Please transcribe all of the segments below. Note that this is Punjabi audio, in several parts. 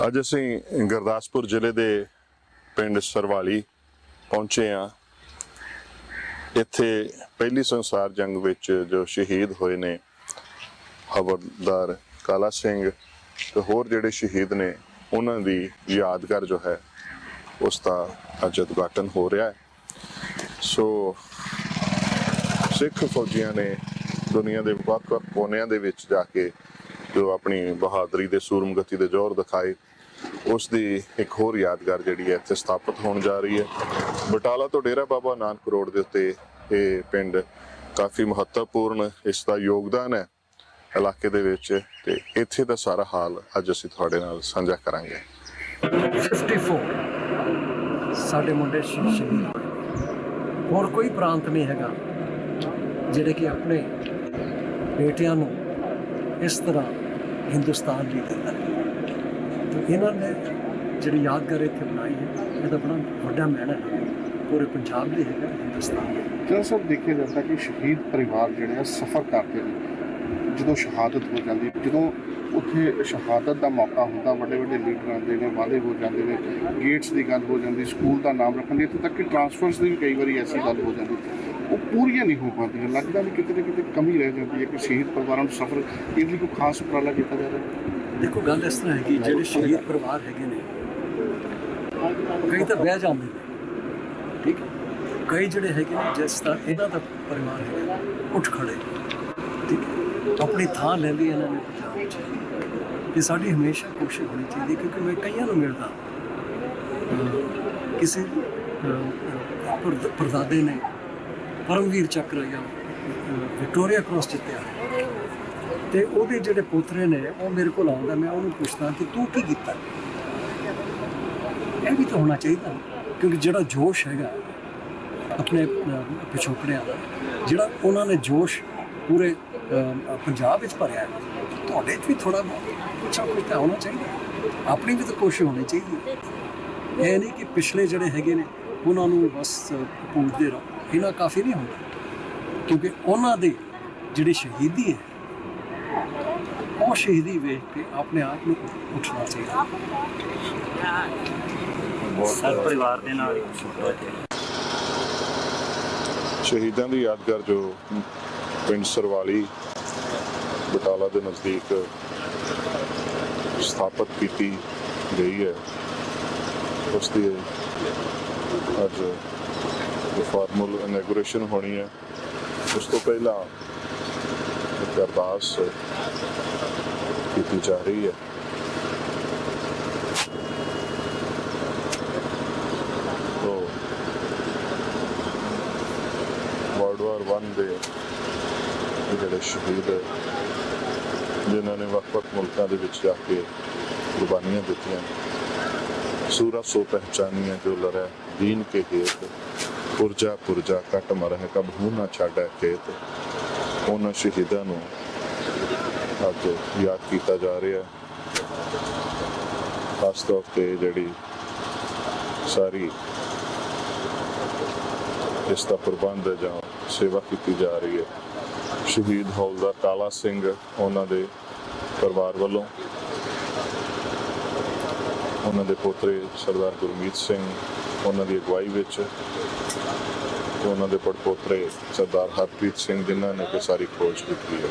ਅੱਜ ਅਸੀਂ ਗੁਰਦਾਸਪੁਰ ਜ਼ਿਲ੍ਹੇ ਦੇ ਪਿੰਡ ਸਰਵਾਲੀ ਪਹੁੰਚੇ ਹਾਂ। ਇੱਥੇ ਪਹਿਲੀ ਸੰਸਾਰ ਜੰਗ ਵਿੱਚ ਜੋ ਸ਼ਹੀਦ ਹੋਏ ਨੇ ਹਵਲਦਾਰ ਕਾਲਾ ਸਿੰਘ ਤੇ ਹੋਰ ਜਿਹੜੇ ਸ਼ਹੀਦ ਨੇ ਉਹਨਾਂ ਦੀ ਯਾਦਗਾਰ ਜੋ ਹੈ ਉਸ ਦਾ ਅੱਜ ਉਦਘਾਟਨ ਹੋ ਰਿਹਾ ਹੈ। ਸੋ ਸਿੱਖ ਫੌਜੀਆਂ ਨੇ ਦੁਨੀਆ ਦੇ ਵੱਖ-ਵੱਖ ਕੋਨਿਆਂ ਦੇ ਵਿੱਚ ਜਾ ਕੇ ਜੋ ਆਪਣੀ ਬਹਾਦਰੀ ਦੇ ਸੂਰਮਗਤੀ ਦੇ ਜੋਹਰ ਦਿਖਾਏ, ਉਸ ਦੀ ਇੱਕ ਹੋਰ ਯਾਦਗਾਰ ਜਿਹੜੀ ਹੈ ਇੱਥੇ ਸਥਾਪਿਤ ਹੋਣ ਜਾ ਰਹੀ ਹੈ। ਬਟਾਲਾ ਤੋਂ ਡੇਰਾ ਬਾਬਾ ਨਾਨਕ ਰੋਡ ਦੇ ਉੱਤੇ ਇਹ ਪਿੰਡ ਕਾਫੀ ਮਹੱਤਵਪੂਰਨ ਇਸ ਦਾ ਯੋਗਦਾਨ ਹੈ ਇਲਾਕੇ ਦੇ ਵਿੱਚ, ਤੇ ਇੱਥੇ ਦਾ ਸਾਰਾ ਹਾਲ ਅੱਜ ਅਸੀਂ ਤੁਹਾਡੇ ਨਾਲ ਸਾਂਝਾ ਕਰਾਂਗੇ। 54 ਸਾਡੇ ਮੁੰਡੇ ਸ਼ਹੀਦ ਹੋਏ। ਹੋਰ ਕੋਈ ਪ੍ਰਾਂਤ ਨਹੀਂ ਹੈਗਾ ਜਿਹੜੇ ਕਿ ਆਪਣੇ ਬੇਟਿਆਂ ਨੂੰ ਇਸ ਤਰ੍ਹਾਂ ਹਿੰਦੁਸਤਾਨ ਲਈ ਦਿੰਦਾ ਹੈ। ਤੇ ਇਹਨਾਂ ਨੇ ਜਿਹੜੀ ਯਾਦਗਾਰ ਇੱਥੇ ਬਣਾਈ ਹੈ, ਇਹਦਾ ਬੜਾ ਵੱਡਾ ਮਾਇਨਾ ਹੈ ਪੂਰੇ ਪੰਜਾਬ ਲਈ ਹੈਗਾ, ਹਿੰਦੁਸਤਾਨ ਲਈ। ਜਦੋਂ ਸਭ ਦੇਖਿਆ ਜਾਂਦਾ ਕਿ ਸ਼ਹੀਦ ਪਰਿਵਾਰ ਜਿਹੜੇ ਆ ਸਫ਼ਰ ਕਰਦੇ ਨੇ, ਜਦੋਂ ਸ਼ਹਾਦਤ ਹੋ ਜਾਂਦੀ, ਜਦੋਂ ਉੱਥੇ ਸ਼ਹਾਦਤ ਦਾ ਮੌਕਾ ਹੁੰਦਾ, ਵੱਡੇ ਵੱਡੇ ਲੀਡਰ ਆਉਂਦੇ ਨੇ, ਵਾਅਦੇ ਹੋ ਜਾਂਦੇ ਨੇ, ਗੇਟਸ ਦੀ ਗੱਲ ਹੋ ਜਾਂਦੀ, ਸਕੂਲ ਦਾ ਨਾਮ ਰੱਖਣ ਦੀ, ਇੱਥੋਂ ਤੱਕ ਕਿ ਟਰਾਂਸਫਰਸ ਦੀ ਵੀ ਕਈ ਵਾਰੀ ਐਸੀ ਗੱਲ ਹੋ ਜਾਂਦੀ, ਉਹ ਪੂਰੀਆਂ ਨਹੀਂ ਹੋ ਪਾਉਂਦੀਆਂ। ਲੱਗਦਾ ਵੀ ਕਿਤੇ ਨਾ ਕਿਤੇ ਕਮੀ ਰਹਿ ਜਾਂਦੀ ਹੈ ਕਿ ਸ਼ਹੀਦ ਪਰਿਵਾਰਾਂ ਨੂੰ ਸਫ਼ਰ ਇਹਦੇ ਲਈ ਕੋਈ ਖਾਸ ਉਪਰਾਲਾ ਕੀਤਾ ਜਾ ਰਿਹਾ। ਦੇਖੋ, ਗੱਲ ਇਸ ਤਰ੍ਹਾਂ ਹੈਗੀ, ਜਿਹੜੇ ਸ਼ਹੀਦ ਪਰਿਵਾਰ ਹੈਗੇ ਨੇ ਕਈ ਤਾਂ ਬਹਿ ਜਾਂਦੇ ਨੇ, ਠੀਕ ਹੈ, ਕਈ ਜਿਹੜੇ ਹੈਗੇ ਨੇ ਜਿਸ ਤਰ੍ਹਾਂ ਇਹਨਾਂ ਦਾ ਪਰਿਵਾਰ ਹੈਗਾ ਉੱਠ ਖੜੇ, ਠੀਕ ਹੈ, ਆਪਣੀ ਥਾਂ ਲੈ ਲਈ ਇਹਨਾਂ ਨੇ ਪੰਜਾਬ ਵਿੱਚ। ਇਹ ਸਾਡੀ ਹਮੇਸ਼ਾ ਕੋਸ਼ਿਸ਼ ਹੋਣੀ ਚਾਹੀਦੀ, ਕਿਉਂਕਿ ਮੈਂ ਕਈਆਂ ਨੂੰ ਮਿਲਦਾ, ਕਿਸੇ ਪਰਦਾਦੇ ਨੇ ਪਰਮਵੀਰ ਚੱਕਰ ਜਾਂ ਵਿਕਟੋਰੀਆ ਕ੍ਰਾਸ ਜਿੱਤਿਆ, ਤੇ ਉਹਦੇ ਜਿਹੜੇ ਪੋਤਰੇ ਨੇ ਉਹ ਮੇਰੇ ਕੋਲ ਆਉਂਦਾ, ਮੈਂ ਉਹਨੂੰ ਪੁੱਛਦਾ ਕਿ ਤੂੰ ਕੀ ਕੀਤਾ। ਇਹ ਵੀ ਤਾਂ ਹੋਣਾ ਚਾਹੀਦਾ, ਕਿਉਂਕਿ ਜਿਹੜਾ ਜੋਸ਼ ਹੈਗਾ ਆਪਣੇ ਪਿਛੋਕੜਿਆਂ ਦਾ, ਜਿਹੜਾ ਉਹਨਾਂ ਨੇ ਜੋਸ਼ ਪੂਰੇ ਪੰਜਾਬ ਵਿੱਚ ਭਰਿਆ ਹੈ, ਤੁਹਾਡੇ 'ਚ ਵੀ ਥੋੜ੍ਹਾ ਬਹੁਤ ਕੁਛ ਤਾਂ ਹੋਣਾ ਚਾਹੀਦਾ। ਆਪਣੀ ਵੀ ਤਾਂ ਕੋਸ਼ਿਸ਼ ਹੋਣੀ ਚਾਹੀਦੀ ਹੈ। ਇਹ ਨਹੀਂ ਕਿ ਪਿਛਲੇ ਜਿਹੜੇ ਹੈਗੇ ਨੇ ਉਹਨਾਂ ਨੂੰ ਬਸ ਪੂਜਦੇ ਰਹੋ, ਇਹਨਾਂ ਕਾਫੀ ਨਹੀਂ ਹੁੰਦਾ, ਕਿਉਂਕਿ ਉਹਨਾਂ ਦੀ ਜਿਹੜੀ ਸ਼ਹੀਦੀ ਹੈ ਉਹ ਸ਼ਹੀਦੀ ਵੇਖ ਕੇ ਆਪਣੇ ਆਪ ਨੂੰ ਉੱਠਣਾ ਚਾਹੀਦਾ। ਸਰ ਪਰਿਵਾਰ ਦੇ ਨਾਲ ਸ਼ਹੀਦਾਂ ਦੀ ਯਾਦਗਾਰ ਜੋ ਪਿੰਡ ਸਰਵਾਲੀ ਬਟਾਲਾ ਦੇ ਨਜ਼ਦੀਕ ਸਥਾਪਿਤ ਕੀਤੀ ਗਈ ਹੈ, ਉਸ ਦੀ ਅੱਜ ਫਾਰਮਲ ਇਨੈਗੋਰੇਸ਼ਨ ਹੋਣੀ ਹੈ। ਉਸ ਤੋਂ ਪਹਿਲਾਂ ਇੱਕ ਅਰਦਾਸ ਕੀਤੀ ਜਾ ਰਹੀ ਹੈ। ਵਰਲਡ ਵਾਰ 1 ਦੇ ਜਿਹੜੇ ਸ਼ਹੀਦ ਜਿਨ੍ਹਾਂ ਨੇ ਵੱਖ-ਵੱਖ ਮੁਲਕਾਂ ਦੇ ਵਿੱਚ ਜਾ ਕੇ ਕੁਰਬਾਨੀਆਂ ਦਿੱਤੀਆਂ, ਸੂਰਾ ਸੋ ਪਹਿਚਾਨੀਆਂ ਜੋ ਲੜੈ ਦੀਨ ਕੇ ਹੇਤ, ਪੁਰਜਾ ਪੁਰਜਾ ਕੱਟ ਮਰਹਿ ਕਬਹੂ ਨਾ ਛਾੜੈ ਖੇਤ, ਉਹਨਾਂ ਸ਼ਹੀਦਾਂ ਨੂੰ ਅੱਜ ਯਾਦ ਕੀਤਾ ਜਾ ਰਿਹਾ। ਖਾਸ ਤੌਰ 'ਤੇ ਜਿਹੜੀ ਸਾਰੀ ਇਸ ਦਾ ਪ੍ਰਬੰਧ ਜਾਂ ਸੇਵਾ ਕੀਤੀ ਜਾ ਰਹੀ ਹੈ, ਸ਼ਹੀਦ ਹੌਲਦਾਰ ਕਾਲਾ ਸਿੰਘ ਉਹਨਾਂ ਦੇ ਪਰਿਵਾਰ ਵੱਲੋਂ, ਉਹਨਾਂ ਦੇ ਪੋਤਰੇ ਸਰਦਾਰ ਗੁਰਮੀਤ ਸਿੰਘ ਉਹਨਾਂ ਦੀ ਅਗਵਾਈ ਵਿੱਚ, ਤੇ ਉਹਨਾਂ ਦੇ ਪੜਪੋਤਰੇ ਸਰਦਾਰ ਹਰਪ੍ਰੀਤ ਸਿੰਘ ਜਿਨ੍ਹਾਂ ਨੇ ਕਿ ਸਾਰੀ ਖੋਜ ਕੀਤੀ ਹੈ।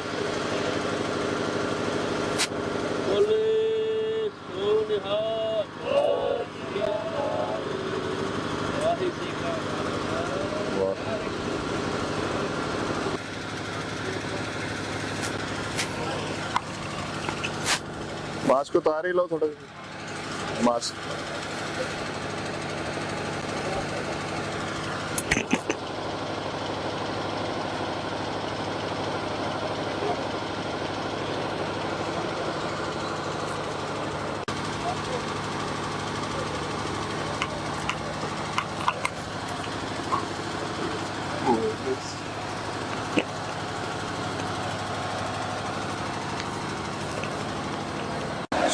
मास्क उतार ही लो थोड़ा, मास्क।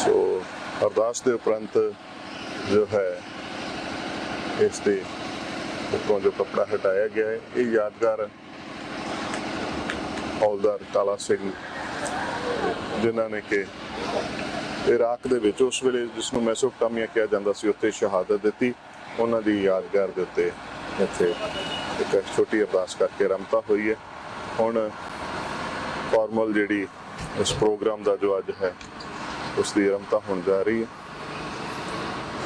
ਸੋ ਅਰਦਾਸ ਦੇ ਉਪਰੰਤ ਜੋ ਹੈ ਇਸ ਦੇ ਉੱਪਰੋਂ ਜੋ ਕੱਪੜਾ ਹਟਾਇਆ ਗਿਆ ਹੈ, ਇਹ ਯਾਦਗਾਰ ਹੌਲਦਾਰ ਕਾਲਾ ਸਿੰਘ ਜਿਨ੍ਹਾਂ ਨੇ ਕਿ ਇਰਾਕ ਦੇ ਵਿੱਚ ਉਸ ਵੇਲੇ ਜਿਸ ਨੂੰ ਮੈਸੋਪਟਾਮੀਆ ਕਿਹਾ ਜਾਂਦਾ ਸੀ ਉੱਥੇ ਸ਼ਹਾਦਤ ਦਿੱਤੀ। ਉਹਨਾਂ ਦੀ ਯਾਦਗਾਰ ਦੇ ਉੱਤੇ ਇੱਥੇ ਇੱਕ ਛੋਟੀ ਅਰਦਾਸ ਕਰਕੇ ਰਮਤਾ ਹੋਈ ਹੈ। ਹੁਣ ਫਾਰਮਲ ਜਿਹੜੀ ਇਸ ਪ੍ਰੋਗਰਾਮ ਦਾ ਜੋ ਅੱਜ ਹੈ ਉਸ ਦੀ ਰਮਤਾ ਹੋਣ ਜਾ ਰਹੀ ਹੈ।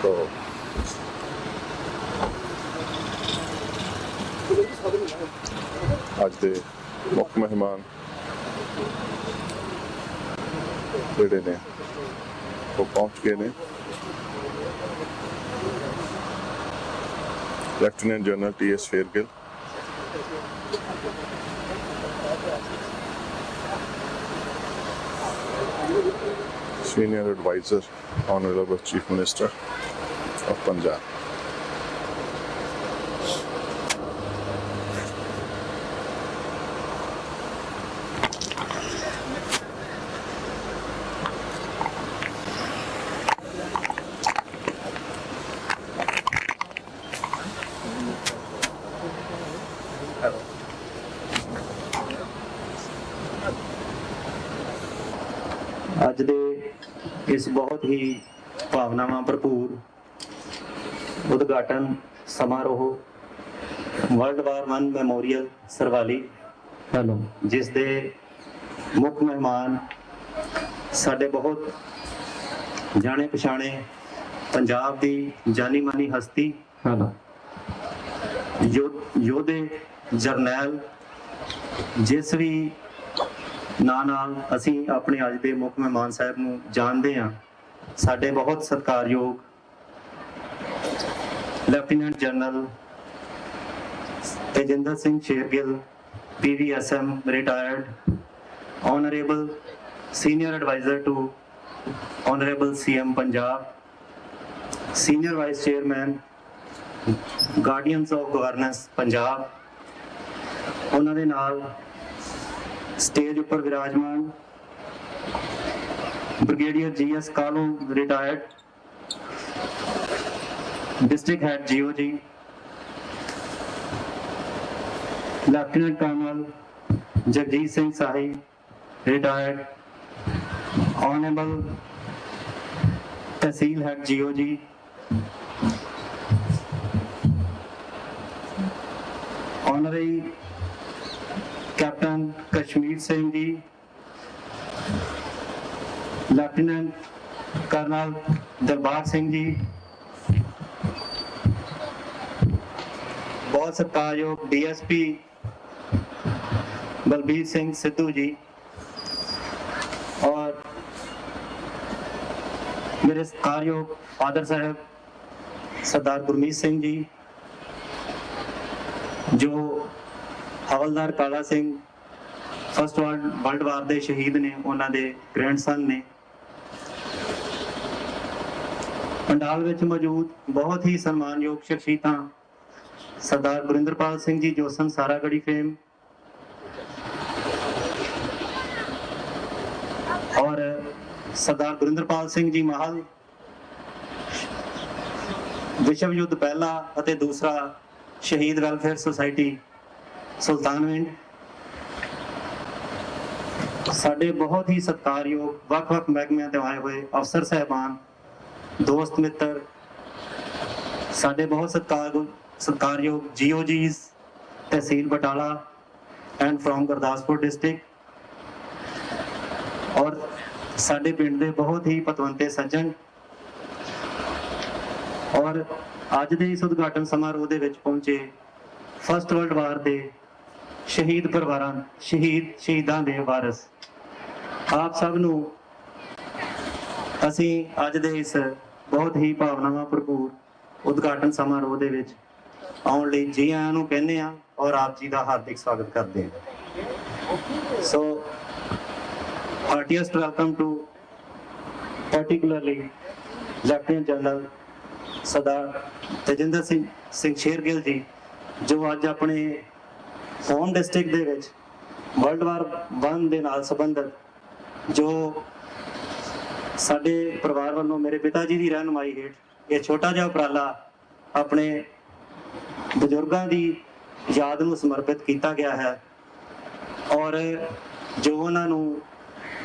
ਸੋ ਅੱਜ ਦੇ ਮੁੱਖ ਮਹਿਮਾਨ ਜਿਹੜੇ ਨੇ ਉਹ ਪਹੁੰਚ ਗਏ ਨੇ। Lieutenant general T S. Shergill, Senior Advisor, Honorable Chief Minister of Punjab. ਅੱਜ ਦੇ ਇਸ ਬਹੁਤ ਹੀ ਭਾਵਨਾਵਾਂ ਭਰਪੂਰ ਉਦਘਾਟਨ ਸਮਾਰੋਹ ਵਰਲਡ ਵਾਰ 1 ਮੈਮੋਰੀਅਲ ਸਰਵਾਲੀ ਜਿਸ ਦੇ ਮੁੱਖ ਮਹਿਮਾਨ ਸਾਡੇ ਬਹੁਤ ਜਾਣੇ ਪਛਾਣੇ ਪੰਜਾਬ ਦੀ ਜਾਨੀ ਮਾਨੀ ਹਸਤੀ ਯੋਧੇ ਜਰਨੈਲ ਜਿਸ ਵੀ ਨਾਂ ਨਾਲ ਅਸੀਂ ਆਪਣੇ ਅੱਜ ਦੇ ਮੁੱਖ ਮਹਿਮਾਨ ਸਾਹਿਬ ਨੂੰ ਜਾਣਦੇ ਹਾਂ, ਸਾਡੇ ਬਹੁਤ ਸਤਿਕਾਰਯੋਗ lieutenant general Tejinder Singh Shergill, PVSM retired, honorable senior advisor to honorable CM Punjab, senior vice chairman guardians of governance Punjab, ਉਹਨਾਂ ਦੇ ਨਾਲ ਸਟੇਜ ਉੱਪਰ ਵਿਰਾਜਮਾਨ brigadier GS Kalu retired, district head GOG, lieutenant colonel Jagjit Singh Sahi retired, honourable tehsil head GOG, honorary captain Kashmir Singh ji, lieutenant colonel ਦਰਬਾਰ ਸਿੰਘ ਜੀ, ਬਹੁਤ ਸਤਿਕਾਰਯੋਗ DSP ਬਲਬੀਰ ਸਿੰਘ ਸਿੱਧੂ ਜੀ, ਔਰ ਮੇਰੇ ਸਤਿਕਾਰਯੋਗ ਫਾਦਰ ਸਾਹਿਬ ਸਰਦਾਰ ਗੁਰਮੀਤ ਸਿੰਘ ਜੀ ਜੋ ਹਵਲਦਾਰ ਕਾਲਾ ਸਿੰਘ ਫਸਟ ਵਰਲਡ ਵਾਰ ਦੇ ਸ਼ਹੀਦ ਨੇ, ਉਹਨਾਂ ਦੇ ਗ੍ਰੈਂਡਸਨ ਨੇ। ਪੰਡਾਲ ਵਿੱਚ ਮੌਜੂਦ ਬਹੁਤ ਹੀ ਸਨਮਾਨਯੋਗ ਸ਼ਖਸੀਅਤਾਂ ਸਰਦਾਰ ਗੁਰਿੰਦਰਪਾਲ ਸਿੰਘ ਜੀ ਜੋਸਨ ਸਾਰਾਗੜੀ ਫੇਮ, ਔਰ ਸਰਦਾਰ ਗੁਰਿੰਦਰਪਾਲ ਸਿੰਘ ਜੀ ਮਾਹਲ ਵਿਸ਼ਵ ਯੁੱਧ ਪਹਿਲਾ ਅਤੇ ਦੂਸਰਾ ਸ਼ਹੀਦ ਵੈਲਫੇਅਰ ਸੁਸਾਇਟੀ ਸੁਲਤਾਨਵਿੰਡ, ਸਾਡੇ ਬਹੁਤ ਹੀ ਸਤਿਕਾਰਯੋਗ ਵੱਖ-ਵੱਖ ਮਹਿਕਮਿਆਂ ਤੋਂ ਆਏ ਹੋਏ ਅਫਸਰ ਸਾਹਿਬਾਨ, ਦੋਸਤ ਮਿੱਤਰ, ਸਾਡੇ ਬਹੁਤ ਸਤਿਕਾਰਯੋਗ GOGs tehsil Batala and from Gurdaspur district, ਔਰ ਸਾਡੇ ਪਿੰਡ ਦੇ ਬਹੁਤ ਹੀ ਪਤਵੰਤੇ ਸੱਜਣ, ਔਰ ਅੱਜ ਦੇ ਇਸ ਉਦਘਾਟਨ ਸਮਾਰੋਹ ਦੇ ਵਿੱਚ ਪਹੁੰਚੇ ਫਸਟ ਵਰਲਡ ਵਾਰ ਦੇ ਸ਼ਹੀਦ ਪਰਿਵਾਰਾਂ, ਸ਼ਹੀਦਾਂ ਦੇ ਵਾਰਿਸ, ਆਪ ਸਭ ਨੂੰ ਅਸੀਂ ਅੱਜ ਦੇ ਇਸ ਬਹੁਤ ਹੀ ਭਾਵਨਾਵਾਂ ਭਰਪੂਰ ਉਦਘਾਟਨ ਸਮਾਰੋਹ ਦੇ ਵਿੱਚ ਆਉਣ ਲਈ ਜੀ ਆਇਆਂ ਨੂੰ ਕਹਿੰਦੇ ਹਾਂ ਔਰ ਆਪ ਜੀ ਦਾ ਹਾਰਦਿਕ ਸਵਾਗਤ ਕਰਦੇ ਹਾਂ। ਸੋ heartiest welcome to particularly Lieutenant General ਸਰਦਾਰ ਤੇਜਿੰਦਰ ਸਿੰਘ ਸ਼ੇਰਗਿੱਲ ਜੀ ਜੋ ਅੱਜ ਆਪਣੇ ਹੋਮ ਡਿਸਟ੍ਰਿਕਟ ਦੇ ਵਿੱਚ ਵਰਲਡ ਵਾਰ 1 ਦੇ ਨਾਲ ਸੰਬੰਧਿਤ ਜੋ ਸਾਡੇ ਪਰਿਵਾਰ ਵੱਲੋਂ ਮੇਰੇ ਪਿਤਾ ਜੀ ਦੀ ਰਹਿਨੁਮਾਈ ਹੇਠ ਇਹ ਛੋਟਾ ਜਿਹਾ ਉਪਰਾਲਾ ਆਪਣੇ ਬਜ਼ੁਰਗਾਂ ਦੀ ਯਾਦ ਨੂੰ ਸਮਰਪਿਤ ਕੀਤਾ ਗਿਆ ਹੈ, ਔਰ ਜੋ ਉਹਨਾਂ ਨੂੰ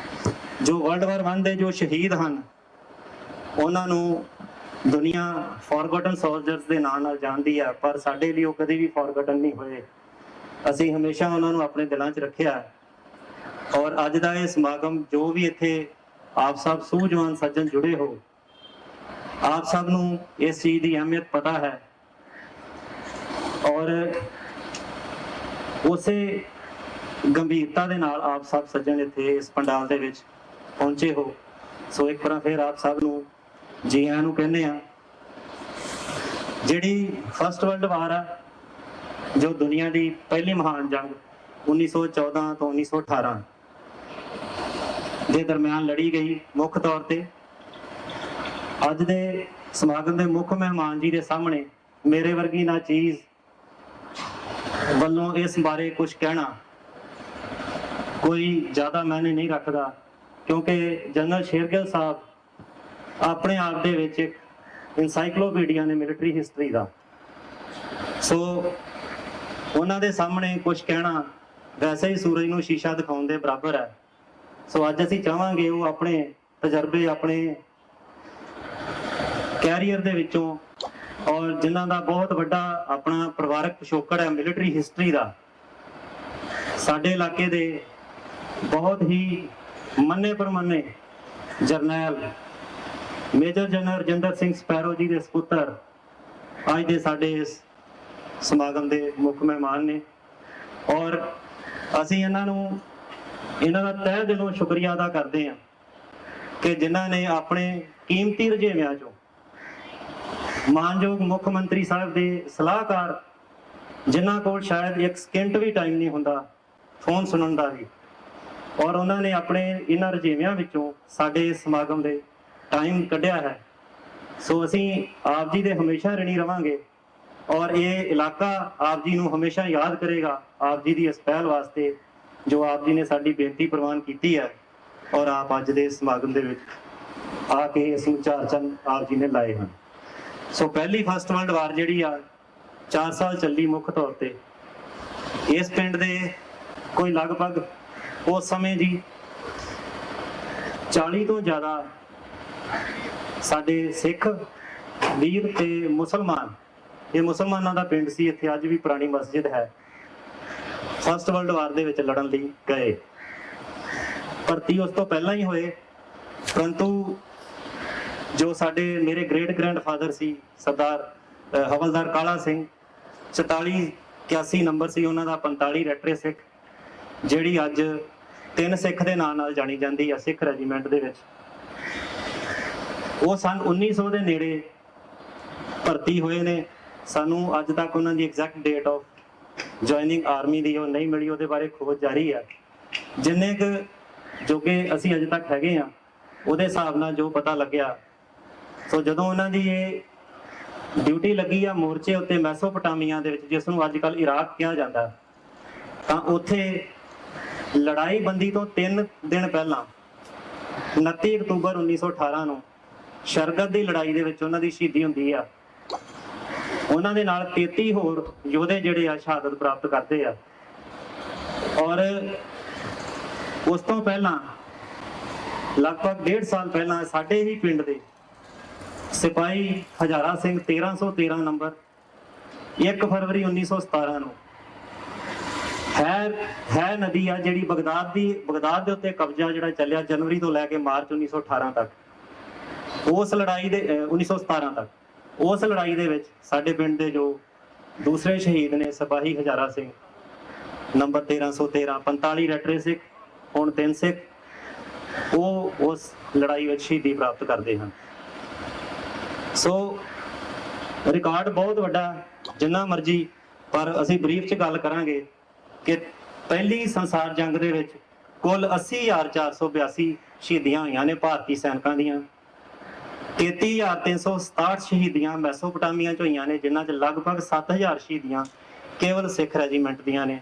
ਜੋ ਵਰਲਡ ਵਾਰ 1 ਦੇ ਜੋ ਸ਼ਹੀਦ ਹਨ ਉਹਨਾਂ ਨੂੰ ਦੁਨੀਆ ਫੋਰਗੋਟਨ ਸੋਲਜਰਸ ਦੇ ਨਾਂ ਨਾਲ ਜਾਣਦੀ ਆ, ਪਰ ਸਾਡੇ ਲਈ ਉਹ ਕਦੇ ਵੀ ਫੋਰਗੋਟਨ ਨਹੀਂ ਹੋਏ। ਅਸੀਂ ਹਮੇਸ਼ਾ ਉਹਨਾਂ ਨੂੰ ਆਪਣੇ ਦਿਲਾਂ 'ਚ ਰੱਖਿਆ। ਔਰ ਅੱਜ ਦਾ ਇਹ ਸਮਾਗਮ ਜੋ ਵੀ ਇੱਥੇ ਆਪ ਸਭ ਸੂਝਵਾਨ ਸੱਜਣ ਜੁੜੇ ਹੋ, ਆਪ ਸਭ ਨੂੰ ਇਸ ਚੀਜ਼ ਦੀ ਅਹਿਮੀਅਤ ਪਤਾ ਹੈ ਔਰ ਉਸੇ ਗੰਭੀਰਤਾ ਦੇ ਨਾਲ ਆਪ ਸਭ ਸੱਜਣ ਇੱਥੇ ਇਸ ਪੰਡਾਲ ਦੇ ਵਿੱਚ ਪਹੁੰਚੇ ਹੋ। ਸੋ ਇੱਕ ਵਾਰ ਫਿਰ ਆਪ ਸਭ ਨੂੰ ਜੀ ਆਇਆਂ ਨੂੰ ਕਹਿੰਦੇ ਆ। ਜਿਹੜੀ ਫਸਟ ਵਰਲਡ ਵਾਰ ਆ, ਜੋ ਦੁਨੀਆ ਦੀ ਪਹਿਲੀ ਮਹਾਨ ਜੰਗ 1914 ਤੋਂ 1918 ਦੇ ਦਰਮਿਆਨ ਲੜੀ ਗਈ, ਮੁੱਖ ਤੌਰ ਤੇ ਅੱਜ ਦੇ ਸਮਾਗਮ ਦੇ ਮੁੱਖ ਮਹਿਮਾਨ ਜੀ ਦੇ ਸਾਹਮਣੇ ਮੇਰੇ ਵਰਗੀ ਨਾ ਚੀਜ਼ ਵੱਲੋਂ ਇਸ ਬਾਰੇ ਕੁਝ ਕਹਿਣਾ ਕੋਈ ਜ਼ਿਆਦਾ ਮਾਇਨੇ ਨਹੀਂ ਰੱਖਦਾ, ਕਿਉਂਕਿ ਜਨਰਲ ਸ਼ੇਰਗਿੱਲ ਸਾਹਿਬ ਆਪਣੇ ਆਪ ਦੇ ਵਿੱਚ ਇੱਕ ਇਨਸਾਈਕਲੋਪੀਡੀਆ ਨੇ ਮਿਲਟਰੀ ਹਿਸਟਰੀ ਦਾ। ਸੋ ਉਹਨਾਂ ਦੇ ਸਾਹਮਣੇ ਕੁਝ ਕਹਿਣਾ ਵੈਸੇ ਹੀ ਸੂਰਜ ਨੂੰ ਸ਼ੀਸ਼ਾ ਦਿਖਾਉਣ ਦੇ ਬਰਾਬਰ ਹੈ। ਸੋ ਅੱਜ ਅਸੀਂ ਚਾਹਾਂਗੇ ਉਹ ਆਪਣੇ ਤਜਰਬੇ, ਆਪਣੇ ਕੈਰੀਅਰ ਦੇ ਵਿੱਚੋਂ, ਔਰ ਜਿਨ੍ਹਾਂ ਦਾ ਬਹੁਤ ਵੱਡਾ ਆਪਣਾ ਪਰਿਵਾਰਕ ਪਿਛੋਕੜ ਹੈ ਮਿਲਟਰੀ ਹਿਸਟਰੀ ਦਾ, ਸਾਡੇ ਇਲਾਕੇ ਦੇ ਬਹੁਤ ਹੀ ਮੰਨੇ ਪ੍ਰਮੰਨੇ ਜਰਨੈਲ major general Rajinder Singh Sparrow ji ਦੇ ਸਪੁੱਤਰ ਅੱਜ ਦੇ ਸਾਡੇ ਇਸ ਸਮਾਗਮ ਦੇ ਮੁੱਖ ਮਹਿਮਾਨ ਨੇ। ਔਰ ਅਸੀਂ ਇਹਨਾਂ ਦਾ ਤਹਿ ਦਿਲੋਂ ਸ਼ੁਕਰੀਆ ਅਦਾ ਕਰਦੇ ਹਾਂ ਕਿ ਜਿਨ੍ਹਾਂ ਨੇ ਆਪਣੇ ਕੀਮਤੀ ਰੁਝੇਵਿਆਂ ਚੋਂ ਮਾਨਯੋਗ ਮੁੱਖ ਮੰਤਰੀ ਸਾਹਿਬ ਦੇ ਸਲਾਹਕਾਰ, ਜਿਨ੍ਹਾਂ ਕੋਲ ਸ਼ਾਇਦ ਇੱਕ ਸਕਿੰਟ ਵੀ ਟਾਈਮ ਨਹੀਂ ਹੁੰਦਾ ਫੋਨ ਸੁਣਨ ਦਾ ਵੀ, ਔਰ ਉਹਨਾਂ ਨੇ ਆਪਣੇ ਇਹਨਾਂ ਰੁਝੇਵਿਆਂ ਵਿੱਚੋਂ ਸਾਡੇ ਸਮਾਗਮ ਦੇ ਟਾਈਮ ਕੱਢਿਆ ਹੈ। ਸੋ ਅਸੀਂ ਆਪ ਜੀ ਦੇ ਹਮੇਸ਼ਾ ਰਿਣੀ ਰਵਾਂਗੇ ਔਰ ਇਹ ਇਲਾਕਾ ਆਪ ਜੀ ਨੂੰ ਹਮੇਸ਼ਾ ਯਾਦ ਕਰੇਗਾ ਆਪ ਜੀ ਦੀ ਇਸ ਪਹਿਲ ਵਾਸਤੇ ਜੋ ਆਪ ਜੀ ਨੇ ਸਾਡੀ ਬੇਨਤੀ ਪ੍ਰਵਾਨ ਕੀਤੀ ਹੈ ਔਰ ਆਪ ਅੱਜ ਦੇ ਸਮਾਗਮ ਦੇ ਵਿੱਚ ਆ ਕੇ ਇਸ ਨੂੰ ਚਾਰ ਚੰਨ ਆਪ ਜੀ ਨੇ ਲਾਏ ਹਨ। ਸੋ ਪਹਿਲੀ ਫਸਟ ਵਰਲਡ ਵਾਰ ਜਿਹੜੀ ਆ 4 ਸਾਲ ਚੱਲੀ ਮੁੱਖ ਤੌਰ ਤੇ। ਇਸ ਪਿੰਡ ਦੇ ਕੋਈ ਲਗਭਗ ਉਸ ਸਮੇਂ ਜੀ 40 ਤੋਂ ਜ਼ਿਆਦਾ ਸਾਡੇ ਸਿੱਖ ਵੀਰ ਤੇ ਮੁਸਲਮਾਨ, ਇਹ ਮੁਸਲਮਾਨਾਂ ਦਾ ਪਿੰਡ ਸੀ। ਇੱਥੇ ਅੱਜ ਵੀ ਪੁਰਾਣੀ ਮਸਜਿਦ ਹੈ। ਫਸਟ ਵਰਲਡ ਵਾਰ ਦੇ ਵਿੱਚ ਲੜਨ ਲਈ ਗਏ, ਭਰਤੀ ਉਸ ਤੋਂ ਪਹਿਲਾਂ ਹੀ ਹੋਏ, ਪਰੰਤੂ ਜੋ ਸਾਡੇ ਮੇਰੇ ਗ੍ਰੇਟ ਗ੍ਰੈਂਡਫਾਦਰ ਸੀ ਸਰਦਾਰ ਹਵਲਦਾਰ ਕਾਲਾ ਸਿੰਘ, 4481 ਨੰਬਰ ਸੀ ਉਹਨਾਂ ਦਾ, 45 ਰੈਟਰੇ ਸਿੱਖ, ਜਿਹੜੀ ਅੱਜ 3 ਸਿੱਖ ਦੇ ਨਾਂ ਨਾਲ ਜਾਣੀ ਜਾਂਦੀ ਆ ਸਿੱਖ ਰੈਜੀਮੈਂਟ ਦੇ ਵਿੱਚ। ਉਹ ਸਨ 1900 ਦੇ ਨੇੜੇ ਭਰਤੀ ਹੋਏ ਨੇ। ਸਾਨੂੰ ਅੱਜ ਤੱਕ ਉਹਨਾਂ ਦੀ exact date of joining army ਦੀ ਉਹ ਨਹੀਂ ਮਿਲੀ, ਉਹਦੇ ਬਾਰੇ ਖੋਜ ਜਾਰੀ ਹੈ। ਜਿੰਨੇ ਕੁ ਜੋਗੇ ਅਸੀਂ ਅਜੇ ਤੱਕ ਹੈਗੇ ਆ ਉਹਦੇ ਹਿਸਾਬ ਨਾਲ ਜੋ ਪਤਾ ਲੱਗਿਆ, ਸੋ ਜਦੋਂ ਉਹਨਾਂ ਦੀ ਇਹ ਡਿਊਟੀ ਲੱਗੀ ਆ ਮੋਰਚੇ ਉੱਤੇ ਮੈਸੋਪੋਟਾਮੀਆ ਦੇ ਵਿੱਚ, ਜਿਸ ਨੂੰ ਅੱਜ ਕੱਲ੍ਹ ਇਰਾਕ ਕਿਹਾ ਜਾਂਦਾ, ਤਾਂ ਉੱਥੇ ਲੜਾਈ ਬੰਦੀ ਤੋਂ 3 ਦਿਨ ਪਹਿਲਾਂ 29 ਅਕਤੂਬਰ 1918 ਨੂੰ ਸ਼ਰਗਦ ਦੀ ਲੜਾਈ ਦੇ ਵਿੱਚ ਉਹਨਾਂ ਦੀ ਸ਼ਹੀਦੀ ਹੁੰਦੀ ਆ। ਉਹਨਾਂ ਦੇ ਨਾਲ 33 ਹੋਰ ਯੋਧੇ ਜਿਹੜੇ ਆ ਸ਼ਹਾਦਤ ਪ੍ਰਾਪਤ ਕਰਦੇ ਆ। ਔਰ ਉਸ ਤੋਂ ਪਹਿਲਾਂ ਲਗਭਗ 1.5 ਸਾਲ ਪਹਿਲਾਂ ਸਾਡੇ ਹੀ ਪਿੰਡ ਦੇ ਸਿਪਾਹੀ ਹਜ਼ਾਰਾ ਸਿੰਘ 1313 ਨੰਬਰ 1 ਫਰਵਰੀ 1917 ਨੂੰ ਹੈ ਨਦੀ ਆ ਜਿਹੜੀ ਬਗਦਾਦ ਦੇ ਉੱਤੇ ਕਬਜ਼ਾ ਜਿਹੜਾ ਚੱਲਿਆ ਜਨਵਰੀ ਤੋਂ ਲੈ ਕੇ ਮਾਰਚ 1918 ਤੱਕ, ਉਸ ਲੜਾਈ ਦੇ 1917 ਤੱਕ, ਉਸ ਲੜਾਈ ਦੇ ਵਿੱਚ ਸਾਡੇ ਪਿੰਡ ਦੇ ਜੋ ਦੂਸਰੇ ਸ਼ਹੀਦ ਨੇ ਸਿਪਾਹੀ ਹਜ਼ਾਰਾ ਸਿੰਘ ਨੰਬਰ 1313, 45 ਰੈਟਰੇ ਸਿੱਖ, ਹੁਣ 3 ਸਿੱਖ, ਉਹ ਉਸ ਲੜਾਈ ਵਿੱਚ ਸ਼ਹੀਦੀ ਪ੍ਰਾਪਤ ਕਰਦੇ ਹਨ। ਸੋ ਰਿਕਾਰਡ ਬਹੁਤ ਵੱਡਾ ਜਿੰਨਾ ਮਰਜੀ, ਪਰ ਅਸੀਂ ਬਰੀਫ 'ਚ ਗੱਲ ਕਰਾਂਗੇ ਕਿ ਪਹਿਲੀ ਸੰਸਾਰ ਜੰਗ ਦੇ ਵਿੱਚ ਕੁੱਲ 80,482 ਸ਼ਹੀਦੀਆਂ ਹੋਈਆਂ ਨੇ ਭਾਰਤੀ ਸੈਨਿਕਾਂ ਦੀਆਂ। 33,367 ਸ਼ਹੀਦੀਆਂ ਮੈਸੋਪੋਟਾਮੀਆ 'ਚ ਹੋਈਆਂ ਨੇ, ਜਿਨ੍ਹਾਂ 'ਚ ਲਗਭਗ 7,000 ਸ਼ਹੀਦੀਆਂ ਕੇਵਲ ਸਿੱਖ ਰੈਜੀਮੈਂਟ ਦੀਆਂ ਨੇ।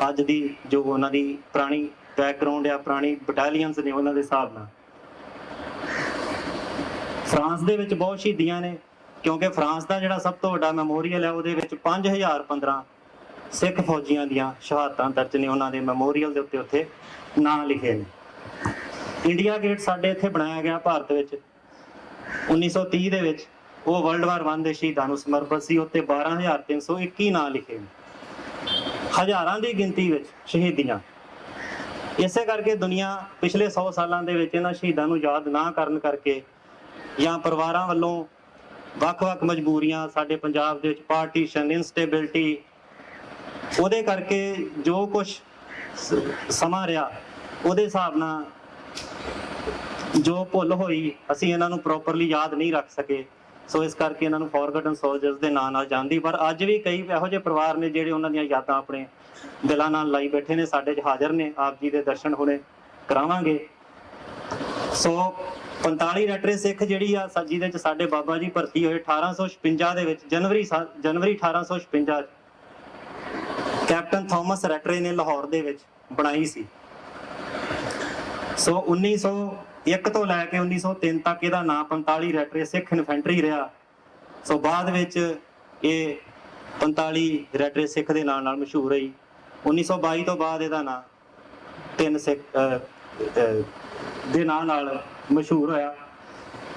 ਅੱਜ ਦੀ ਜੋ ਉਹਨਾਂ ਦੀ ਪੁਰਾਣੀ ਬੈਕਗਰਾਉਂਡ ਆ, ਪੁਰਾਣੀ ਬਟਾਲੀਅਨਸ ਨੇ ਉਹਨਾਂ ਦੇ ਹਿਸਾਬ ਨਾਲ। ਫਰਾਂਸ ਦੇ ਵਿੱਚ ਬਹੁਤ ਸ਼ਹੀਦੀਆਂ ਨੇ, ਕਿਉਂਕਿ ਫਰਾਂਸ ਦਾ ਜਿਹੜਾ ਸਭ ਤੋਂ ਵੱਡਾ ਮੈਮੋਰੀਅਲ ਹੈ ਉਹਦੇ ਵਿੱਚ 5015 ਸਿੱਖ ਫੌਜੀਆਂ ਦੀਆਂ ਸ਼ਹਾਦਤਾਂ ਦਰਜ ਨੇ, ਉਹਨਾਂ ਦੇ ਮੈਮੋਰੀਅਲ ਦੇ ਉੱਤੇ ਨਾਂ ਲਿਖੇ ਨੇ। ਇੰਡੀਆ ਗੇਟ ਸਾਡੇ ਇੱਥੇ ਬਣਾਇਆ ਗਿਆ ਭਾਰਤ ਵਿੱਚ 1930 ਦੇ ਵਿੱਚ, ਉਹ ਵਰਲਡ ਵਾਰ 1 ਦੇ ਸ਼ਹੀਦਾਂ ਨੂੰ ਸਮਰਪਿਤ ਸੀ। ਉੱਤੇ 12,321 ਨਾਂ ਲਿਖੇ ਨੇ, ਹਜ਼ਾਰਾਂ ਦੀ ਗਿਣਤੀ ਵਿੱਚ ਸ਼ਹੀਦੀਆਂ। ਇਸੇ ਕਰਕੇ ਦੁਨੀਆ ਪਿਛਲੇ 100 ਸਾਲਾਂ ਦੇ ਵਿੱਚ ਇਹਨਾਂ ਸ਼ਹੀਦਾਂ ਨੂੰ ਯਾਦ ਨਾ ਕਰਨ ਕਰਕੇ ਜਾਂ ਪਰਿਵਾਰਾਂ ਵੱਲੋਂ ਵੱਖ-ਵੱਖ ਮਜਬੂਰੀਆਂ, ਸਾਡੇ ਪੰਜਾਬ ਦੇ ਵਿੱਚ ਪਾਰਟੀਸ਼ਨ, ਇਨਸਟੇਬਿਲਿਟੀ, ਉਹਦੇ ਕਰਕੇ ਜੋ ਕੁਝ ਸਮਾਂ ਰਿਹਾ ਉਹਦੇ ਹਿਸਾਬ ਨਾਲ ਜੋ ਭੁੱਲ ਹੋਈ, ਅਸੀਂ ਇਹਨਾਂ ਨੂੰ ਪ੍ਰੋਪਰਲੀ ਯਾਦ ਨਹੀਂ ਰੱਖ ਸਕੇ। ਸੋ ਇਸ ਕਰਕੇ ਇਹਨਾਂ ਨੂੰ ਫੋਰਗਟਨ ਸੋਲਜਰਸ ਦੇ ਨਾਂ ਨਾਲ ਜਾਣਦੀ। ਪਰ ਅੱਜ ਵੀ ਕਈ ਇਹੋ ਜਿਹੇ ਪਰਿਵਾਰ ਨੇ ਜਿਹੜੇ ਉਹਨਾਂ ਦੀਆਂ ਯਾਦਾਂ ਆਪਣੇ ਦਿਲਾਂ ਨਾਲ ਲਾਈ ਬੈਠੇ ਨੇ, ਸਾਡੇ 'ਚ ਹਾਜ਼ਰ ਨੇ। ਆਪ ਜੀ ਦੇ ਦਰਸ਼ਨ ਹੁਣੇ ਕਰਾਵਾਂਗੇ। ਸੋ 45 ਰੈਟਰੇ ਸਿੱਖ ਜਿਹੜੀ ਆ ਜਿਹਦੇ ਵਿੱਚ ਸਾਡੇ ਬਾਬਾ ਜੀ ਭਰਤੀ ਹੋਏ 1856 ਦੇ ਵਿੱਚ, ਜਨਵਰੀ 1856 ਕੈਪਟਨ ਥਾਮਸ ਰੈਟਰੇ ਨੇ ਲਾਹੌਰ ਦੇ ਵਿੱਚ ਬਣਾਈ ਸੀ। ਸੋ 1901 ਤੋਂ ਲੈ ਕੇ 1903 ਤੱਕ ਇਹਦਾ ਨਾਂ 45 ਰੈਟਰੇ ਸਿੱਖ ਇਨਫੈਂਟਰੀ ਰਿਹਾ। ਸੋ ਬਾਅਦ ਵਿੱਚ ਇਹ 45 ਰੈਟਰੇ ਸਿੱਖ ਦੇ ਨਾਂ ਨਾਲ ਮਸ਼ਹੂਰ ਹੋਈ। 1922 ਤੋਂ ਬਾਅਦ ਇਹਦਾ ਨਾਂ 3 ਸਿੱਖ ਦੇ ਨਾਂ ਨਾਲ ਮਸ਼ਹੂਰ ਹੋਇਆ।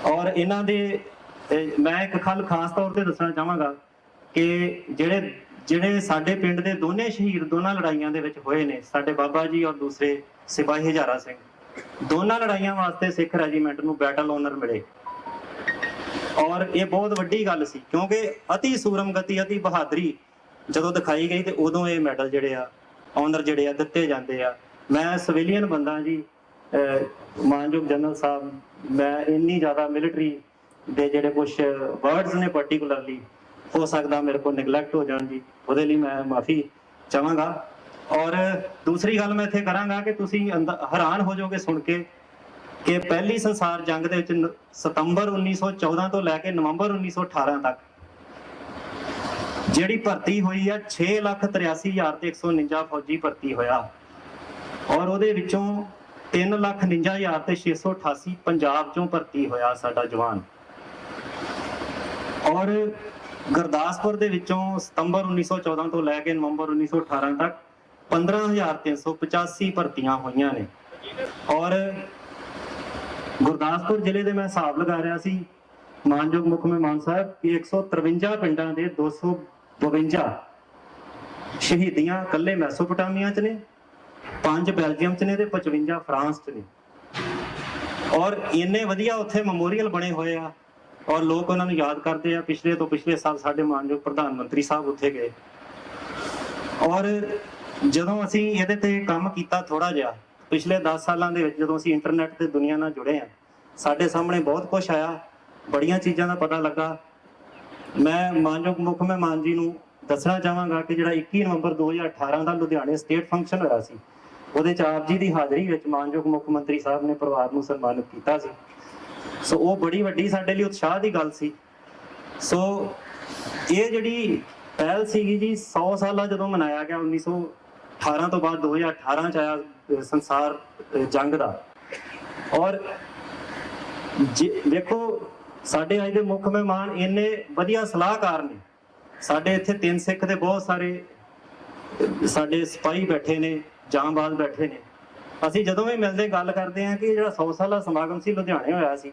ਔਰ ਇਹਨਾਂ ਦੇ ਮੈਂ ਇੱਕ ਗੱਲ ਖਾਸ ਤੌਰ ਤੇ ਦੱਸਣਾ ਚਾਹਾਂਗਾ ਕਿ ਜਿਹੜੇ ਸਾਡੇ ਪਿੰਡ ਦੇ ਦੋਨੇ ਸ਼ਹੀਦ ਦੋਨਾਂ ਲੜਾਈਆਂ ਦੇ ਵਿੱਚ ਹੋਏ ਨੇ, ਸਾਡੇ ਬਾਬਾ ਜੀ ਔਰ ਦੂਸਰੇ ਸਿਪਾਹੀ ਹਜ਼ਾਰਾ ਸਿੰਘ, ਦੋਨਾਂ ਲੜਾਈਆਂ ਵਾਸਤੇ ਸਿੱਖ ਰੈਜੀਮੈਂਟ ਨੂੰ ਬੈਟਲ ਆਨਰ ਮਿਲੇ। ਔਰ ਇਹ ਬਹੁਤ ਵੱਡੀ ਗੱਲ ਸੀ, ਕਿਉਂਕਿ ਅਤੀ ਸੂਰਮਗਤੀ, ਅਤੀ ਬਹਾਦਰੀ ਜਦੋਂ ਦਿਖਾਈ ਗਈ ਤੇ ਉਦੋਂ ਇਹ ਮੈਡਲ ਜਿਹੜੇ ਆ, ਆਨਰ ਜਿਹੜੇ ਆ ਦਿੱਤੇ ਜਾਂਦੇ ਆ। ਮੈਂ ਸਿਵਿਲੀਅਨ ਬੰਦਾ ਜੀ, ਮਾਨਯੋਗ ਜਨਰਲ ਸਾਹਿਬ, ਮੈਂ ਇੰਨੀ ਜ਼ਿਆਦਾ ਮਿਲਟਰੀ ਦੇ ਜਿਹੜੇ ਕੁਝ ਵਰਡਸ ਨੇ ਪਾਰਟਿਕੂਲਰਲੀ ਹੋ ਸਕਦਾ ਮੇਰੇ ਕੋਲ ਨੈਗਲੈਕਟ ਹੋ ਜਾਣ ਜੀ, ਉਹਦੇ ਲਈ ਮੈਂ ਮਾਫੀ ਚਾਹਾਂਗਾ। ਔਰ ਦੂਸਰੀ ਗੱਲ ਮੈਂ ਇੱਥੇ ਕਰਾਂਗਾ ਕਿ ਤੁਸੀਂ ਹੈਰਾਨ ਹੋ ਜਾਓਗੇ ਸੁਣ ਕੇ ਕਿ ਪਹਿਲੀ ਸੰਸਾਰ ਜੰਗ ਦੇ ਵਿੱਚ ਸਤੰਬਰ 1914 ਤੋਂ ਲੈ ਕੇ ਨਵੰਬਰ 1918 ਤੱਕ ਜਿਹੜੀ ਭਰਤੀ ਹੋਈ ਆ 6,83,149 ਫੌਜੀ ਭਰਤੀ ਹੋਇਆ। ਔਰ ਉਹਦੇ ਵਿੱਚੋਂ 3,49,000 ਤੇ 688 ਪੰਜਾਬ ਚੋਂ ਭਰਤੀ ਹੋਇਆ ਸਾਡਾ ਜਵਾਨ। ਔਰ ਗੁਰਦਾਸਪੁਰ ਦੇ ਵਿੱਚੋਂ ਸਤੰਬਰ 1914 ਤੋਂ ਲੈ ਕੇ ਨਵੰਬਰ 1918 ਤੱਕ 15,385 ਭਰਤੀਆਂ ਹੋਈਆਂ ਨੇ। ਔਰ ਗੁਰਦਾਸਪੁਰ ਜ਼ਿਲ੍ਹੇ ਦੇ ਮੈਂ ਹਿਸਾਬ ਲਗਾ ਰਿਹਾ ਸੀ, ਮਾਨਯੋਗ ਮੁੱਖ ਮਹਿਮਾਨ ਸਾਹਿਬ, ਕਿ 153 ਪਿੰਡਾਂ ਦੇ 252 ਸ਼ਹੀਦੀਆਂ ਇਕੱਲੇ ਮੈਸੋਪੋਟਾਮੀਆ 'ਚ ਨੇ, 5 ਬੈਲਜੀਅਮ 'ਚ ਨੇ ਤੇ 55 ਫਰਾਂਸ 'ਚ ਨੇ। ਔਰ ਇੰਨੇ ਵਧੀਆ ਉੱਥੇ ਮੈਮੋਰੀਅਲ ਬਣੇ ਹੋਏ ਆ ਔਰ ਲੋਕ ਉਹਨਾਂ ਨੂੰ ਯਾਦ ਕਰਦੇ ਆ। ਪਿਛਲੇ ਤੋਂ ਪਿਛਲੇ ਸਾਲ ਸਾਡੇ ਮਾਨਯੋਗ ਪ੍ਰਧਾਨ ਮੰਤਰੀ ਸਾਹਿਬ ਉੱਥੇ ਗਏ। ਔਰ ਜਦੋਂ ਅਸੀਂ ਇਹਦੇ ਤੇ ਕੰਮ ਕੀਤਾ ਥੋੜਾ ਜਿਹਾ ਪਿਛਲੇ 10 ਸਾਲਾਂ ਦੇ ਵਿੱਚ, ਜਦੋਂ ਅਸੀਂ ਇੰਟਰਨੈਟ ਤੇ ਦੁਨੀਆ ਨਾਲ ਜੁੜੇ ਆ, ਸਾਡੇ ਸਾਹਮਣੇ ਬਹੁਤ ਕੁਝ ਆਇਆ, ਬੜੀਆਂ ਚੀਜ਼ਾਂ ਦਾ ਪਤਾ ਲੱਗਾ। ਮੈਂ ਮਾਨਯੋਗ ਮੁੱਖ ਮਹਿਮਾਨ ਜੀ ਨੂੰ ਦੱਸਣਾ ਚਾਹਾਂਗਾ ਕਿ ਜਿਹੜਾ 21 ਨਵੰਬਰ 2018 ਦਾ ਲੁਧਿਆਣੇ ਸਟੇਟ ਫੰਕਸ਼ਨ ਹੋਇਆ ਸੀ, ਉਹਦੇ 'ਚ ਆਪ ਜੀ ਦੀ ਹਾਜ਼ਰੀ ਵਿੱਚ ਮਾਨਯੋਗ ਮੁੱਖ ਮੰਤਰੀ ਸਾਹਿਬ ਨੇ ਪਰਿਵਾਰ ਨੂੰ ਸਨਮਾਨਿਤ ਕੀਤਾ ਸੀ। ਸੋ ਉਹ ਬੜੀ ਵੱਡੀ ਸਾਡੇ ਲਈ ਉਤਸ਼ਾਹ ਦੀ ਗੱਲ ਸੀ। ਸੋ ਇਹ ਜਿਹੜੀ ਪਹਿਲ ਸੀਗੀ ਜੀ 100 ਸਾਲਾ ਜਦੋਂ ਮਨਾਇਆ ਗਿਆ 1918 ਤੋਂ ਬਾਅਦ 2018 ਚ ਆਇਆ ਸੰਸਾਰ ਜੰਗ ਦਾ। ਔਰ ਵੇਖੋ ਸਾਡੇ ਅੱਜ ਦੇ ਮੁੱਖ ਮਹਿਮਾਨ ਇੰਨੇ ਵਧੀਆ ਸਲਾਹਕਾਰ ਨੇ। ਸਾਡੇ ਇੱਥੇ 3 ਸਿੱਖ ਦੇ ਬਹੁਤ ਸਾਰੇ ਸਾਡੇ ਸਿਪਾਹੀ ਬੈਠੇ ਨੇ, ਜਾਂਬਾਜ਼ ਬੈਠੇ ਨੇ। ਅਸੀਂ ਜਦੋਂ ਵੀ ਮਿਲਦੇ ਗੱਲ ਕਰਦੇ ਹਾਂ ਕਿ ਜਿਹੜਾ 100 ਸਾਲਾ ਸਮਾਗਮ ਸੀ ਲੁਧਿਆਣੇ ਹੋਇਆ ਸੀ,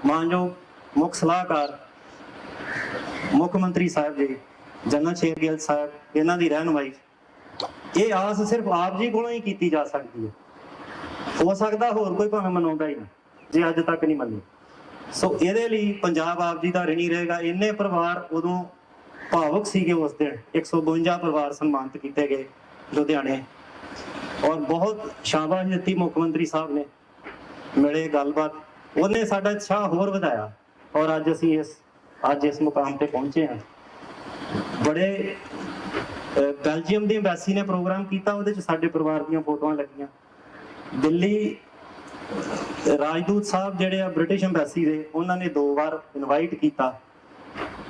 ਮਾਨਯੋਗ ਮੁੱਖ ਸਲਾਹਕਾਰ ਮੁੱਖ ਮੰਤਰੀ ਸਾਹਿਬ ਜੀ ਜਨਰਲ ਸ਼ੇਰਗਿੱਲ ਸਾਹਿਬ, ਇਹਨਾਂ ਦੀ ਰਹਿਨੁਮਾਈ, ਇਹ ਆਸ ਸਿਰਫ ਆਪ ਜੀ ਕੋਲੋਂ ਹੀ ਕੀਤੀ ਜਾ ਸਕਦੀ ਹੈ। ਹੋ ਸਕਦਾ ਹੋਰ ਕੋਈ ਭਾਵੇਂ ਮਨਾਉਂਦਾ ਹੀ ਨਾ, ਜੇ ਅੱਜ ਤੱਕ ਨਹੀਂ ਮੰਨੀ। ਸੋ ਇਹਦੇ ਲਈ ਪੰਜਾਬ ਆਪ ਜੀ ਦਾ ਰਿਣੀ ਰਹੇਗਾ। ਇੰਨੇ ਪਰਿਵਾਰ ਉਦੋਂ ਭਾਵੁਕ ਸੀਗੇ ਉਸ ਦਿਨ, 152 ਪਰਿਵਾਰ ਸਨਮਾਨਿਤ ਕੀਤੇ ਗਏ ਲੁਧਿਆਣੇ। ਔਰ ਬਹੁਤ ਸ਼ਾਬਾਸ਼ ਦਿੱਤੀ ਮੁੱਖ ਮੰਤਰੀ ਸਾਹਿਬ ਨੇ, ਮਿਲੇ ਗੱਲਬਾਤ, ਉਹਨੇ ਸਾਡਾ ਉਤਸ਼ਾਹ ਹੋਰ ਵਧਾਇਆ। ਔਰ ਅੱਜ ਅਸੀਂ ਇਸ ਮੁਕਾਮ ਤੇ ਪਹੁੰਚੇ ਹਾਂ। ਬੜੇ ਬੈਲਜੀਅਮ ਦੀ ਐਮਬੈਸੀ ਨੇ ਪ੍ਰੋਗਰਾਮ ਕੀਤਾ, ਉਹਦੇ 'ਚ ਸਾਡੇ ਪਰਿਵਾਰ ਦੀਆਂ ਫੋਟੋਆਂ ਲੱਗੀਆਂ। ਦਿੱਲੀ ਰਾਜਦੂਤ ਸਾਹਿਬ ਜਿਹੜੇ ਆ ਬ੍ਰਿਟਿਸ਼ ਐਮਬੈਸੀ ਦੇ, ਉਹਨਾਂ ਨੇ 2 ਵਾਰ ਇਨਵਾਈਟ ਕੀਤਾ।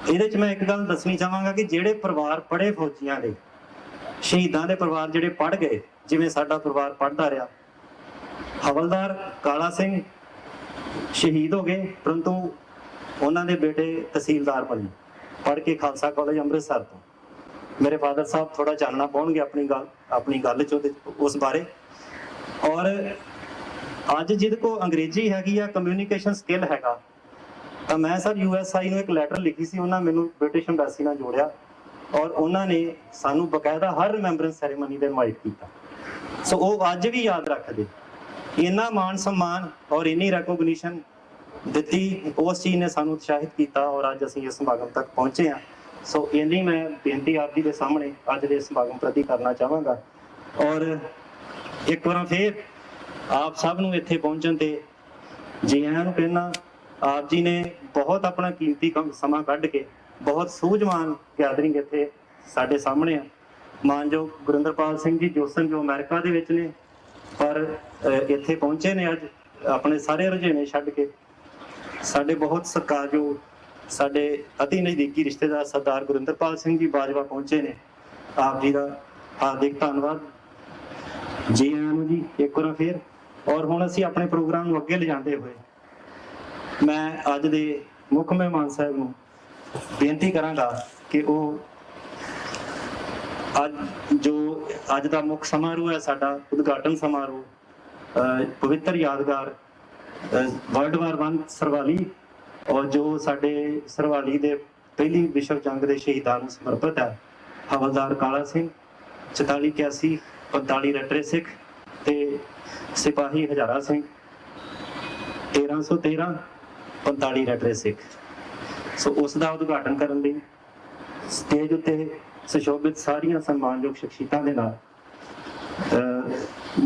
ਇਹਦੇ 'ਚ ਮੈਂ ਇੱਕ ਗੱਲ ਦੱਸਣੀ ਚਾਹਾਂਗਾ ਕਿ ਜਿਹੜੇ ਪਰਿਵਾਰ ਪੜ੍ਹੇ ਫੌਜੀਆਂ ਦੇ, ਸ਼ਹੀਦਾਂ ਦੇ ਪਰਿਵਾਰ ਜਿਹੜੇ ਪੜ੍ਹ ਗਏ, ਜਿਵੇਂ ਸਾਡਾ ਪਰਿਵਾਰ ਪੜ੍ਹਦਾ ਰਿਹਾ, ਹਵਲਦਾਰ ਕਾਲਾ ਸਿੰਘ ਸ਼ਹੀਦ ਹੋ ਗਏ, ਪਰੰਤੂ ਉਹਨਾਂ ਦੇ ਬੇਟੇ ਤਹਿਸੀਲਦਾਰ ਬਣੇ ਪੜ੍ਹ ਕੇ ਖਾਲਸਾ ਕਾਲਜ ਅੰਮ੍ਰਿਤਸਰ ਤੋਂ। ਮੇਰੇ ਫਾਦਰ ਸਾਹਿਬ ਥੋੜਾ ਜਾਣਨਾ ਪਾਉਣਗੇ ਆਪਣੀ ਗੱਲ 'ਚ ਉਸ ਬਾਰੇ। ਔਰ ਅੱਜ ਜਿਹਦੇ ਕੋ ਅੰਗਰੇਜ਼ੀ ਹੈਗੀ ਆ, ਕਮਿਊਨੀਕੇਸ਼ਨ ਸਕਿੱਲ ਹੈਗਾ, ਤਾਂ ਮੈਂ ਸਰ USI ਨੂੰ ਇੱਕ ਲੈਟਰ ਲਿਖੀ ਸੀ, ਉਹਨਾਂ ਮੈਨੂੰ ਬ੍ਰਿਟਿਸ਼ ਐਮਬੈਸੀ ਨਾਲ ਜੋੜਿਆ ਔਰ ਉਹਨਾਂ ਨੇ ਸਾਨੂੰ ਬਕਾਇਦਾ ਹਰ ਰਿਮੈਂਬਰੈਂਸ ਸੈਰੇਮਨੀ ਦੇ ਇਨਵਾਈਟ ਕੀਤਾ। ਸੋ ਉਹ ਅੱਜ ਵੀ ਯਾਦ ਰੱਖਦੇ। ਇੰਨਾ ਮਾਣ ਸਨਮਾਨ ਔਰ ਇੰਨੀ ਰੈਕੋਗਨੀਸ਼ਨ ਦਿੱਤੀ, ਉਸ ਚੀਜ਼ ਨੇ ਸਾਨੂੰ ਉਤਸ਼ਾਹਿਤ ਕੀਤਾ ਔਰ ਅੱਜ ਅਸੀਂ ਇਸ ਸਮਾਗਮ ਤੱਕ ਪਹੁੰਚੇ ਹਾਂ। ਸੋ ਇੰਨੀ ਮੈਂ ਬੇਨਤੀ ਆਪ ਜੀ ਦੇ ਸਾਹਮਣੇ ਅੱਜ ਦੇ ਸਮਾਗਮ ਪ੍ਰਤੀ ਕਰਨਾ ਚਾਹਾਂਗਾ ਔਰ ਇੱਕ ਵਾਰ ਫੇਰ ਆਪ ਸਭ ਨੂੰ ਇੱਥੇ ਪਹੁੰਚਣ ਤੇ ਜੀ ਆਇਆਂ ਨੂੰ ਕਹਿਣਾ। ਆਪ ਜੀ ਨੇ ਬਹੁਤ ਆਪਣਾ ਕੀਮਤੀ ਸਮਾਂ ਕੱਢ ਕੇ ਬਹੁਤ ਸੂਝਵਾਨ ਗੈਦਰਿੰਗ ਇੱਥੇ ਸਾਡੇ ਸਾਹਮਣੇ ਆ। ਮਾਨਯੋਗ ਗੁਰਿੰਦਰਪਾਲ ਸਿੰਘ ਜੀ ਜੋਸਨ ਜੋ ਅਮਰੀਕਾ ਦੇ ਵਿੱਚ ਨੇ, ਪਰ ਇੱਥੇ ਪਹੁੰਚੇ ਨੇ ਅੱਜ ਆਪਣੇ ਸਾਰੇ ਰੁਝੇਵੇਂ ਛੱਡ ਕੇ। ਸਾਡੇ ਬਹੁਤ ਸਤਿਕਾਰਯੋਗ ਸਾਡੇ ਅਤੀ ਨਜ਼ਦੀਕੀ ਰਿਸ਼ਤੇਦਾਰ ਸਰਦਾਰ ਗੁਰਿੰਦਰਪਾਲ ਸਿੰਘ ਜੀ ਬਾਜਵਾ ਪਹੁੰਚੇ ਨੇ। ਆਪ ਜੀ ਦਾ ਹਾਰਦਿਕ ਧੰਨਵਾਦ। ਜੀ ਆਇਆਂ ਨੂੰ ਜੀ ਇੱਕ ਵਾਰ ਫੇਰ। ਔਰ ਹੁਣ ਅਸੀਂ ਆਪਣੇ ਪ੍ਰੋਗਰਾਮ ਨੂੰ ਅੱਗੇ ਲਿਜਾਂਦੇ ਹੋਏ ਮੈਂ ਅੱਜ ਦੇ ਮੁੱਖ ਮਹਿਮਾਨ ਸਾਹਿਬ ਨੂੰ ਬੇਨਤੀ ਕਰਾਂਗਾ ਕਿ ਉਹ ਅੱਜ ਦਾ ਮੁੱਖ ਸਮਾਰੋਹ ਹੈ ਸਾਡਾ ਉਦਘਾਟਨ ਸਮਾਰੋਹ, ਪਵਿੱਤਰ ਯਾਦਗਾਰ ਵਰਲਡ ਵਾਰ 1 ਸਰਵਾਲੀ ਔਰ ਜੋ ਸਾਡੇ ਸਰਵਾਲੀ ਦੇ ਪਹਿਲੀ ਵਿਸ਼ਵ ਜੰਗ ਦੇ ਸ਼ਹੀਦਾਂ ਨੂੰ ਸਮਰਪਿਤ ਹੈ। ਹਵਲਦਾਰ ਕਾਲਾ ਸਿੰਘ 4481 45 ਰਟਰੇ ਸਿੱਖ ਤੇ ਸਿਪਾਹੀ ਹਜ਼ਾਰਾ ਸਿੰਘ 1313 45 ਰਟਰੇ ਸਿੱਖ। ਸੋ ਉਸ ਦਾ ਉਦਘਾਟਨ ਕਰਨ ਲਈ ਸਟੇਜ ਉੱਤੇ ਸੁਸ਼ੋਭਿਤ ਸਾਰੀਆਂ ਸਨਮਾਨਯੋਗ ਸ਼ਖਸੀਅਤਾਂ ਦੇ ਨਾਲ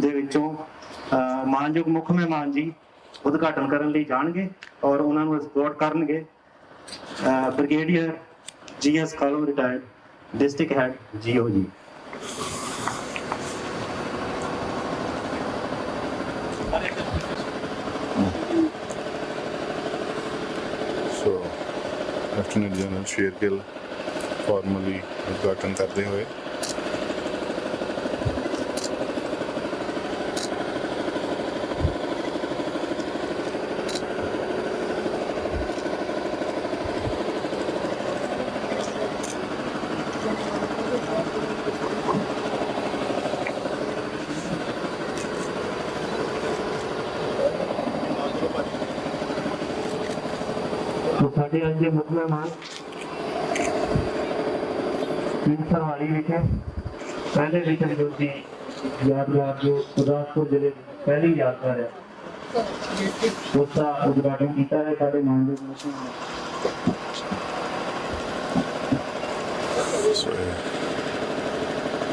ਦੇ ਵਿੱਚੋਂ ਮਾਨਯੋਗ ਮੁੱਖ ਮਹਿਮਾਨ ਜੀ ਉਦਘਾਟਨ ਕਰਨ ਲਈ ਜਾਣਗੇ ਔਰ ਉਹਨਾਂ ਨੂੰ ਸਪੋਰਟ ਕਰਨਗੇ ਬ੍ਰਿਗੇਡੀਅਰ GS ਕਾਲੋ retired district head GO ji. ਸੋ ਲੈਫਟੀਨੈਂਟ ਜਨਰਲ ਸ਼ੇਰਗਿੱਲ ਫਾਰਮਲੀ ਉਦਘਾਟਨ ਕਰਦੇ ਹੋਏ ਸਾਡੇ ਅੱਜ ਦੇ ਮੁੱਖ ਮਹਿਮਾਨ ਸਰਵਾਲੀ ਵਿਖੇ ਪਹਿਲੇ ਵਿਸ਼ਵ ਯੁੱਧ ਦੀ ਯਾਦਗਾਰ ਜੋ ਗੁਰਦਾਸਪੁਰ ਜ਼ਿਲ੍ਹੇ ਦੀ ਪਹਿਲੀ ਯਾਦਗਾਰ ਹੈ, ਉਸ ਦਾ ਉਦਘਾਟਨ ਕੀਤਾ ਹੈ ਸਾਡੇ ਮਾਨਯੋਗ ਮੁੱਖ ਮਹਿਮਾਨ।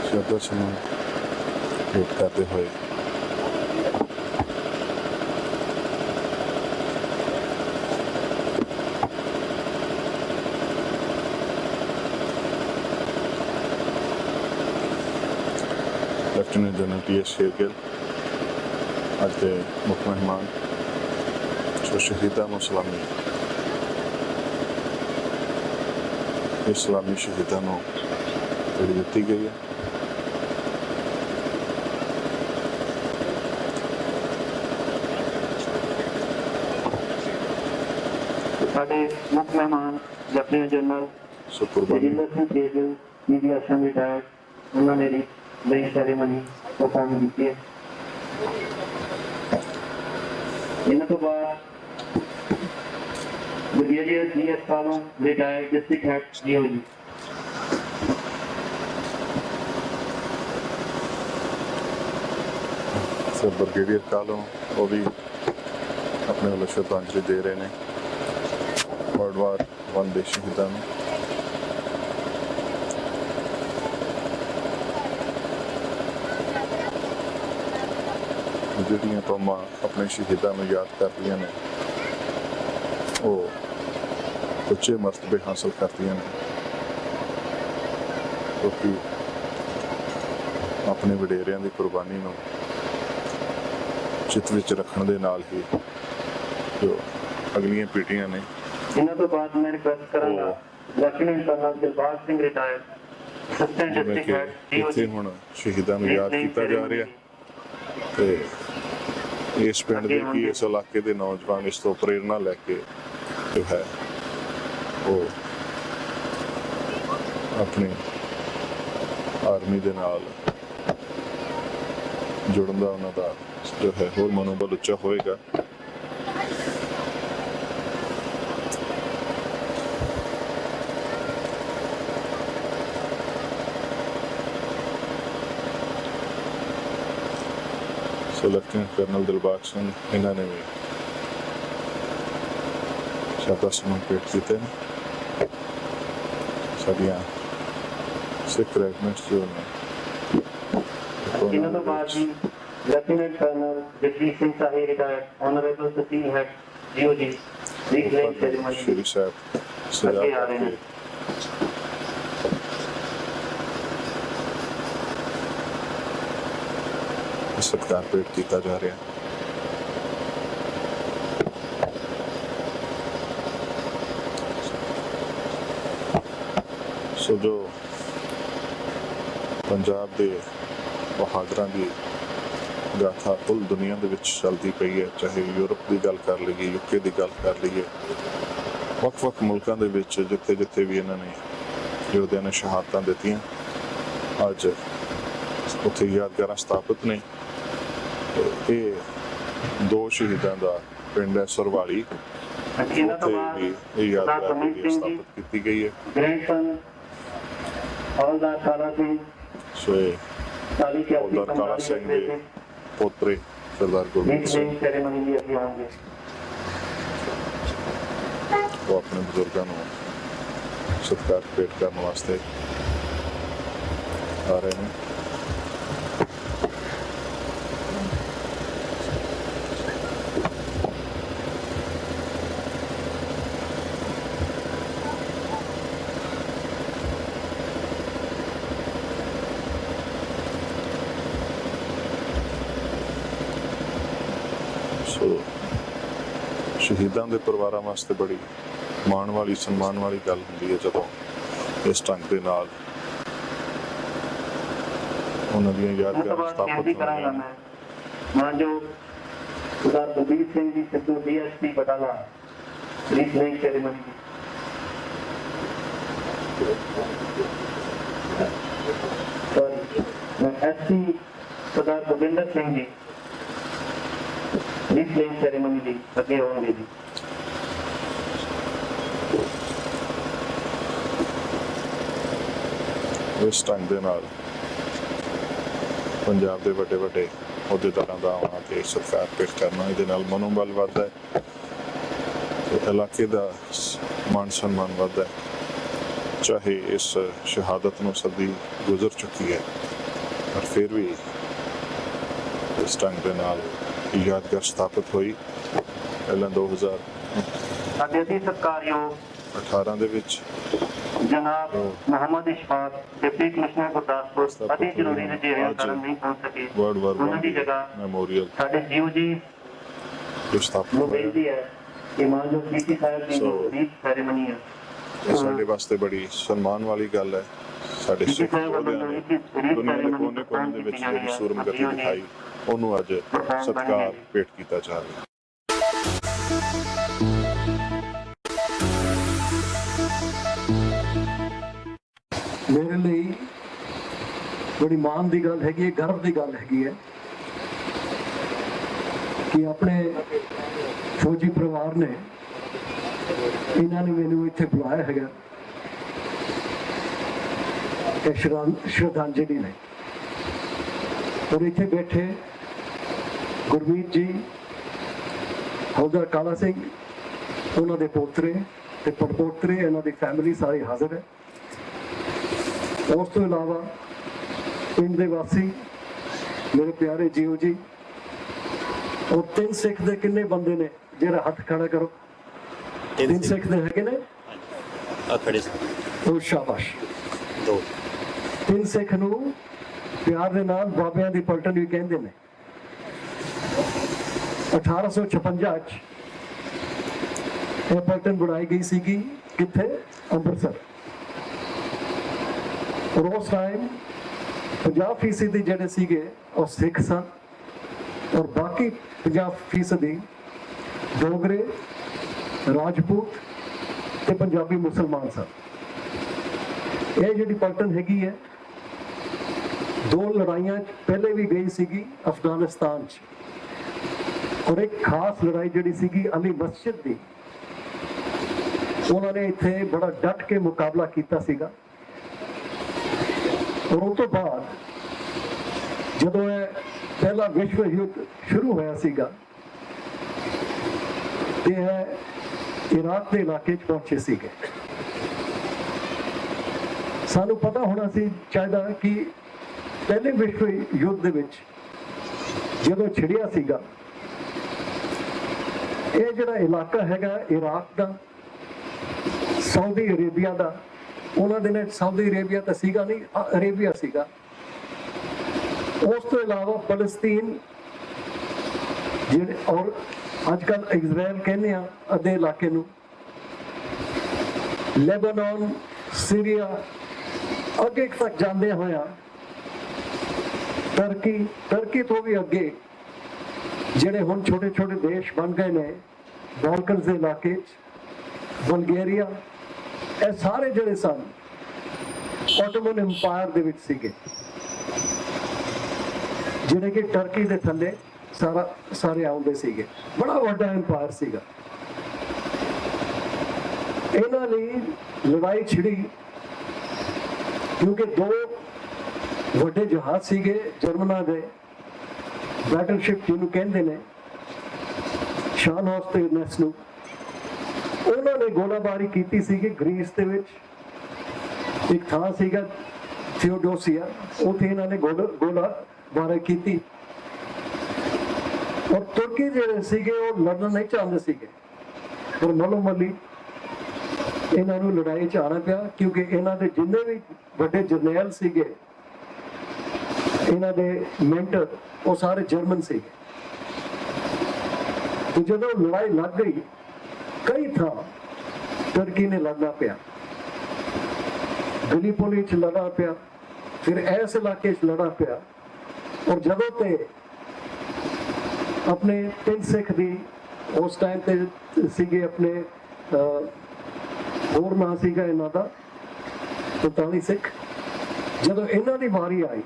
ਸ਼ਬਦ ਸਮੂਹ ਭੇਟ ਕਰਦੇ ਹੋਏ ਲੈਫਟੀਨੈਂਟ ਜਨਰਲ TS ਸ਼ੇਰਗਿੱਲ ਅੱਜ ਦੇ ਮੁੱਖ ਮਹਿਮਾਨ ਜੋ ਸ਼ਹੀਦਾਂ ਨੂੰ ਸਲਾਮੀ ਇਸਲਾਮੀ ਸ਼ਹੀਦਾਂ ਨੂੰ ਜਿਹੜੀ ਦਿੱਤੀ ਗਈ ਹੈ। ਸਾਡੇ ਮੁੱਖ ਮਹਿਮਾਨ ਲੈਫਟੀਨੈਂਟ ਜਨਰਲ ਸੋ ਕੁਰਬਾਨੀ ਜੀ ਆਸ਼ਰਮ ਰਿਟਾਇਰਡ, ਉਹਨਾਂ ਨੇ ਵੀ ਨਈ ਸੈਰੇਮਨੀ ਪਰਫਾਰਮ ਕੀਤੀ ਹੈ। ਇਹਨਾਂ ਤੋਂ ਬਾਅਦ brigadier GS Kalon retired district head GO ji. ਸੋ ਬ੍ਰਿਗੇਡੀਅਰ ਕਾਲੋਂ ਉਹ ਵੀ ਆਪਣੇ ਵੱਲੋਂ ਸ਼ਰਧਾਂਜਲੀ ਦੇ ਰਹੇ ਨੇ ਵਰਲਡ ਵਾਰ 1 ਦੇ ਸ਼ਹੀਦਾਂ ਨੂੰ। ਜਿਹੜੀਆਂ ਕੌਮਾਂ ਆਪਣੇ ਸ਼ਹੀਦਾਂ ਨੂੰ ਯਾਦ ਕਰਦੀਆਂ ਨੇ ਉਹ ਉੱਚੇ ਮਰਤਬੇ ਹਾਸਲ ਕਰਦੀਆਂ ਨੇ, ਕਿਉਂਕਿ ਆਪਣੇ ਵਡੇਰਿਆਂ ਦੀ ਕੁਰਬਾਨੀ ਨੂੰ ਚਿੱਤ ਵਿੱਚ ਰੱਖਣ ਦੇ ਨਾਲ ਹੀ ਜੋ ਅਗਲੀਆਂ ਪੀੜ੍ਹੀਆਂ ਨੇ। ਇਹਨਾਂ ਤੋਂ ਬਾਅਦ ਮੈਂ ਰਿਕਵੈਸਟ ਕਰਾਂਗਾ lieutenant colonel Dilbag Singh retired assistant ਜਿਵੇਂ ਡਿਸਟ੍ਰਿਕਟ ਕਿ ਹੈਡ ਇੱਥੇ ਹੁਣ ਸ਼ਹੀਦਾਂ ਨੂੰ ਯਾਦ ਕੀਤਾ ਜਾ ਰਿਹਾ ਤੇ ਇਸ ਪਿੰਡ ਦੇ ਕੀ ਇਸ ਇਲਾਕੇ ਦੇ ਨੌਜਵਾਨ ਇਸ ਤੋਂ ਪ੍ਰੇਰਨਾ ਲੈ ਕੇ ਜੋ ਹੈ ਉਹ ਆਪਣੀ ਆਰਮੀ ਦੇ ਨਾਲ ਜੁੜਨ ਦਾ ਉਹਨਾਂ ਦਾ ਜੋ ਹੈ ਹੋਰ ਮਨੋਬਲ ਉੱਚਾ ਹੋਏਗਾ। ਸੋ ਲੈਫਟੀਨੈਂਟ ਕਰਨਲ ਦਿਲਬਾਗ ਸਿੰਘ ਇਹਨਾਂ ਨੇ ਵੀ ਸ਼ਾਬਾਸ਼ ਸਨਮਾਨ ਭੇਟ ਕੀਤੇ ਨੇ। ਸਾਡੀਆਂ ਸਿੱਖ ਰੈਜੀਮੈਂਟਸ ਜੋ ਨੇ ਇਹਨਾਂ ਤੋਂ ਬਾਅਦ ਜੀ lieutenant colonel Jagjit Singh Sahib retired honourable tehsil head GOG ਰੀਕਲੇਮ ceremony ਸ਼੍ਰੀ ਸਾਹਿਬ ਸਜਾ ਅੱਗੇ ਆ ਰਹੇ ਨੇ। ਕੇ ਸਤਿਕਾਰ ਭੇਟ ਕੀਤਾ ਜਾ ਰਿਹਾ। ਸੋ ਜੋ ਪੰਜਾਬ ਦੇ ਬਹਾਦਰਾਂ ਦੀ ਗਾਥਾ ਕੁੱਲ ਦੁਨੀਆ ਦੇ ਵਿੱਚ ਚੱਲਦੀ ਪਈ ਹੈ, ਚਾਹੇ ਯੂਰਪ ਦੀ ਗੱਲ ਕਰ ਲਈਏ, UK ਦੀ ਗੱਲ ਕਰ ਲਈਏ, ਵੱਖ-ਵੱਖ ਮੁਲਕਾਂ ਦੇ ਵਿੱਚ ਜਿੱਥੇ ਵੀ ਇਹਨਾਂ ਨੇ ਯੋਧਿਆਂ ਨੇ ਸ਼ਹਾਦਤਾਂ ਦਿੱਤੀਆਂ, ਅੱਜ ਉੱਥੇ ਯਾਦਗਾਰਾਂ ਸਥਾਪਿਤ ਨੇ। ਇਹ ਦੋ ਸ਼ਹੀਦਾਂ ਦਾ ਪਿੰਡ ਹੈ ਸਰਵਾਲੀ, ਇਹਨਾਂ ਤੋਂ ਉੱਥੇ ਬਾਅਦ ਵੀ ਇਹ ਯਾਦਗਾਰ ਸਥਾਪਿਤ ਕੀਤੀ ਗਈ ਹੈ। ਗ੍ਰੈਂਡਸਨ ਹੌਲਦਾਰ ਕਾਲਾ ਸਿੰਘ ਸੋ ਇਹ ਹੌਲਦਾਰ ਕਾਲਾ ਸਿੰਘ ਦੇ ਪੋਤਰੇ ਸਰਦਾਰ ਗੁਰਮੀਤ ਸਿੰਘ ਸੈਰੇਮਨੀ ਵੀ ਅੱਗੇ ਆਉਣਗੇ। ਉਹ ਆਪਣੇ ਬਜ਼ੁਰਗਾਂ ਨੂੰ ਸਤਿਕਾਰ ਭੇਟ ਕਰਨ ਵਾਸਤੇ ਆ ਰਹੇ ਨੇ। ਸੋ ਸ਼ਹੀਦਾਂ ਦੇ ਪਰਿਵਾਰਾਂ ਵਾਸਤੇ ਬੜੀ ਮਾਣ ਵਾਲੀ ਸਨਮਾਨ ਵਾਲੀ ਗੱਲ ਹੁੰਦੀ ਹੈ ਜਦੋਂ ਇਸ ਢੰਗ ਦੇ ਨਾਲ ਉਹਨਾਂ ਦੀਆਂ ਯਾਦਗਾਰਾਂ ਸਥਾਪਿਤ ਹੁੰਦੀਆਂ ਨੇ। ਮਾਨਯੋਗ ਸਰਦਾਰ Balbir Singh ji Sidhu DSP Batala reclaim ceremony SC Sardar Gobinder Singh ji reclaim ceremony ਦੀ ਅੱਗੇ ਹੋਣਗੇ ਜੀ। ਇਸ ਢੰਗ ਦੇ ਨਾਲ ਪੰਜਾਬ ਦੇ ਵੱਡੇ ਵੱਡੇ ਅਹੁਦੇਦਾਰਾਂ ਦਾ ਆਉਣਾ ਤੇ ਸਤਿਕਾਰ ਭੇਟ ਕਰਨਾ, ਇਹਦੇ ਨਾਲ ਮਨੋਬਲ ਵੱਧਦਾ ਹੈ ਤੇ ਇਲਾਕੇ ਦਾ ਮਾਣ ਸਨਮਾਨ ਵੱਧਦਾ ਹੈ। ਚਾਹੇ ਇਸ ਸ਼ਹਾਦਤ ਨੂੰ ਸਦੀ ਗੁਜ਼ਰ ਚੁੱਕੀ ਹੈ, ਪਰ ਫਿਰ ਵੀ ਇਸ ਢੰਗ ਦੇ ਨਾਲ ਯਾਦਗਾਰ ਸਥਾਪਿਤ ਹੋਈ। ਪਹਿਲਾਂ 2018 ਸਾਡੇ ਅਤੀ ਸਤਿਕਾਰਯੋਗ ਦੇ ਵਿੱਚ ਜਨਾਬ ਮੁਹੰਮਦ ਇਸ਼ਫਾਕ ਡਿਪਟੀ ਕਮਿਸ਼ਨਰ ਗੁਰਦਾਸਪੁਰ ਅਤੀ ਜ਼ਰੂਰੀ ਰਜਿਆ ਕਰਨ ਨਹੀਂ ਪਹੁੰਚ ਸਕੇ। ਵਰਲਡ ਵਾਰ ਉਹਨਾਂ ਦੀ ਜਗ੍ਹਾ ਮੈਮੋਰੀਅਲ ਸਾਡੇ GOG ਜੋ ਸਥਾਪਿਤ ਨੂੰ ਹੋਇਆ। ਬੇਨਤੀ ਹੈ ਕਿ ਮਾਨਯੋਗ ਡੀਸੀ ਸਾਹਿਬ ਦੀ ਰੀਕ ਸੈਰੇਮਨੀ ਹੈ। ਇਹ ਸਾਡੇ ਵਾਸਤੇ ਬੜੀ ਸਨਮਾਨ ਵਾਲੀ ਗੱਲ ਹੈ। ਸਾਡੇ ਸਿੱਖ ਯੋਧਿਆਂ ਨੇ ਦੁਨੀਆ ਦੇ ਕੋਨੇ-ਕੋਨੇ ਦੇ ਵਿੱਚ ਜਿਹੜੀ ਸੂਰਮਗਤੀ ਦਿਖਾਈ, ਉਹਨੂੰ ਅੱਜ ਸਤਿਕਾਰ ਭੇਟ ਕੀਤਾ ਜਾ ਰਿਹਾ। ਮੇਰੇ ਲਈ ਬੜੀ ਮਾਣ ਦੀ ਗੱਲ ਹੈਗੀ ਹੈ, ਗਰਵ ਦੀ ਗੱਲ ਹੈਗੀ ਹੈ ਕਿ ਆਪਣੇ ਫੌਜੀ ਪਰਿਵਾਰ ਨੇ ਇਹਨਾਂ ਨੇ ਮੈਨੂੰ ਇੱਥੇ ਬੁਲਾਇਆ ਹੈਗਾ ਕਿ ਸ਼ਰਧਾਂਜਲੀ ਲਈ। ਔਰ ਇੱਥੇ ਬੈਠੇ ਗੁਰਮੀਤ ਜੀ, ਹੌਲਦਾਰ ਕਾਲਾ ਸਿੰਘ, ਉਹਨਾਂ ਦੇ ਪੋਤਰੇ ਤੇ ਪੜਪੋਤਰੇ, ਇਹਨਾਂ ਦੀ ਫੈਮਿਲੀ ਸਾਰੀ ਹਾਜ਼ਰ ਹੈ। ਉਸ ਤੋਂ ਇਲਾਵਾ ਪਿੰਡ ਦੇ ਵਾਸੀ, ਮੇਰੇ ਪਿਆਰੇ GOG, ਔਰ 3 ਸਿੱਖ ਦੇ ਕਿੰਨੇ ਬੰਦੇ ਨੇ? ਜਿਹੜਾ ਹੱਥ ਖੜਾ ਕਰੋ। 3 ਸਿੱਖ ਦੇ ਹੈਗੇ ਨੇ? ਆ ਖੜੇ ਸੀ ਉਹ ਸ਼ਾਬਾਸ਼। 2 3 ਸਿੱਖ ਨੂੰ ਪਿਆਰ ਦੇ ਨਾਲ ਬਾਬਿਆਂ ਦੀ ਪਲਟਨ ਵੀ ਕਹਿੰਦੇ ਨੇ। 1856 ਚ ਇਹ ਪਲਟਨ ਬਣਾਈ ਗਈ ਸੀਗੀ, ਕਿੱਥੇ? ਅੰਮ੍ਰਿਤਸਰ। ਔਰ ਉਸ ਟਾਈਮ 50% ਜਿਹੜੇ ਸੀਗੇ ਉਹ ਸਿੱਖ ਸਨ, ਔਰ ਬਾਕੀ 50% ਡੋਗਰੇ, ਰਾਜਪੂਤ ਤੇ ਪੰਜਾਬੀ ਮੁਸਲਮਾਨ ਸਨ। ਇਹ ਜਿਹੜੀ ਪਲਟਨ ਹੈਗੀ ਹੈ, ਦੋ ਲੜਾਈਆਂ 'ਚ ਪਹਿਲੇ ਵੀ ਗਈ ਸੀਗੀ ਅਫਗਾਨਿਸਤਾਨ 'ਚ, ਔਰ ਇੱਕ ਖਾਸ ਲੜਾਈ ਜਿਹੜੀ ਸੀਗੀ ਅਲੀ ਮਸਜਿਦ ਦੀ, ਉਹਨਾਂ ਨੇ ਇੱਥੇ ਬੜਾ ਡਟ ਕੇ ਮੁਕਾਬਲਾ ਕੀਤਾ ਸੀਗਾ। ਔਰ ਉਸ ਤੋਂ ਬਾਅਦ ਜਦੋਂ ਇਹ ਪਹਿਲਾ ਵਿਸ਼ਵ ਯੁੱਧ ਸ਼ੁਰੂ ਹੋਇਆ ਸੀਗਾ ਤੇ ਇਹ ਇਰਾਕ ਦੇ ਇਲਾਕੇ 'ਚ ਪਹੁੰਚੇ ਸੀਗੇ। ਸਾਨੂੰ ਪਤਾ ਹੋਣਾ ਸੀ ਚਾਹੀਦਾ ਕਿ ਪਹਿਲੇ ਵਿਸ਼ਵ ਯੁੱਧ ਦੇ ਵਿੱਚ ਜਦੋਂ ਛਿੜਿਆ ਸੀਗਾ, ਇਹ ਜਿਹੜਾ ਇਲਾਕਾ ਹੈਗਾ ਇਰਾਕ ਦਾ, ਸਾਊਦੀ ਅਰੇਬੀਆ ਦਾ, ਉਹਨਾਂ ਦੇ ਨਾਲ ਸਾਊਦੀ ਅਰੇਬੀਆ ਤਾਂ ਸੀਗਾ ਨਹੀਂ, ਅਰੇਬੀਆ ਸੀਗਾ। ਉਸ ਤੋਂ ਇਲਾਵਾ ਫਲਸਤੀਨ ਜਿਹੜੇ, ਔਰ ਅੱਜ ਕੱਲ ਇਜ਼ਰਾਈਲ ਕਹਿੰਦੇ ਆ ਅੱਧੇ ਇਲਾਕੇ ਨੂੰ, ਲੈਬਨਾਨ, ਸੀਰੀਆ, ਅੱਗੇ ਤੱਕ ਜਾਂਦੇ ਹੋਇਆ ਤੁਰਕੀ ਤੋਂ ਵੀ ਅੱਗੇ ਜਿਹੜੇ ਹੁਣ ਛੋਟੇ ਛੋਟੇ ਦੇਸ਼ ਬਣ ਗਏ ਨੇ ਬਾਲਕਨਸ ਦੇ ਇਲਾਕੇ 'ਚ, ਬਲਗੇਰੀਆ, ਇਹ ਸਾਰੇ ਜਿਹੜੇ ਸਨ ਆਟੋਮਨ ਇੰਪਾਇਰ ਦੇ ਵਿੱਚ ਸੀਗੇ, ਜਿਹੜੇ ਕਿ ਟਰਕੀ ਦੇ ਥੱਲੇ ਸਾਰੇ ਆਉਂਦੇ ਸੀਗੇ। ਬੜਾ ਵੱਡਾ ਇੰਪਾਇਰ ਸੀਗਾ। ਇਹਨਾਂ ਲਈ ਲੜਾਈ ਛਿੜੀ ਕਿਉਂਕਿ ਦੋ ਵੱਡੇ ਜਹਾਜ਼ ਸੀਗੇ ਜਰਮਨਾਂ ਦੇ, ਬੈਟਲਸ਼ਿਪ ਜਿਹਨੂੰ ਕਹਿੰਦੇ ਨੇ, ਸ਼ਾਨਹੌਸ ਤੇ ਨੈਸਨੂ, ਉਹਨਾਂ ਨੇ ਗੋਲਾਬਾਰੀ ਕੀਤੀ ਸੀਗੀ ਗ੍ਰੀਸ ਦੇ ਵਿੱਚ। ਇੱਕ ਥਾਂ ਸੀਗਾ ਥਿਓਡੋਸੀਆ, ਉੱਥੇ ਇਹਨਾਂ ਨੇ ਗੋਲਾਬਾਰੀ ਕੀਤੀ। ਔਰ ਤੁਰਕੀ ਜਿਹੜੇ ਸੀਗੇ ਉਹ ਲੜਨਾ ਨਹੀਂ ਚਾਹੁੰਦੇ ਸੀਗੇ, ਪਰ ਮੱਲੋ ਮੱਲੀ ਇਹਨਾਂ ਨੂੰ ਲੜਾਈ 'ਚ ਆਉਣਾ ਪਿਆ ਕਿਉਂਕਿ ਇਹਨਾਂ ਦੇ ਜਿੰਨੇ ਵੀ ਵੱਡੇ ਜਰਨੈਲ ਸੀਗੇ, ਇਹਨਾਂ ਦੇ ਮੈਂਟਰ, ਉਹ ਸਾਰੇ ਜਰਮਨ ਸੀਗੇ। ਤੇ ਜਦੋਂ ਲੜਾਈ ਲੱਗ ਗਈ, ਕਈ ਥਾਂ ਤੁਰਕੀ ਨੇ ਲੜਨਾ ਪਿਆ, ਗਲੀਪੋਲੀ 'ਚ ਲੜਨਾ ਪਿਆ, ਫਿਰ ਇਸ ਇਲਾਕੇ 'ਚ ਲੜਨਾ ਪਿਆ। ਔਰ ਜਦੋਂ ਤੇ ਆਪਣੇ 3 ਸਿੱਖ ਦੀ ਉਸ ਟਾਈਮ ਤੇ ਸੀਗੇ, ਆਪਣੇ ਹੋਰ ਨਾਂ ਸੀਗਾ ਇਹਨਾਂ ਦਾ 43 ਸਿੱਖ, ਜਦੋਂ ਇਹਨਾਂ ਦੀ ਵਾਰੀ ਆਈ,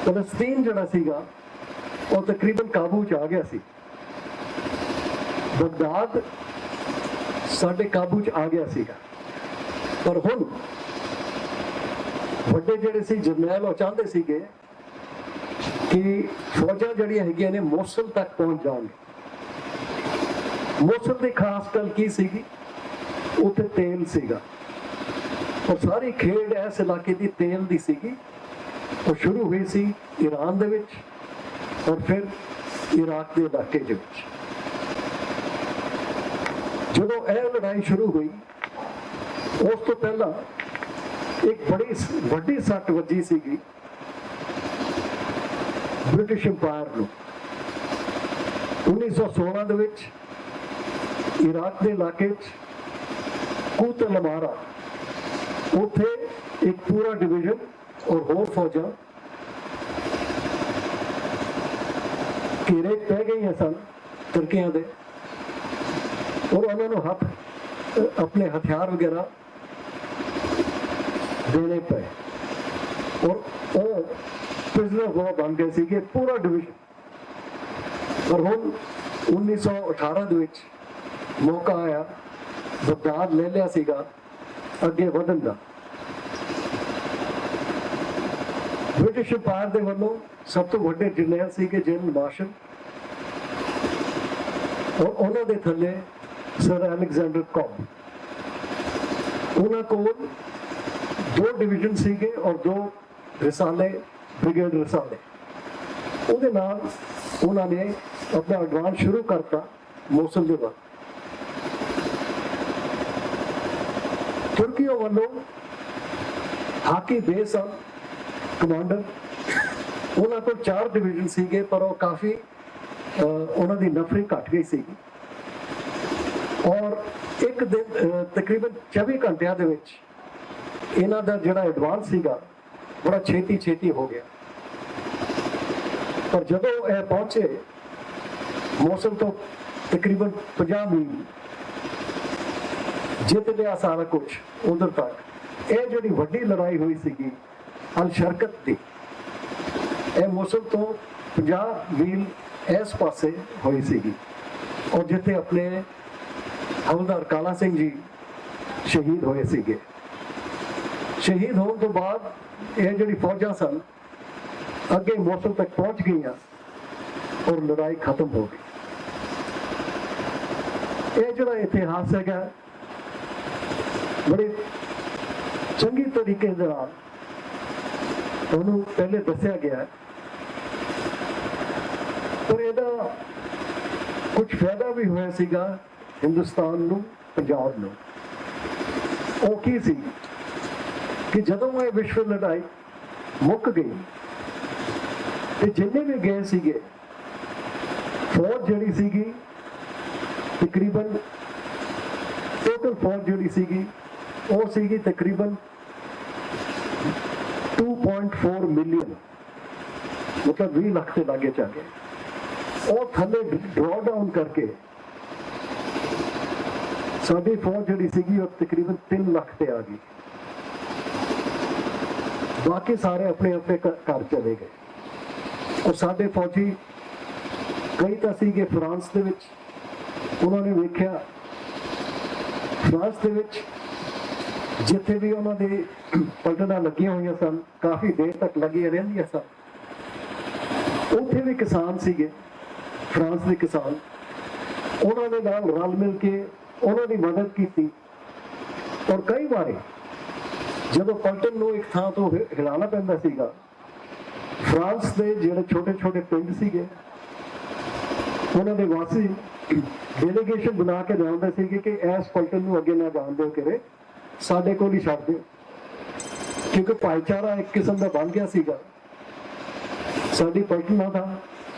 ਫਲਸਤੀਨ ਜਿਹੜਾ ਸੀਗਾ ਉਹ ਤਕਰੀਬਨ ਕਾਬੂ 'ਚ ਆ ਗਿਆ ਸੀ। ਬਗਦਾਦ ਸਾਡੇ ਕਾਬੂ 'ਚ ਆ ਗਿਆ ਸੀਗਾ, ਪਰ ਹੁਣ ਵੱਡੇ ਜਿਹੜੇ ਸੀ ਜਰਨੈਲ ਉਹ ਚਾਹੁੰਦੇ ਸੀਗੇ ਕਿ ਫੌਜਾਂ ਜਿਹੜੀਆਂ ਹੈਗੀਆਂ ਨੇ ਮੋਸਲ ਤੱਕ ਪਹੁੰਚ ਜਾਣਗੇ। ਮੋਸਲ ਦੀ ਖਾਸ ਗੱਲ ਕੀ ਸੀਗੀ? ਉੱਥੇ ਤੇਲ ਸੀਗਾ, ਔਰ ਸਾਰੀ ਖੇਡ ਇਸ ਇਲਾਕੇ ਦੀ ਤੇਲ ਦੀ ਸੀਗੀ। ਉਹ ਸ਼ੁਰੂ ਹੋਈ ਸੀ ਈਰਾਨ ਦੇ ਵਿੱਚ, ਔਰ ਫਿਰ ਇਰਾਕ ਦੇ ਇਲਾਕੇ ਦੇ ਵਿੱਚ। ਜਦੋਂ ਇਹ ਲੜਾਈ ਸ਼ੁਰੂ ਹੋਈ, ਉਸ ਤੋਂ ਪਹਿਲਾਂ ਇੱਕ ਬੜੀ ਵੱਡੀ ਸੱਟ ਵੱਜੀ ਸੀਗੀ ਬ੍ਰਿਟਿਸ਼ ਇੰਪਾਇਰ ਨੂੰ। 1916 ਦੇ ਵਿੱਚ ਇਰਾਕ ਦੇ ਇਲਾਕੇ 'ਚ ਕੂਤ ਅਲ ਅਮਾਰਾ, ਉੱਥੇ ਇੱਕ ਪੂਰਾ ਡਿਵੀਜ਼ਨ ਔਰ ਹੋਰ ਫੌਜਾਂ ਘੇਰੇ ਪੈ ਗਈਆਂ ਸਨ ਤੁਰਕੀਆਂ ਦੇ, ਔਰ ਉਹਨਾਂ ਨੂੰ ਆਪਣੇ ਹਥਿਆਰ ਵਗੈਰਾ ਦੇਣੇ ਪਏ, ਔਰ ਉਹ ਪ੍ਰਿਜ਼ਨਰ ਵਾਰ ਬਣ ਗਏ ਸੀਗੇ ਪੂਰਾ ਡਿਵੀਜ਼ਨ। ਪਰ ਹੁਣ 1918 ਦੇ ਵਿੱਚ ਮੌਕਾ ਆਇਆ, ਬਗਦਾਦ ਲੈ ਲਿਆ ਸੀਗਾ ਅੱਗੇ ਵਧਣ ਦਾ। ਬ੍ਰਿਟਿਸ਼ ਇੰਪਾਇਰ ਦੇ ਵੱਲੋਂ ਸਭ ਤੋਂ ਵੱਡੇ ਜਰਨੈਲ ਸੀਗੇ ਜਨਰਲ ਮਾਰਸ਼ਲ, ਔਰ ਉਹਨਾਂ ਦੇ ਥੱਲੇ ਸਰ ਅਲੈਗਜ਼ੈਂਡਰ ਕੌਬ। ਉਹਨਾਂ ਕੋਲ 2 ਡਿਵੀਜ਼ਨ ਸੀਗੇ ਔਰ 2 ਰਿਸਾਲੇ, ਬ੍ਰਿਗੇਡ ਰਿਸਾਲੇ। ਉਹਦੇ ਨਾਲ ਉਹਨਾਂ ਨੇ ਆਪਣਾ ਐਡਵਾਂਸ ਸ਼ੁਰੂ ਕਰਤਾ ਮੋਸਲ ਦੇ ਵੱਲ। ਤੁਰਕੀ ਵੱਲੋਂ ਹਾਕੀ ਬੇਸ ਆ ਕਮਾਂਡਰ, ਉਹਨਾਂ ਕੋਲ 4 ਡਿਵੀਜ਼ਨ ਸੀਗੇ, ਪਰ ਉਹ ਕਾਫੀ ਉਹਨਾਂ ਦੀ ਨਫਰੀ ਘਟ ਗਈ ਸੀਗੀ। ਔਰ ਇੱਕ ਦਿਨ ਤਕਰੀਬਨ 24 ਘੰਟਿਆਂ ਦੇ ਵਿੱਚ ਇਹਨਾਂ ਦਾ ਜਿਹੜਾ ਐਡਵਾਂਸ ਸੀਗਾ ਬੜਾ ਛੇਤੀ ਹੋ ਗਿਆ। ਪਰ ਜਦੋਂ ਇਹ ਪਹੁੰਚੇ ਮੋਸਲ ਤੋਂ ਤਕਰੀਬਨ 50 ਮੀਲ ਜਿੱਤ ਲਿਆ ਸਾਰਾ ਕੁਝ ਉਧਰ ਤੱਕ। ਇਹ ਜਿਹੜੀ ਵੱਡੀ ਲੜਾਈ ਹੋਈ ਸੀਗੀ ਅਲਸ਼ਰਕਤ ਦੀ। ਇਹ ਮੌਸਮ ਤੋਂ 50 ਮੀਲ ਇਸ ਪਾਸੇ ਹੋਈ ਸੀਗੀ, ਔਰ ਜਿੱਥੇ ਆਪਣੇ ਹਵਲਦਾਰ ਕਾਲਾ ਸਿੰਘ ਜੀ ਸ਼ਹੀਦ ਹੋਏ ਸੀਗੇ। ਸ਼ਹੀਦ ਹੋਣ ਤੋਂ ਬਾਅਦ ਇਹ ਜਿਹੜੀ ਫੌਜਾਂ ਸਨ ਅੱਗੇ ਮੌਸਮ ਤੱਕ ਪਹੁੰਚ ਗਈਆਂ ਔਰ ਲੜਾਈ ਖਤਮ ਹੋ ਗਈ। ਇਹ ਜਿਹੜਾ ਇਤਿਹਾਸ ਹੈਗਾ ਬੜੇ ਚੰਗੀ ਤਰੀਕੇ ਦੇ ਨਾਲ ਉਹਨੂੰ ਪਹਿਲੇ ਦੱਸਿਆ ਗਿਆ ਹੈ, ਪਰ ਇਹਦਾ ਕੁਝ ਫਾਇਦਾ ਵੀ ਹੋਇਆ ਸੀਗਾ ਹਿੰਦੁਸਤਾਨ ਨੂੰ, ਪੰਜਾਬ ਨੂੰ। ਉਹ ਕੀ ਸੀ ਕਿ ਜਦੋਂ ਇਹ ਵਿਸ਼ਵ ਲੜਾਈ ਮੁੱਕ ਗਈ ਤੇ ਜਿੰਨੇ ਵੀ ਗਏ ਸੀਗੇ, ਫੌਜ ਜਿਹੜੀ ਸੀਗੀ ਤਕਰੀਬਨ ਟੋਟਲ ਫੌਜ ਜਿਹੜੀ ਸੀਗੀ ਉਹ ਸੀਗੀ ਤਕਰੀਬਨ 2.4 ਮਿਲੀਅਨ, ਮਤਲਬ 20 ਲੱਖ ਦੇ ਲਾਗੇ ਜਾ ਕੇ। ਉਹ ਥੱਲੇ ਡਰਾ ਡਾਊਨ ਕਰਕੇ ਸਾਡੀ ਫੌਜ ਜਿਹੜੀ ਸੀਗੀ ਉਹ ਤਕਰੀਬਨ 3 ਲੱਖ ਤੇ ਆ ਗਈ। ਬਾਕੀ ਸਾਰੇ ਆਪਣੇ ਆਪਣੇ ਘਰ ਚਲੇ ਗਏ। ਔਰ ਸਾਡੇ ਫੌਜੀ ਕਈ ਤਾਂ ਸੀਗੇ ਫਰਾਂਸ ਦੇ ਵਿੱਚ, ਉਹਨਾਂ ਨੇ ਵੇਖਿਆ ਫਰਾਂਸ ਦੇ ਵਿੱਚ ਜਿੱਥੇ ਵੀ ਉਹਨਾਂ ਦੇ ਪਲਟਨਾਂ ਲੱਗੀਆਂ ਹੋਈਆਂ ਸਨ, ਕਾਫੀ ਦੇਰ ਤੱਕ ਲੱਗੀਆਂ ਰਹਿੰਦੀਆਂ ਸਨ, ਉੱਥੇ ਵੀ ਕਿਸਾਨ ਸੀਗੇ ਫਰਾਂਸ ਦੇ ਕਿਸਾਨ, ਉਹਨਾਂ ਦੇ ਨਾਲ ਰਲ ਮਿਲ ਕੇ ਉਹਨਾਂ ਦੀ ਮਦਦ ਕੀਤੀ। ਔਰ ਕਈ ਵਾਰੀ ਜਦੋਂ ਪਲਟਨ ਨੂੰ ਇੱਕ ਥਾਂ ਤੋਂ ਹਿਲਾਉਣਾ ਪੈਂਦਾ ਸੀਗਾ, ਫਰਾਂਸ ਦੇ ਜਿਹੜੇ ਛੋਟੇ ਛੋਟੇ ਪਿੰਡ ਸੀਗੇ ਉਹਨਾਂ ਦੇ ਵਾਸੀ ਡੈਲੀਗੇਸ਼ਨ ਬਣਾ ਕੇ ਲਿਆਉਂਦੇ ਸੀਗੇ ਕਿ ਇਸ ਪਲਟਨ ਨੂੰ ਅੱਗੇ ਨਾ ਜਾਣ ਦਿਓ, ਕਿਰੇ ਸਾਡੇ ਕੋਲ ਹੀ ਛੱਡ ਦਿਓ, ਕਿਉਂਕਿ ਭਾਈਚਾਰਾ ਇੱਕ ਕਿਸਮ ਦਾ ਬਣ ਗਿਆ ਸੀਗਾ ਸਾਡੀ ਪਲਟਨਾਂ ਦਾ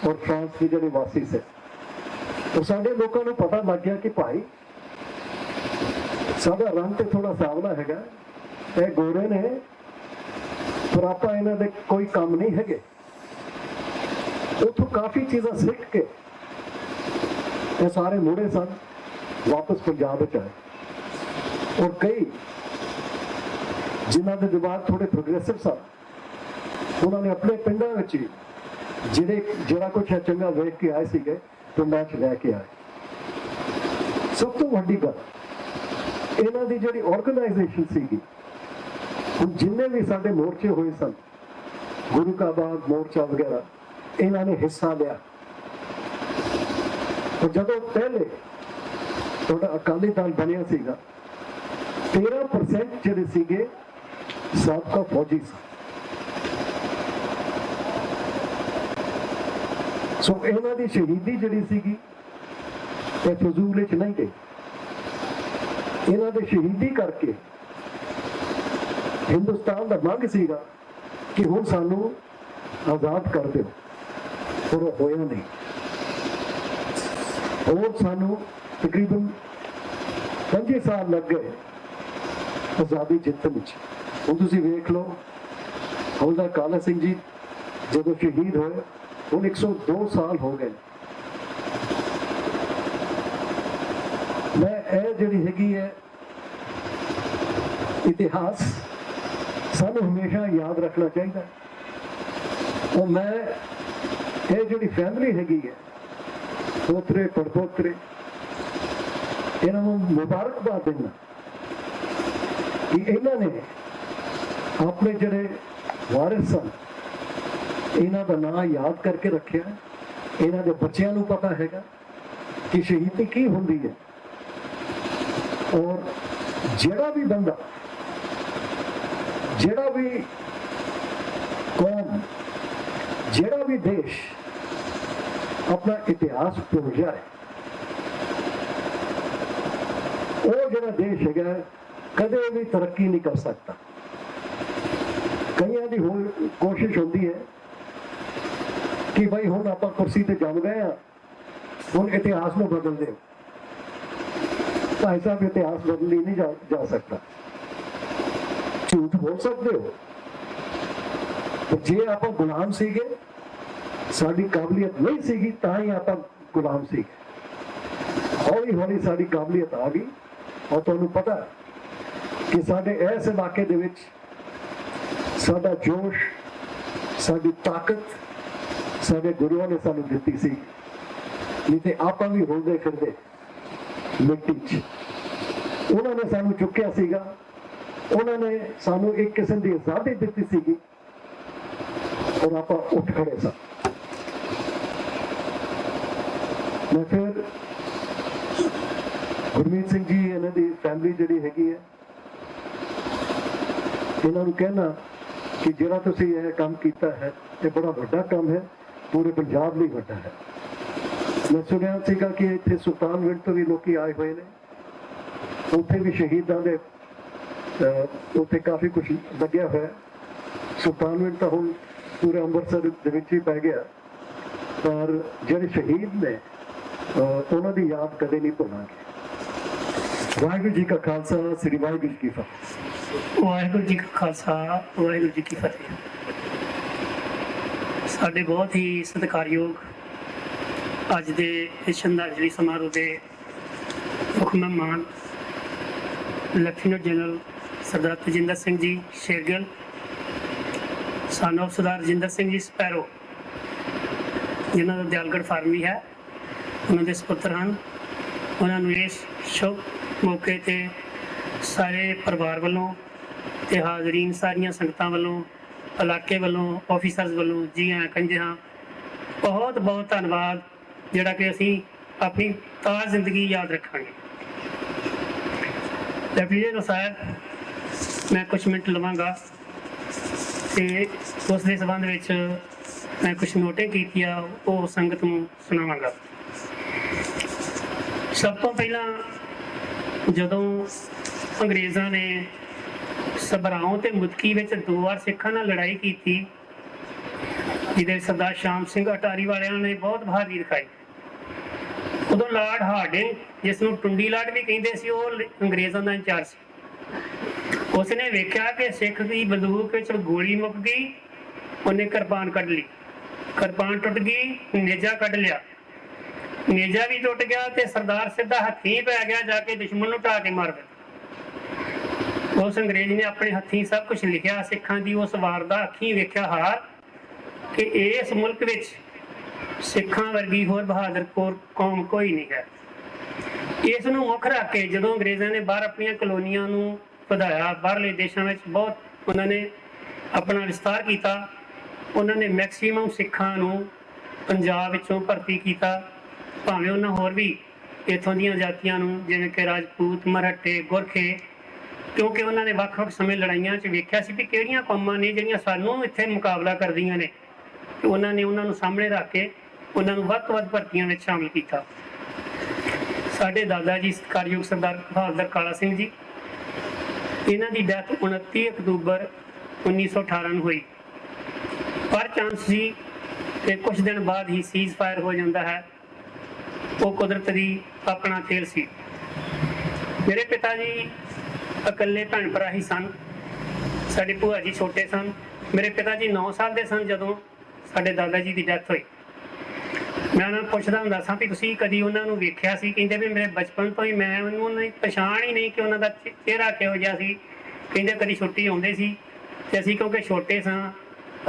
ਔਰ ਫਰਾਂਸ ਦੇ ਜਿਹੜੇ ਵਾਸੀ ਸੀ। ਤਾਂ ਸਾਡੇ ਲੋਕਾਂ ਨੂੰ ਪਤਾ ਲੱਗ ਗਿਆ ਕਿ ਭਾਈ ਸਾਡਾ ਰੰਗ ਤੇ ਥੋੜਾ ਸਾਵਲਾ ਹੈਗਾ, ਇਹ ਗੋਰੇ ਨੇ, ਪਰ ਆਪਾਂ ਇਹਨਾਂ ਦੇ ਕੋਈ ਕੰਮ ਨਹੀਂ ਹੈਗੇ। ਉੱਥੋਂ ਕਾਫੀ ਚੀਜ਼ਾਂ ਸਿੱਖ ਕੇ ਇਹ ਸਾਰੇ ਮੁੜੇ ਸਨ, ਵਾਪਸ ਪੰਜਾਬ ਵਿੱਚ ਆਏ। ਔਰ ਕਈ ਜਿਨ੍ਹਾਂ ਦੇ ਦਿਮਾਗ ਥੋੜੇ ਪ੍ਰੋਗਰੈਸਿਵ ਸਨ, ਉਹਨਾਂ ਨੇ ਆਪਣੇ ਪਿੰਡਾਂ ਵਿੱਚ ਹੀ ਜਿਹੜਾ ਕੁਛ ਚੰਗਾ ਵੇਖ ਕੇ ਆਏ ਸੀਗੇ ਪਿੰਡਾਂ 'ਚ ਲੈ ਕੇ ਆਏ। ਸਭ ਤੋਂ ਵੱਡੀ ਗੱਲ ਇਹਨਾਂ ਦੀ ਜਿਹੜੀ ਆਰਗੇਨਾਈਜੇਸ਼ਨ ਸੀਗੀ, ਹੁਣ ਜਿੰਨੇ ਵੀ ਸਾਡੇ ਮੋਰਚੇ ਹੋਏ ਸਨ, ਗੁਰੂ ਕਾ ਬਾਗ ਮੋਰਚਾ ਵਗੈਰਾ, ਇਹਨਾਂ ਨੇ ਹਿੱਸਾ ਲਿਆ। ਔਰ ਜਦੋਂ ਪਹਿਲੇ ਤੁਹਾਡਾ ਅਕਾਲੀ ਦਲ ਬਣਿਆ ਸੀਗਾ, 13% ਜਿਹੜੇ ਸੀਗੇ ਸਾਬਕਾ ਫੌਜੀ ਸਨ। ਸੋ ਇਹਨਾਂ ਦੀ ਸ਼ਹੀਦੀ ਜਿਹੜੀ ਸੀਗੀ ਇਹ ਫਜ਼ੂਲ ਵਿੱਚ ਨਹੀਂ ਗਈ। ਇਹਨਾਂ ਦੇ ਸ਼ਹੀਦੀ ਕਰਕੇ ਹਿੰਦੁਸਤਾਨ ਦਾ ਮੰਗ ਸੀਗਾ ਕਿ ਹੁਣ ਸਾਨੂੰ ਆਜ਼ਾਦ ਕਰ ਦਿਓ, ਪਰ ਉਹ ਹੋਇਆ ਨਹੀਂ। ਹੋਰ ਸਾਨੂੰ ਤਕਰੀਬਨ 5 ਸਾਲ ਲੱਗ ਗਏ ਆਜ਼ਾਦੀ ਜਿੱਤਣ ਵਿੱਚ। ਹੁਣ ਤੁਸੀਂ ਵੇਖ ਲਓ ਹਵਲਦਾਰ ਕਾਲਾ ਸਿੰਘ ਜੀ ਜਦੋਂ ਸ਼ਹੀਦ ਹੋਏ, ਹੁਣ 102 ਸਾਲ ਹੋ ਗਏ। ਮੈਂ ਇਹ ਜਿਹੜੀ ਹੈਗੀ ਹੈ ਇਤਿਹਾਸ ਸਾਨੂੰ ਹਮੇਸ਼ਾ ਯਾਦ ਰੱਖਣਾ ਚਾਹੀਦਾ। ਉਹ ਮੈਂ ਇਹ ਜਿਹੜੀ ਫੈਮਿਲੀ ਹੈਗੀ ਹੈ, ਪੋਤਰੇ ਪੜਪੋਤਰੇ, ਇਹਨਾਂ ਨੂੰ ਮੁਬਾਰਕਬਾਦ ਦੇਣਾ ਕਿ ਇਹਨਾਂ ਨੇ ਆਪਣੇ ਜਿਹੜੇ ਵਾਰਿਸ ਸਨ ਇਹਨਾਂ ਦਾ ਨਾਂ ਯਾਦ ਕਰਕੇ ਰੱਖਿਆ। ਇਹਨਾਂ ਦੇ ਬੱਚਿਆਂ ਨੂੰ ਪਤਾ ਹੈਗਾ ਕਿ ਸ਼ਹੀਦੀ ਕੀ ਹੁੰਦੀ ਹੈ। ਔਰ ਜਿਹੜਾ ਵੀ ਬੰਦਾ, ਜਿਹੜਾ ਵੀ ਕੌਮ, ਜਿਹੜਾ ਵੀ ਦੇਸ਼ ਆਪਣਾ ਇਤਿਹਾਸ ਭੁੱਲ ਜਾਏ, ਉਹ ਜਿਹੜਾ ਦੇਸ਼ ਹੈਗਾ ਕਦੇ ਵੀ ਤਰੱਕੀ ਨਹੀਂ ਕਰ ਸਕਦਾ। ਕਈਆਂ ਦੀ ਹੁਣ ਕੋਸ਼ਿਸ਼ ਹੁੰਦੀ ਹੈ ਕਿ ਭਾਈ ਹੁਣ ਆਪਾਂ ਕੁਰਸੀ ਤੇ ਜੰਮ ਗਏ ਆ, ਹੁਣ ਇਤਿਹਾਸ ਨੂੰ ਬਦਲ ਦਿਓ। ਭਾਈ ਸਾਹਿਬ, ਇਤਿਹਾਸ ਬਦਲੀ ਨਹੀਂ ਜਾ ਸਕਦਾ। ਝੂਠ ਬੋਲ ਸਕਦੇ ਹੋ, ਪਰ ਜੇ ਆਪਾਂ ਗੁਲਾਮ ਸੀਗੇ, ਸਾਡੀ ਕਾਬਲੀਅਤ ਨਹੀਂ ਸੀਗੀ, ਤਾਂ ਹੀ ਆਪਾਂ ਗੁਲਾਮ ਸੀਗੇ। ਹੌਲੀ ਹੌਲੀ ਸਾਡੀ ਕਾਬਲੀਅਤ ਆ ਗਈ। ਔਰ ਤੁਹਾਨੂੰ ਪਤਾ ਕਿ ਸਾਡੇ ਇਸ ਇਲਾਕੇ ਦੇ ਵਿੱਚ ਸਾਡਾ ਜੋਸ਼, ਸਾਡੀ ਤਾਕਤ ਸਾਡੇ ਗੁਰੂਆਂ ਨੇ ਸਾਨੂੰ ਦਿੱਤੀ ਸੀ, ਨਹੀਂ ਤੇ ਆਪਾਂ ਵੀ ਰੋਲਦੇ ਫਿਰਦੇ ਮਿੱਟੀ 'ਚ। ਉਹਨਾਂ ਨੇ ਸਾਨੂੰ ਚੁੱਕਿਆ ਸੀਗਾ, ਉਹਨਾਂ ਨੇ ਸਾਨੂੰ ਇੱਕ ਕਿਸਮ ਦੀ ਆਜ਼ਾਦੀ ਦਿੱਤੀ ਸੀਗੀ ਔਰ ਆਪਾਂ ਉੱਠ ਖੜੇ ਸਾਂ। ਮੈਂ ਫਿਰ ਗੁਰਮੀਤ ਸਿੰਘ ਜੀ, ਇਹਨਾਂ ਦੀ ਫੈਮਿਲੀ ਜਿਹੜੀ ਹੈਗੀ ਹੈ, ਇਹਨਾਂ ਨੂੰ ਕਹਿਣਾ ਕਿ ਜਿਹੜਾ ਤੁਸੀਂ ਇਹ ਕੰਮ ਕੀਤਾ ਹੈ ਇਹ ਬੜਾ ਵੱਡਾ ਕੰਮ ਹੈ, ਪੂਰੇ ਪੰਜਾਬ ਲਈ ਵੱਡਾ ਹੈ। ਮੈਂ ਸੁਣਿਆ ਸੀਗਾ ਕਿ ਇੱਥੇ ਸੁਲਤਾਨਵਿੰਡ ਤੋਂ ਵੀ ਲੋਕੀ ਆਏ ਹੋਏ ਨੇ, ਉੱਥੇ ਵੀ ਸ਼ਹੀਦਾਂ ਦੇ ਉੱਥੇ ਕਾਫੀ ਕੁਝ ਲੱਗਿਆ ਹੋਇਆ। ਸੁਲਤਾਨਵਿੰਡ ਤਾਂ ਹੁਣ ਪੂਰੇ ਅੰਮ੍ਰਿਤਸਰ ਦੇ ਵਿੱਚ ਹੀ ਪੈ ਗਿਆ, ਪਰ ਜਿਹੜੇ ਸ਼ਹੀਦ ਨੇ ਉਹਨਾਂ ਦੀ ਯਾਦ ਕਦੇ ਨਹੀਂ ਭੁੱਲਾਂਗੇ। ਵਾਹਿਗੁਰੂ ਜੀ ਕਾ ਖਾਲਸਾ, ਸ੍ਰੀ ਵਾਹਿਗੁਰੂ ਜੀ ਕੀ ਫਤਿਹ। ਵਾਹਿਗੁਰੂ ਜੀ ਕਾ ਖਾਲਸਾ, ਵਾਹਿਗੁਰੂ ਜੀ ਕੀ ਫਤਿਹ। ਸਾਡੇ ਬਹੁਤ ਹੀ ਸਤਿਕਾਰਯੋਗ ਅੱਜ ਦੇ ਇਸ ਸ਼ਰਧਾਂਜਲੀ ਸਮਾਰੋਹ ਦੇ ਮੁੱਖ ਮਹਿਮਾਨ lieutenant general Sardar Tajinder Singh ji Shergill, son of Sardar Rajinder Singh ji sparrow, ਜਿਨ੍ਹਾਂ ਦਾ ਦਿਆਲਗੜ੍ਹ ਫਾਰਮ ਵੀ ਹੈ, ਉਹਨਾਂ ਦੇ ਸਪੁੱਤਰ ਹਨ। ਉਹਨਾਂ ਨੂੰ ਇਸ ਸ਼ੁਭ ਮੌਕੇ ਤੇ ਸਾਰੇ ਪਰਿਵਾਰ ਵੱਲੋਂ ਤੇ ਹਾਜ਼ਰੀਨ ਸਾਰੀਆਂ ਸੰਗਤਾਂ ਵੱਲੋਂ, ਇਲਾਕੇ ਵੱਲੋਂ, ਆਫੀਸਰਸ ਵੱਲੋਂ ਜੀ ਆਇਆਂ ਕਹਿੰਦੇ ਹਾਂ। ਬਹੁਤ ਬਹੁਤ ਧੰਨਵਾਦ, ਜਿਹੜਾ ਕਿ ਅਸੀਂ ਆਪਣੀ ਤਾਜ਼ ਜ਼ਿੰਦਗੀ ਯਾਦ ਰੱਖਾਂਗੇ। ਲੈਫਟੀਨੈਂਟ ਸਾਹਿਬ, ਮੈਂ ਕੁਝ ਮਿੰਟ ਲਵਾਂਗਾ ਤੇ ਉਸ ਦੇ ਸੰਬੰਧ ਵਿੱਚ ਮੈਂ ਕੁਝ ਨੋਟਿੰਗ ਕੀਤੀ ਆ, ਉਹ ਸੰਗਤ ਨੂੰ ਸੁਣਾਵਾਂਗਾ। ਸਭ ਤੋਂ ਪਹਿਲਾਂ ਜਦੋਂ ਅੰਗਰੇਜ਼ਾਂ ਨੇ ਸਭਰਾਓਂ ਤੇ ਮੁਦਕੀ ਵਿੱਚ 2 ਵਾਰ ਸਿੱਖਾਂ ਨਾਲ ਲੜਾਈ ਕੀਤੀ, ਜਿਹਦੇ ਸਰਦਾਰ ਸ਼ਾਮ ਸਿੰਘ ਅਟਾਰੀ ਵਾਲਿਆਂ ਨੇ ਬਹੁਤ ਬਹਾਦਰੀ ਦਿਖਾਈ, ਉਦੋਂ ਲਾਰਡ ਹਾਰਡਿੰਗ, ਜਿਸ ਨੂੰ ਟੁੰਡੀ ਲਾਰਡ ਵੀ ਕਹਿੰਦੇ ਸੀ, ਉਹ ਅੰਗਰੇਜ਼ਾਂ ਦਾ ਇੰਚਾਰਜ ਸੀ। ਉਸਨੇ ਵੇਖਿਆ ਕਿ ਸਿੱਖ ਦੀ ਬੰਦੂਕ ਵਿੱਚ ਗੋਲੀ ਮੁੱਕ ਗਈ, ਉਹਨੇ ਕਿਰਪਾਨ ਕੱਢ ਲਈ, ਕਿਰਪਾਨ ਟੁੱਟ ਗਈ, ਨੇਜਾ ਕੱਢ ਲਿਆ, ਨੇਜਾ ਵੀ ਟੁੱਟ ਗਿਆ ਤੇ ਸਰਦਾਰ ਸਿੱਧਾ ਹੱਥੀਂ ਪੈ ਗਿਆ, ਜਾ ਕੇ ਦੁਸ਼ਮਣ ਨੂੰ ਢਾਹ ਕੇ ਮਾਰ ਦਿੱਤਾ। ਉਸ ਅੰਗਰੇਜ਼ ਨੇ ਆਪਣੇ ਹੱਥੀਂ ਸਭ ਕੁਝ ਲਿਖਿਆ, ਸਿੱਖਾਂ ਦੀ ਉਸ ਵਾਰ ਦਾ ਅੱਖੀਂ ਵੇਖਿਆ ਹਾਰ ਕਿ ਇਸ ਮੁਲਕ ਵਿੱਚ ਸਿੱਖਾਂ ਵਰਗੀ ਹੋਰ ਬਹਾਦਰ ਕੌਮ ਕੋਈ ਨਹੀਂ ਹੈ। ਇਸ ਨੂੰ ਮੁੱਖ ਰੱਖ ਕੇ ਜਦੋਂ ਅੰਗਰੇਜ਼ਾਂ ਨੇ ਬਾਹਰ ਆਪਣੀਆਂ ਕਲੋਨੀਆਂ ਨੂੰ ਵਧਾਇਆ, ਬਾਹਰਲੇ ਦੇਸ਼ਾਂ ਵਿੱਚ ਬਹੁਤ ਉਹਨਾਂ ਨੇ ਆਪਣਾ ਵਿਸਤਾਰ ਕੀਤਾ, ਉਹਨਾਂ ਨੇ ਮੈਕਸੀਮਮ ਸਿੱਖਾਂ ਨੂੰ ਪੰਜਾਬ ਵਿੱਚੋਂ ਭਰਤੀ ਕੀਤਾ, ਭਾਵੇਂ ਉਹਨਾਂ ਹੋਰ ਵੀ ਇੱਥੋਂ ਦੀਆਂ ਜਾਤੀਆਂ ਨੂੰ, ਜਿਵੇਂ ਕਿ ਰਾਜਪੂਤ, ਮਰਾਠੇ, ਗੁਰਖੇ, ਕਿਉਂਕਿ ਉਹਨਾਂ ਨੇ ਵੱਖ-ਵੱਖ ਸਮੇਂ ਲੜਾਈਆਂ 'ਚ ਵੇਖਿਆ ਸੀ ਵੀ ਕਿਹੜੀਆਂ ਕੌਮਾਂ ਨੇ ਜਿਹੜੀਆਂ ਸਾਨੂੰ ਇੱਥੇ ਮੁਕਾਬਲਾ ਕਰਦੀਆਂ ਨੇ, ਤੇ ਉਹਨਾਂ ਨੇ ਉਹਨਾਂ ਨੂੰ ਸਾਹਮਣੇ ਰੱਖ ਕੇ ਉਹਨਾਂ ਨੂੰ ਵੱਧ ਤੋਂ ਵੱਧ ਭਰਤੀਆਂ ਵਿੱਚ ਸ਼ਾਮਲ ਕੀਤਾ। ਸਾਡੇ ਦਾਦਾ ਜੀ ਸਤਿਕਾਰਯੋਗ ਸਰਦਾਰ ਬਹਾਦਰ ਕਾਲਾ ਸਿੰਘ ਜੀ, ਇਹਨਾਂ ਦੀ ਡੈਥ 29 ਅਕਤੂਬਰ 1918 ਨੂੰ ਹੋਈ। ਪਰ ਚਾਂਸ ਸੀ ਤੇ ਕੁਝ ਦਿਨ ਬਾਅਦ ਹੀ ਸੀਜ਼ ਫਾਇਰ ਹੋ ਜਾਂਦਾ ਹੈ, ਉਹ ਕੁਦਰਤ ਦੀ ਆਪਣਾ ਖੇਲ ਸੀ। ਮੇਰੇ ਪਿਤਾ ਜੀ ਇਕੱਲੇ ਭੈਣ ਭਰਾ ਹੀ ਸਨ, ਸਾਡੇ ਭੂਆ ਜੀ ਛੋਟੇ ਸਨ। ਮੇਰੇ ਪਿਤਾ ਜੀ 9 ਸਾਲ ਦੇ ਸਨ ਜਦੋਂ ਸਾਡੇ ਦਾਦਾ ਜੀ ਦੀ ਡੈਥ ਹੋਈ। ਮੈਂ ਉਹਨਾਂ ਨੂੰ ਪੁੱਛਦਾ ਹੁੰਦਾ ਸਾਂ ਵੀ ਤੁਸੀਂ ਕਦੀ ਉਹਨਾਂ ਨੂੰ ਵੇਖਿਆ ਸੀ? ਕਹਿੰਦੇ ਵੀ ਮੇਰੇ ਬਚਪਨ ਤੋਂ ਹੀ ਮੈਂ ਉਹਨੂੰ ਪਛਾਣ ਹੀ ਨਹੀਂ ਕਿ ਉਹਨਾਂ ਦਾ ਚਿਹਰਾ ਕਿਹੋ ਜਿਹਾ ਸੀ। ਕਹਿੰਦੇ ਕਦੀ ਛੁੱਟੀ ਆਉਂਦੇ ਸੀ ਤੇ ਅਸੀਂ ਕਿਉਂਕਿ ਛੋਟੇ ਸਾਂ,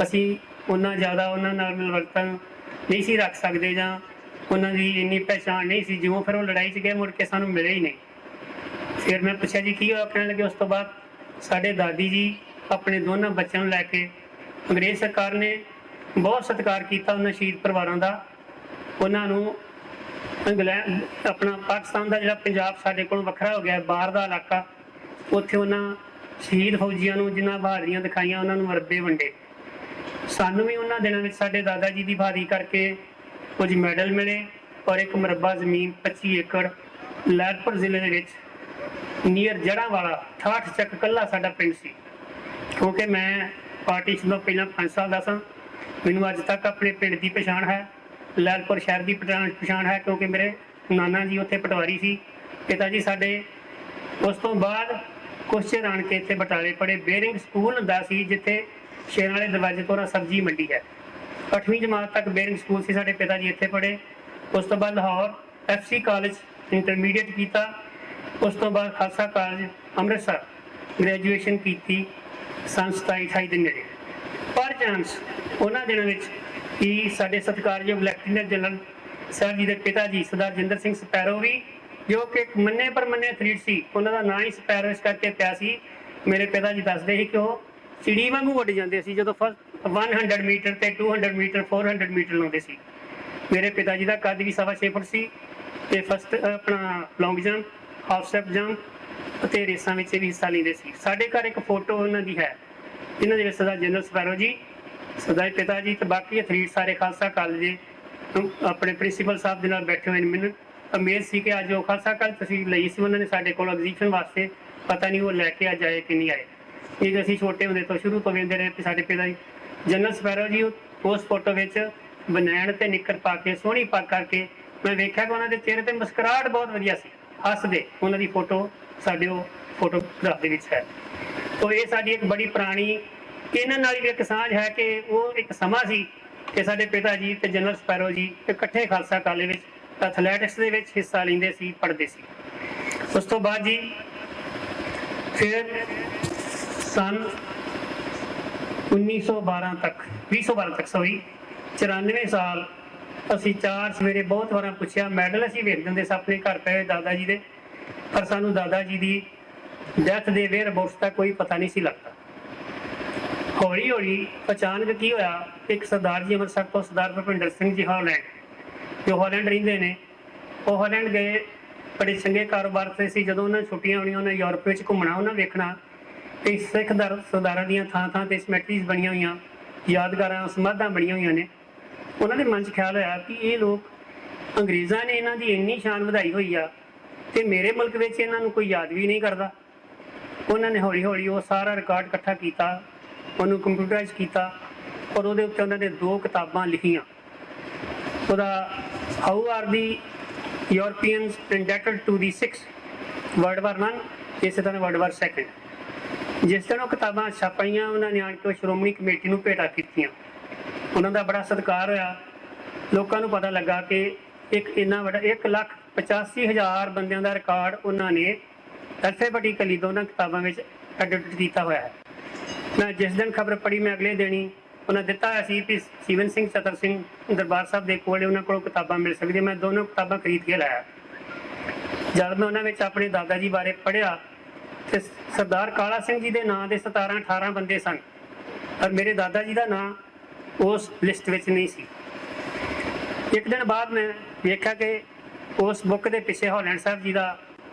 ਅਸੀਂ ਉਹਨਾਂ ਜ਼ਿਆਦਾ ਉਹਨਾਂ ਨਾਲ ਮਿਲਵਰਤਨ ਨਹੀਂ ਸੀ ਰੱਖ ਸਕਦੇ, ਜਾਂ ਉਹਨਾਂ ਦੀ ਇੰਨੀ ਪਹਿਚਾਣ ਨਹੀਂ ਸੀ। ਜਿਉਂ ਫਿਰ ਉਹ ਲੜਾਈ 'ਚ ਗਏ, ਮੁੜ ਕੇ ਸਾਨੂੰ ਮਿਲੇ ਹੀ ਨਹੀਂ। ਫਿਰ ਮੈਂ ਪੁੱਛਿਆ ਜੀ ਕੀ ਹੋਇਆ? ਕਹਿਣ ਲੱਗੇ ਉਸ ਤੋਂ ਬਾਅਦ ਸਾਡੇ ਦਾਦੀ ਜੀ ਆਪਣੇ ਦੋਨਾਂ ਬੱਚਿਆਂ ਨੂੰ ਲੈ ਕੇ, ਅੰਗਰੇਜ਼ ਸਰਕਾਰ ਨੇ ਬਹੁਤ ਸਤਿਕਾਰ ਕੀਤਾ ਉਹਨਾਂ ਸ਼ਹੀਦ ਪਰਿਵਾਰਾਂ ਦਾ। ਉਹਨਾਂ ਨੂੰ ਇੰਗਲੈਂਡ, ਆਪਣਾ ਪਾਕਿਸਤਾਨ ਦਾ ਜਿਹੜਾ ਪੰਜਾਬ ਸਾਡੇ ਕੋਲ ਵੱਖਰਾ ਹੋ ਗਿਆ, ਬਾਹਰ ਦਾ ਇਲਾਕਾ, ਉੱਥੇ ਉਹਨਾਂ ਸ਼ਹੀਦ ਫੌਜੀਆਂ ਨੂੰ ਜਿਨ੍ਹਾਂ ਬਹਾਦਰੀਆਂ ਦਿਖਾਈਆਂ, ਉਹਨਾਂ ਨੂੰ ਮਰਬੇ ਵੰਡੇ। ਸਾਨੂੰ ਵੀ ਉਹਨਾਂ ਦਿਨਾਂ ਵਿੱਚ ਸਾਡੇ ਦਾਦਾ ਜੀ ਦੀ ਬਹਾਦਰੀ ਕਰਕੇ ਕੁਝ ਮੈਡਲ ਮਿਲੇ, ਔਰ ਇੱਕ ਮਰਬਾ ਜ਼ਮੀਨ 25 ਏਕੜ ਲਹਿਰਪੁਰ ਜ਼ਿਲ੍ਹੇ ਦੇ ਵਿੱਚ ਨੀਅਰ ਜੜ੍ਹਾਂਵਾਲਾ 68 ਚੱਕ ਕੱਲਾ ਸਾਡਾ ਪਿੰਡ ਸੀ। ਕਿਉਂਕਿ ਮੈਂ ਪਾਰਟੀਸ਼ਨ ਤੋਂ ਪਹਿਲਾਂ 5 ਸਾਲ ਦਾ ਸਾਂ, ਮੈਨੂੰ ਅੱਜ ਤੱਕ ਆਪਣੇ ਪਿੰਡ ਦੀ ਪਛਾਣ ਹੈ, ਲਹਿਰਪੁਰ ਸ਼ਹਿਰ ਦੀ ਪਛਾਣ ਹੈ, ਕਿਉਂਕਿ ਮੇਰੇ ਨਾਨਾ ਜੀ ਉੱਥੇ ਪਟਵਾਰੀ ਸੀ, ਪਿਤਾ ਜੀ ਸਾਡੇ। ਉਸ ਤੋਂ ਬਾਅਦ ਕੁਛ ਚਿਰ ਆਣ ਕੇ ਇੱਥੇ ਬਟਾਲੇ ਪੜ੍ਹੇ। ਬੇਰਿੰਗ ਸਕੂਲ ਹੁੰਦਾ ਸੀ ਜਿੱਥੇ ਸ਼ੇਰਾਂ ਵਾਲੇ ਦਰਵਾਜ਼ੇ ਤੋਂ ਸਬਜ਼ੀ ਮੰਡੀ ਹੈ। 8ਵੀਂ ਜਮਾਤ ਤੱਕ ਬੇਰਿੰਗ ਸਕੂਲ ਸੀ, ਸਾਡੇ ਪਿਤਾ ਜੀ ਇੱਥੇ ਪੜ੍ਹੇ। ਉਸ ਤੋਂ ਬਾਅਦ ਲਾਹੌਰ FC ਕਾਲਜ ਇੰਟਰਮੀਡੀਏਟ ਕੀਤਾ। ਉਸ ਤੋਂ ਬਾਅਦ ਖਾਲਸਾ ਕਾਲਜ ਅੰਮ੍ਰਿਤਸਰ ਗ੍ਰੈਜੂਏਸ਼ਨ ਕੀਤੀ ਸੰਨ 27-28 ਦੇ ਨੇੜੇ। ਪਰ ਚਾਂਸ ਉਹਨਾਂ ਦਿਨਾਂ ਵਿੱਚ ਹੀ ਸਾਡੇ ਸਤਿਕਾਰਯੋਗ ਲੈਫਟੀਨੈਂਟ ਜਨਰਲ ਸਾਹਿਬ ਜੀ ਦੇ ਪਿਤਾ ਜੀ ਸਰਦਾਰ ਜਿੰਦਰ ਸਿੰਘ ਸਪੈਰੋ ਵੀ, ਜੋ ਕਿ ਇੱਕ ਮੰਨੇ ਪਰਮੰਨੇ ਐਥਲੀਟ ਸੀ, ਉਹਨਾਂ ਦਾ ਨਾਂ ਹੀ ਸਪੈਰੋ ਇਸ ਕਰਕੇ ਪਿਆ ਸੀ। ਮੇਰੇ ਪਿਤਾ ਜੀ ਦੱਸਦੇ ਸੀ ਕਿ ਉਹ ਚਿੜੀ ਵਾਂਗੂ ਉੱਡ ਜਾਂਦੇ ਸੀ ਜਦੋਂ ਫਸਟ 100 ਮੀਟਰ ਤੇ 200 ਮੀਟਰ 400 ਮੀਟਰ ਲਾਉਂਦੇ ਸੀ। ਮੇਰੇ ਪਿਤਾ ਜੀ ਦਾ ਕੱਦ ਵੀ 6.5 ਫੁੱਟ ਸੀ ਤੇ ਫਸਟ ਆਪਣਾ long jump, half step jump ਅਤੇ ਰੇਸਾਂ ਵਿੱਚ ਵੀ ਹਿੱਸਾ ਲੈਂਦੇ ਸੀ। ਸਾਡੇ ਘਰ ਇੱਕ ਫੋਟੋ ਉਹਨਾਂ ਦੀ ਹੈ, ਇਹਨਾਂ ਦੇ ਵਿੱਚ ਸਰਦਾਰ ਜਨਰਲ ਸਪੈਰੋ ਜੀ, ਸਰਦਾਰ ਪਿਤਾ ਜੀ ਤੇ ਬਾਕੀ ਐਥਲੀਟ ਸਾਰੇ ਖਾਲਸਾ ਕਾਲਜ ਦੇ ਆਪਣੇ ਪ੍ਰਿੰਸੀਪਲ ਸਾਹਿਬ ਦੇ ਨਾਲ ਬੈਠੇ ਹੋਏ ਨੇ। ਮੈਨੂੰ ਉਮੀਦ ਸੀ ਕਿ ਅੱਜ ਉਹ ਖਾਲਸਾ ਕਾਲਜ ਤਸਵੀਰ ਲਈ ਸੀ ਉਹਨਾਂ ਨੇ ਸਾਡੇ ਕੋਲ ਐਗਜ਼ੀਬਿਸ਼ਨ ਵਾਸਤੇ, ਪਤਾ ਨਹੀਂ ਉਹ ਲੈ ਕੇ ਅੱਜ ਆਏ ਕਿ ਨਹੀਂ ਆਏ। ਇਹ ਅਸੀਂ ਛੋਟੇ ਹੁੰਦੇ ਤੋਂ ਸ਼ੁਰੂ ਤੋਂ ਵੇਖਦੇ ਰਹੇ ਕਿ ਸਾਡੇ ਪਿਤਾ ਜੀ ਜਨਰਲ ਸਪੈਰੋ ਜੀ ਉਸ ਫੋਟੋ ਵਿੱਚ ਬਨੈਣ ਤੇ ਨਿੱਕਰ ਪਾ ਕੇ ਸੋਹਣੀ ਪੱਗ ਕਰਕੇ, ਮੈਂ ਵੇਖਿਆ ਕਿ ਉਹਨਾਂ ਦੇ ਚਿਹਰੇ ਤੇ ਮੁਸਕਰਾਹਟ ਬਹੁਤ ਵਧੀਆ ਸੀ, ਹੱਸਦੇ। ਉਹਨਾਂ ਦੀ ਫੋਟੋ ਸਾਡੇ ਉਹ ਫੋਟੋਗ੍ਰਾਫ ਦੇ ਵਿੱਚ ਹੈ। ਤੋ ਇਹ ਸਾਡੀ ਇੱਕ ਬੜੀ ਪੁਰਾਣੀ ਇਹਨਾਂ ਨਾਲ ਵੀ ਇੱਕ ਸਾਂਝ ਹੈ ਕਿ ਉਹ ਇੱਕ ਸਮਾਂ ਸੀ ਕਿ ਸਾਡੇ ਪਿਤਾ ਜੀ ਤੇ ਜਨਰਲ ਸਪੈਰੋ ਜੀ ਇਕੱਠੇ ਖਾਲਸਾ ਕਾਲਜ ਵਿੱਚ ਐਥਲੈਟਿਕਸ ਦੇ ਵਿੱਚ ਹਿੱਸਾ ਲੈਂਦੇ ਸੀ, ਪੜ੍ਹਦੇ ਸੀ। ਉਸ ਤੋਂ ਬਾਅਦ ਜੀ ਫਿਰ ਸਨ 1912 ਤੱਕ 94 ਸਾਲ ਅਸੀਂ 4 ਸਵੇਰੇ ਬਹੁਤ ਵਾਰਾਂ ਪੁੱਛਿਆ, ਮੈਡਲ ਅਸੀਂ ਵੇਖ ਦਿੰਦੇ ਸੀ ਆਪਣੇ ਘਰ ਪਏ ਦਾਦਾ ਜੀ ਦੇ, ਪਰ ਸਾਨੂੰ ਦਾਦਾ ਜੀ ਦੀ ਡੈਥ ਦੇ ਵੇਅਰ ਅਬਾਊਟਸ ਦਾ ਕੋਈ ਪਤਾ ਨਹੀਂ ਸੀ ਲੱਗਦਾ। ਹੌਲੀ ਹੌਲੀ ਅਚਾਨਕ ਕੀ ਹੋਇਆ, ਇੱਕ ਸਰਦਾਰ ਜੀ ਅੰਮ੍ਰਿਤਸਰ ਤੋਂ ਸਰਦਾਰ ਭੁਪਿੰਦਰ ਸਿੰਘ ਜੀ ਹਾਲੈਂਡ, ਜੋ ਹਾਲੈਂਡ ਰਹਿੰਦੇ ਨੇ, ਉਹ ਹਾਲੈਂਡ ਗਏ, ਬੜੇ ਚੰਗੇ ਕਾਰੋਬਾਰ ਤੇ ਸੀ। ਜਦੋਂ ਉਹਨਾਂ ਛੁੱਟੀਆਂ ਹੋਣੀਆਂ ਉਹਨਾਂ ਯੂਰਪ ਵਿੱਚ ਘੁੰਮਣਾ, ਉਹਨਾਂ ਵੇਖਣਾ ਕਿ ਸਿੱਖ ਸਰਦਾਰਾਂ ਦੀਆਂ ਥਾਂ ਥਾਂ ਤੇ ਸਮੈਟਰੀਜ਼ ਬਣੀਆਂ ਹੋਈਆਂ, ਯਾਦਗਾਰਾਂ ਸਮਾਧਾਂ ਬਣੀਆਂ ਹੋਈਆਂ ਨੇ। ਉਹਨਾਂ ਦੇ ਮਨ 'ਚ ਖਿਆਲ ਹੋਇਆ ਕਿ ਇਹ ਲੋਕ ਅੰਗਰੇਜ਼ਾਂ ਨੇ ਇਹਨਾਂ ਦੀ ਇੰਨੀ ਸ਼ਾਨ ਵਧਾਈ ਹੋਈ ਆ ਤੇ ਮੇਰੇ ਮੁਲਕ ਵਿੱਚ ਇਹਨਾਂ ਨੂੰ ਕੋਈ ਯਾਦ ਵੀ ਨਹੀਂ ਕਰਦਾ। ਉਹਨਾਂ ਨੇ ਹੌਲੀ ਹੌਲੀ ਉਹ ਸਾਰਾ ਰਿਕਾਰਡ ਇਕੱਠਾ ਕੀਤਾ, ਉਹਨੂੰ ਕੰਪਿਊਟਰਾਈਜ਼ ਕੀਤਾ ਔਰ ਉਹਦੇ ਉੱਤੇ ਉਹਨਾਂ ਨੇ 2 ਕਿਤਾਬਾਂ ਲਿਖੀਆਂ। ਉਹਦਾ how are the ਯੂਰਪੀਅਨਸ ਇੰਡੈਟਡ to the 6 world war 1, ਇਸੇ ਤਰ੍ਹਾਂ ਵਰਲਡ ਵਾਰ 2। ਜਿਸ ਦਿਨ ਉਹ ਕਿਤਾਬਾਂ ਛਾਪਾਈਆਂ, ਉਹਨਾਂ ਨੇ ਆਣ ਕੇ ਸ਼੍ਰੋਮਣੀ ਕਮੇਟੀ ਨੂੰ ਭੇਟਾ ਕੀਤੀਆਂ। ਉਹਨਾਂ ਦਾ ਬੜਾ ਸਤਿਕਾਰ ਹੋਇਆ। ਲੋਕਾਂ ਨੂੰ ਪਤਾ ਲੱਗਾ ਕਿ ਇੱਕ ਇੰਨਾ ਵੱਡਾ 1,85,000 ਬੰਦਿਆਂ ਦਾ ਰਿਕਾਰਡ ਉਹਨਾਂ ਨੇ ਅਲਫਾਬੈਟਿਕਲੀ ਦੋਨਾਂ ਕਿਤਾਬਾਂ ਵਿੱਚ ਐਡਿਟ ਕੀਤਾ ਹੋਇਆ ਹੈ। ਮੈਂ ਜਿਸ ਦਿਨ ਖਬਰ ਪੜ੍ਹੀ, ਮੈਂ ਅਗਲੇ ਦਿਨ ਹੀ ਉਹਨਾਂ ਦਿੱਤਾ ਹੋਇਆ ਸੀ ਕਿ ਸ਼ਿਵਨ ਸਿੰਘ ਚਤਰ ਸਿੰਘ ਦਰਬਾਰ ਸਾਹਿਬ ਦੇ ਕੋਲ ਉਹਨਾਂ ਕੋਲੋਂ ਕਿਤਾਬਾਂ ਮਿਲ ਸਕਦੀਆਂ। ਮੈਂ ਦੋਨੋਂ ਕਿਤਾਬਾਂ ਖਰੀਦ ਕੇ ਲਾਇਆ। ਜਦ ਮੈਂ ਉਹਨਾਂ ਵਿੱਚ ਆਪਣੇ ਦਾਦਾ ਜੀ ਬਾਰੇ ਪੜ੍ਹਿਆ ਤੇ ਸਰਦਾਰ ਕਾਲਾ ਸਿੰਘ ਜੀ ਦੇ ਨਾਂ ਦੇ 17-18 ਬੰਦੇ ਸਨ, ਪਰ ਮੇਰੇ ਦਾਦਾ ਜੀ ਦਾ ਨਾਂ ਉਸ ਲਿਸਟ ਵਿੱਚ ਨਹੀਂ ਸੀ। ਇੱਕ ਦਿਨ ਬਾਅਦ ਮੈਂ ਵੇਖਿਆ ਕਿ ਉਸ ਬੁੱਕ ਦੇ ਪਿੱਛੇ ਹਾਲੈਂਡ ਸਾਹਿਬ ਜੀ ਦਾ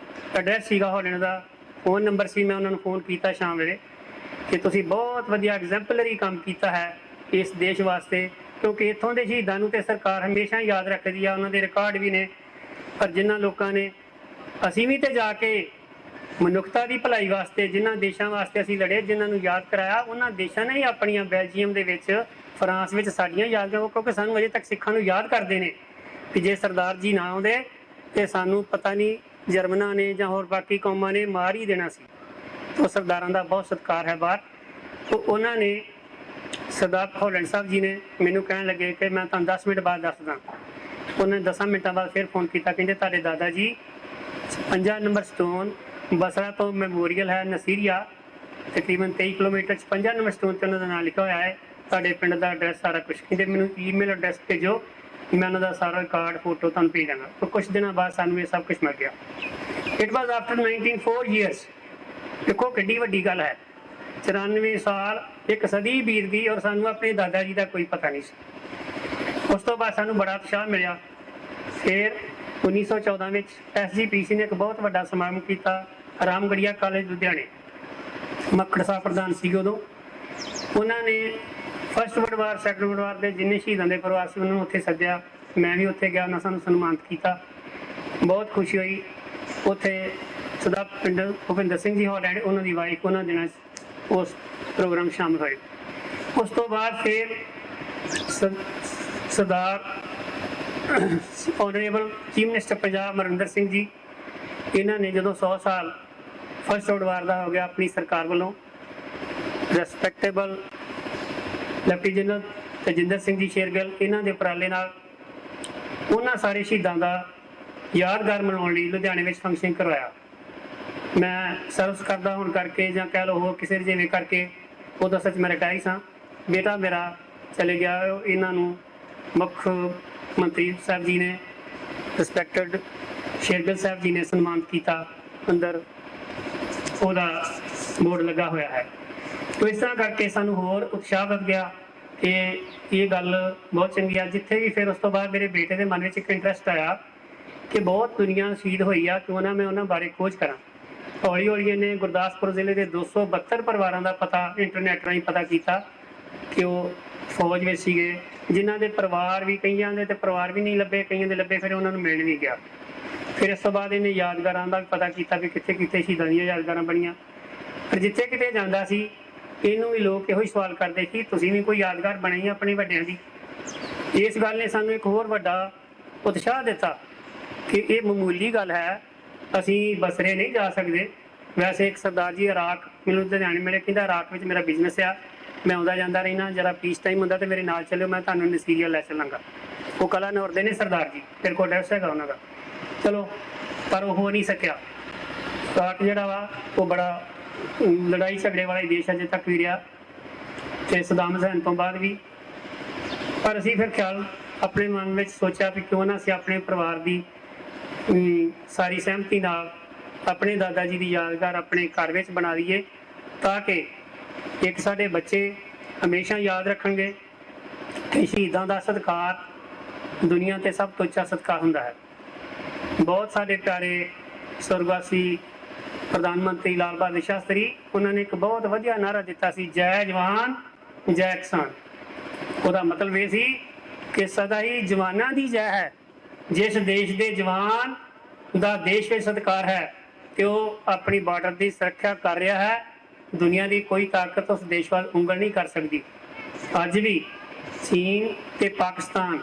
ਐਡਰੈਸ ਸੀਗਾ, ਹਾਲੈਂਡ ਦਾ ਫੋਨ ਨੰਬਰ ਸੀ। ਮੈਂ ਉਹਨਾਂ ਨੂੰ ਫੋਨ ਕੀਤਾ ਸ਼ਾਮ ਵੇਲੇ ਕਿ ਤੁਸੀਂ ਬਹੁਤ ਵਧੀਆ ਐਗਜ਼ੈਂਪਲਰੀ ਕੰਮ ਕੀਤਾ ਹੈ ਇਸ ਦੇਸ਼ ਵਾਸਤੇ, ਕਿਉਂਕਿ ਇੱਥੋਂ ਦੇ ਸ਼ਹੀਦਾਂ ਨੂੰ ਤੇ ਸਰਕਾਰ ਹਮੇਸ਼ਾ ਯਾਦ ਰੱਖਦੀ ਆ, ਉਹਨਾਂ ਦੇ ਰਿਕਾਰਡ ਵੀ ਨੇ। ਪਰ ਜਿਨ੍ਹਾਂ ਲੋਕਾਂ ਨੇ, ਅਸੀਂ ਵੀ ਤੇ ਜਾ ਕੇ ਮਨੁੱਖਤਾ ਦੀ ਭਲਾਈ ਵਾਸਤੇ ਜਿਨ੍ਹਾਂ ਦੇਸ਼ਾਂ ਵਾਸਤੇ ਅਸੀਂ ਲੜੇ, ਜਿਨ੍ਹਾਂ ਨੂੰ ਯਾਦ ਕਰਾਇਆ, ਉਹਨਾਂ ਦੇਸ਼ਾਂ ਨੇ ਹੀ ਆਪਣੀਆਂ ਬੈਲਜੀਅਮ ਦੇ ਵਿੱਚ, ਫਰਾਂਸ ਵਿੱਚ ਸਾਡੀਆਂ ਯਾਦਾਂ, ਕਿਉਂਕਿ ਸਾਨੂੰ ਅਜੇ ਤੱਕ ਸਿੱਖਾਂ ਨੂੰ ਯਾਦ ਕਰਦੇ ਨੇ ਕਿ ਜੇ ਸਰਦਾਰ ਜੀ ਨਾ ਆਉਂਦੇ ਤੇ ਸਾਨੂੰ ਪਤਾ ਨਹੀਂ ਜਰਮਨਾਂ ਨੇ ਜਾਂ ਹੋਰ ਬਾਕੀ ਕੌਮਾਂ ਨੇ ਮਾਰ ਹੀ ਦੇਣਾ ਸੀ। तो सरदारां ਦਾ बहुत सत्कार है बाहर। तो उन्होंने सरदार हालैंड साहब जी ने मैनू कहन लगे कि मैं तुहानूं 10 मिनट बाद दसदा। उन्होंने 10 मिनटों बाद फिर फोन किया, कहते तुहाडे दादा जी 50 नंबर स्टोन बसरा तो मैमोरीअल है नसीरिया तकरीबन 23 किलोमीटर 50 नंबर स्टोन से उन्होंने नाम लिखा हुआ है, तुहाडे पिंड का एड्रैस सारा कुछ। कहते मैनू ईमेल एड्रैस भेजो, मैं उन्होंने सारा रिकॉर्ड फोटो तुहानूं भेज देंगा। तो कुछ दिनों बाद सानूं ये सब कुछ मिल गया। It was after 94 years. देखो किड्डी वड्डी गल है, 94 साल एक सदी बीत गई और सानू अपने दादा जी का कोई पता नहीं सी। उस तो बाद सानू बड़ा उत्साह मिला। फिर 1914 में SGPC ने एक बहुत बड़ा समागम किया रामगढ़िया कॉलेज लुधियाने। मक्खड़ साहब प्रधान सी उदों। उन्होंने first world war second world war के जिन्हें शहीदों के परिवार से उन्होंने उत्थे सद्या। मैं भी उत्थे गया, उन्होंने सानू सन्मानित किया, बहुत खुशी हुई। उत्थे सरदार भुपिंदर सिंह जी हालैंड, उन्होंने वाइफ, उन्होंने दिनों उस प्रोग्राम शामिल हुए। उस तो बाद फिर Sardar honourable chief minister Punjab Amarinder Singh ji, इन्होंने जो 100 साल फर्स्ट वर्ल्ड वार का हो गया अपनी सरकार वालों, रिस्पैक्टेबल लेफ्टिनेंट जनरल तजिंदर सिंह जी शेरगिल, इन्हों के उपराले नाल उन्होंने सारे शहीदों का यादगार मनाने लई लुधियाने में फंक्शन करवाया। मैं सर्विस करदा होने करके जां कह लो होर किसी रजेवे करके उदों सच मैं रिटायर सां, ਬੇਟਾ ਮੇਰਾ ਚਲੇ ਗਿਆ। ਇਹਨਾਂ ਨੂੰ ਮੁੱਖ ਮੰਤਰੀ ਸਾਹਿਬ ਜੀ ਨੇ, ਰਿਸਪੈਕਟਡ ਸ਼ੇਰਗਿੱਲ ਸਾਹਿਬ ਜੀ ਨੇ ਸਨਮਾਨਿਤ ਕੀਤਾ। ਅੰਦਰ ਉਹਦਾ ਬੋਰਡ ਲੱਗਾ ਹੋਇਆ ਹੈ। ਤੋ ਇਸ ਤਰ੍ਹਾਂ ਕਰਕੇ ਸਾਨੂੰ ਹੋਰ ਉਤਸ਼ਾਹ ਵੱਧ ਗਿਆ ਕਿ ਇਹ ਗੱਲ ਬਹੁਤ ਚੰਗੀ ਆ। ਜਿੱਥੇ ਵੀ ਫਿਰ ਉਸ ਤੋਂ ਬਾਅਦ ਮੇਰੇ ਬੇਟੇ ਦੇ ਮਨ ਵਿੱਚ ਇੱਕ ਇੰਟਰਸਟ ਆਇਆ ਕਿ ਬਹੁਤ ਦੁਨੀਆ ਸ਼ਹੀਦ ਹੋਈ ਆ, ਕਿਉਂ ਨਾ ਮੈਂ ਉਹਨਾਂ ਬਾਰੇ ਖੋਜ ਕਰਾਂ। ਹੌਲੀ ਹੌਲੀ ਇਹਨੇ ਗੁਰਦਾਸਪੁਰ ਜ਼ਿਲ੍ਹੇ ਦੇ 272 ਪਰਿਵਾਰਾਂ ਦਾ ਪਤਾ ਇੰਟਰਨੈਟ ਰਾਹੀਂ ਪਤਾ ਕੀਤਾ ਕਿ ਉਹ ਫੌਜ ਵਿੱਚ ਸੀਗੇ, ਜਿਨ੍ਹਾਂ ਦੇ ਪਰਿਵਾਰ ਵੀ, ਕਈਆਂ ਦੇ ਤੇ ਪਰਿਵਾਰ ਵੀ ਨਹੀਂ ਲੱਭੇ, ਕਈਆਂ ਦੇ ਲੱਭੇ। ਫਿਰ ਉਹਨਾਂ ਨੂੰ ਮਿਲਣ ਵੀ ਗਿਆ। ਫਿਰ ਇਸ ਤੋਂ ਬਾਅਦ ਇਹਨੇ ਯਾਦਗਾਰਾਂ ਦਾ ਵੀ ਪਤਾ ਕੀਤਾ ਵੀ ਕਿੱਥੇ ਕਿੱਥੇ ਸ਼ਹੀਦਾਂ ਦੀਆਂ ਯਾਦਗਾਰਾਂ ਬਣੀਆਂ। ਪਰ ਜਿੱਥੇ ਕਿਤੇ ਜਾਂਦਾ ਸੀ ਇਹਨੂੰ ਵੀ ਲੋਕ ਇਹੋ ਹੀ ਸਵਾਲ ਕਰਦੇ ਕਿ ਤੁਸੀਂ ਵੀ ਕੋਈ ਯਾਦਗਾਰ ਬਣਾਈ ਆਪਣੇ ਵੱਡਿਆਂ ਦੀ। ਇਸ ਗੱਲ ਨੇ ਸਾਨੂੰ ਇੱਕ ਹੋਰ ਵੱਡਾ ਉਤਸ਼ਾਹ ਦਿੱਤਾ ਕਿ ਇਹ ਮਾਮੂਲੀ ਗੱਲ ਹੈ, ਅਸੀਂ ਬਸਰੇ ਨਹੀਂ ਜਾ ਸਕਦੇ। ਵੈਸੇ ਇੱਕ ਸਰਦਾਰ ਜੀ ਇਰਾਕ ਮੈਨੂੰ ਲੁਧਿਆਣੇ ਮਿਲੇ, ਕਹਿੰਦਾ ਇਰਾਕ ਵਿੱਚ ਮੇਰਾ ਬਿਜ਼ਨਸ ਆ, ਮੈਂ ਆਉਂਦਾ ਜਾਂਦਾ ਰਹਿਣਾ, ਜਰਾ ਪੀਸ ਟਾਈਮ ਹੁੰਦਾ ਤੇ ਮੇਰੇ ਨਾਲ ਚੱਲਿਓ, ਮੈਂ ਤੁਹਾਨੂੰ ਨਸੀਰੀਆ ਲੈ ਚੱਲਾਂਗਾ। ਉਹ ਕਲਾਨੌਰ ਦੇ ਨੇ ਸਰਦਾਰ ਜੀ, ਫਿਰ ਕੋਲ ਐਡਰੈਸ ਹੈਗਾ ਉਹਨਾਂ ਦਾ। ਚਲੋ, ਪਰ ਉਹ ਹੋ ਨਹੀਂ ਸਕਿਆ। ਇਰਾਕ ਜਿਹੜਾ ਵਾ ਉਹ ਬੜਾ ਲੜਾਈ ਝਗੜੇ ਵਾਲਾ ਹੀ ਦੇਸ਼ ਅਜੇ ਤੱਕ ਵੀ ਰਿਹਾ, ਤੇ ਸਦਾਮ ਹੁਸੈਨ ਤੋਂ ਬਾਅਦ ਵੀ। ਪਰ ਅਸੀਂ ਫਿਰ ਖਿਆਲ ਆਪਣੇ ਮਨ ਵਿੱਚ ਸੋਚਿਆ ਵੀ ਕਿਉਂ ਨਾ ਅਸੀਂ ਆਪਣੇ ਪਰਿਵਾਰ ਦੀ ਸਾਰੀ ਸਹਿਮਤੀ ਨਾਲ ਆਪਣੇ ਦਾਦਾ ਜੀ ਦੀ ਯਾਦਗਾਰ ਆਪਣੇ ਘਰ ਵਿੱਚ ਬਣਾ ਲਈਏ, ਤਾਂ ਕਿ ਇੱਕ ਸਾਡੇ ਬੱਚੇ ਹਮੇਸ਼ਾ ਯਾਦ ਰੱਖਣਗੇ ਕਿ ਸ਼ਹੀਦਾਂ ਦਾ ਸਤਿਕਾਰ ਦੁਨੀਆ ਤੇ ਸਭ ਤੋਂ ਉੱਚਾ ਸਤਿਕਾਰ ਹੁੰਦਾ ਹੈ। ਬਹੁਤ ਸਾਡੇ ਪਿਆਰੇ ਸਵਰਗਵਾਸੀ ਪ੍ਰਧਾਨ ਮੰਤਰੀ ਲਾਲ ਬਹਾਦਰ ਸ਼ਾਸਤਰੀ, ਉਹਨਾਂ ਨੇ ਇੱਕ ਬਹੁਤ ਵਧੀਆ ਨਾਅਰਾ ਦਿੱਤਾ ਸੀ, ਜੈ ਜਵਾਨ ਜੈ ਕਿਸਾਨ। ਉਹਦਾ ਮਤਲਬ ਇਹ ਸੀ ਕਿ ਸਦਾ ਹੀ ਜਵਾਨਾਂ ਦੀ ਜੈ ਹੈ। ਜਿਸ ਦੇਸ਼ ਦੇ ਜਵਾਨ ਦਾ ਦੇਸ਼ ਵਿੱਚ ਸਤਿਕਾਰ ਹੈ ਤੇ ਉਹ ਆਪਣੀ ਬਾਰਡਰ ਦੀ ਸੁਰੱਖਿਆ ਕਰ ਰਿਹਾ ਹੈ, ਦੁਨੀਆ ਦੀ ਕੋਈ ਤਾਕਤ ਉਸ ਦੇਸ਼ ਵੱਲ ਉਂਗਲ ਨਹੀਂ ਕਰ ਸਕਦੀ। ਅੱਜ ਵੀ ਚੀਨ ਤੇ ਪਾਕਿਸਤਾਨ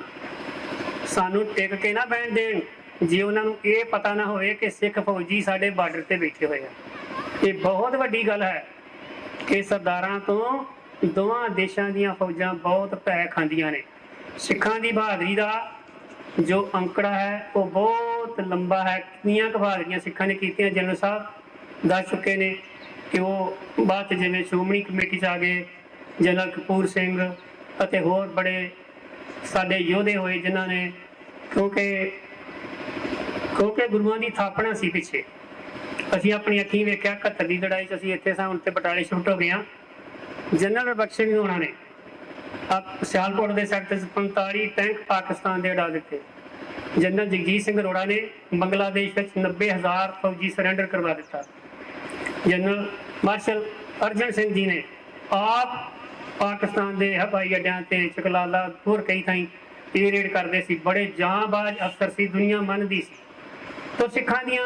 ਸਾਨੂੰ ਟਿਕ ਕੇ ਨਾ ਬਹਿਣ ਦੇਣ ਜੇ ਉਹਨਾਂ ਨੂੰ ਇਹ ਪਤਾ ਨਾ ਹੋਵੇ ਕਿ ਸਿੱਖ ਫੌਜੀ ਸਾਡੇ ਬਾਰਡਰ ਤੇ ਬੈਠੇ ਹੋਏ ਆ। ਇਹ ਬਹੁਤ ਵੱਡੀ ਗੱਲ ਹੈ ਕਿ ਸਰਦਾਰਾਂ ਤੋਂ ਦੋਵਾਂ ਦੇਸ਼ਾਂ ਦੀਆਂ ਫੌਜਾਂ ਬਹੁਤ ਭੈ ਖਾਂਦੀਆਂ ਨੇ। ਸਿੱਖਾਂ ਦੀ ਬਹਾਦਰੀ ਦਾ ਜੋ ਅੰਕੜਾ ਹੈ ਉਹ ਬਹੁਤ ਲੰਬਾ ਹੈ। ਕਿੰਨੀਆਂ ਕੁ ਬਹਾਦਰੀਆਂ ਸਿੱਖਾਂ ਨੇ ਕੀਤੀਆਂ, ਜਨਰਲ ਸਾਹਿਬ ਦੱਸ ਚੁੱਕੇ ਨੇ ਕਿ ਉਹ ਬਾਅਦ 'ਚ ਜਿਵੇਂ ਸ਼੍ਰੋਮਣੀ ਕਮੇਟੀ 'ਚ ਆ ਗਏ, ਜਨਰਲ ਕਪੂਰ ਸਿੰਘ ਅਤੇ ਹੋਰ ਬੜੇ ਸਾਡੇ ਯੋਧੇ ਹੋਏ ਜਿਨ੍ਹਾਂ ਨੇ, ਕਿਉਂਕਿ ਗੁਰੂਆਂ ਦੀ ਥਾਪਣਾ ਸੀ ਪਿੱਛੇ। ਅਸੀਂ ਆਪਣੀ ਅੱਖੀਂ ਵੇਖਿਆ 71 ਦੀ ਲੜਾਈ 'ਚ ਅਸੀਂ ਇੱਥੇ ਸਾਂ, ਹੁਣ ਤੇ ਬਟਾਲੇ ਸ਼ਿਫਟ ਹੋ ਗਏ ਹਾਂ। ਜਨਰਲ ਬਖਸ਼ ਸਿੰਘ ਹੋਣਾ ਨੇ ਸਿਆਲਕੋਟ ਦੇ ਸੈਕਟਰ 'ਚ 45 ਟੈਂਕ ਪਾਕਿਸਤਾਨ ਦੇ ਉਡਾ ਦਿੱਤੇ। ਜਨਰਲ ਜਗਜੀਤ ਸਿੰਘ ਅਰੋੜਾ ਨੇ ਬੰਗਲਾਦੇਸ਼ ਵਿੱਚ 90,000 ਫੌਜੀ ਸਰੈਂਡਰ ਕਰਵਾ ਦਿੱਤਾ। ਜਨਰਲ ਮਾਰਸ਼ਲ ਅਰਜਨ ਸਿੰਘ ਜੀ ਨੇ ਆਪ ਪਾਕਿਸਤਾਨ ਦੇ ਹਵਾਈ ਅੱਡਿਆਂ ਤੇ ਚਕਲਾਲਾ ਹੋਰ ਕਈ ਥਾਈਂ ਇਹ ਰੇਡ ਕਰਦੇ ਸੀ। ਬੜੇ ਜਾਂਬਾਜ਼ ਅਫਸਰ ਸੀ, ਦੁਨੀਆ ਮੰਨਦੀ ਸੀ। ਤੋ ਸਿੱਖਾਂ ਦੀਆਂ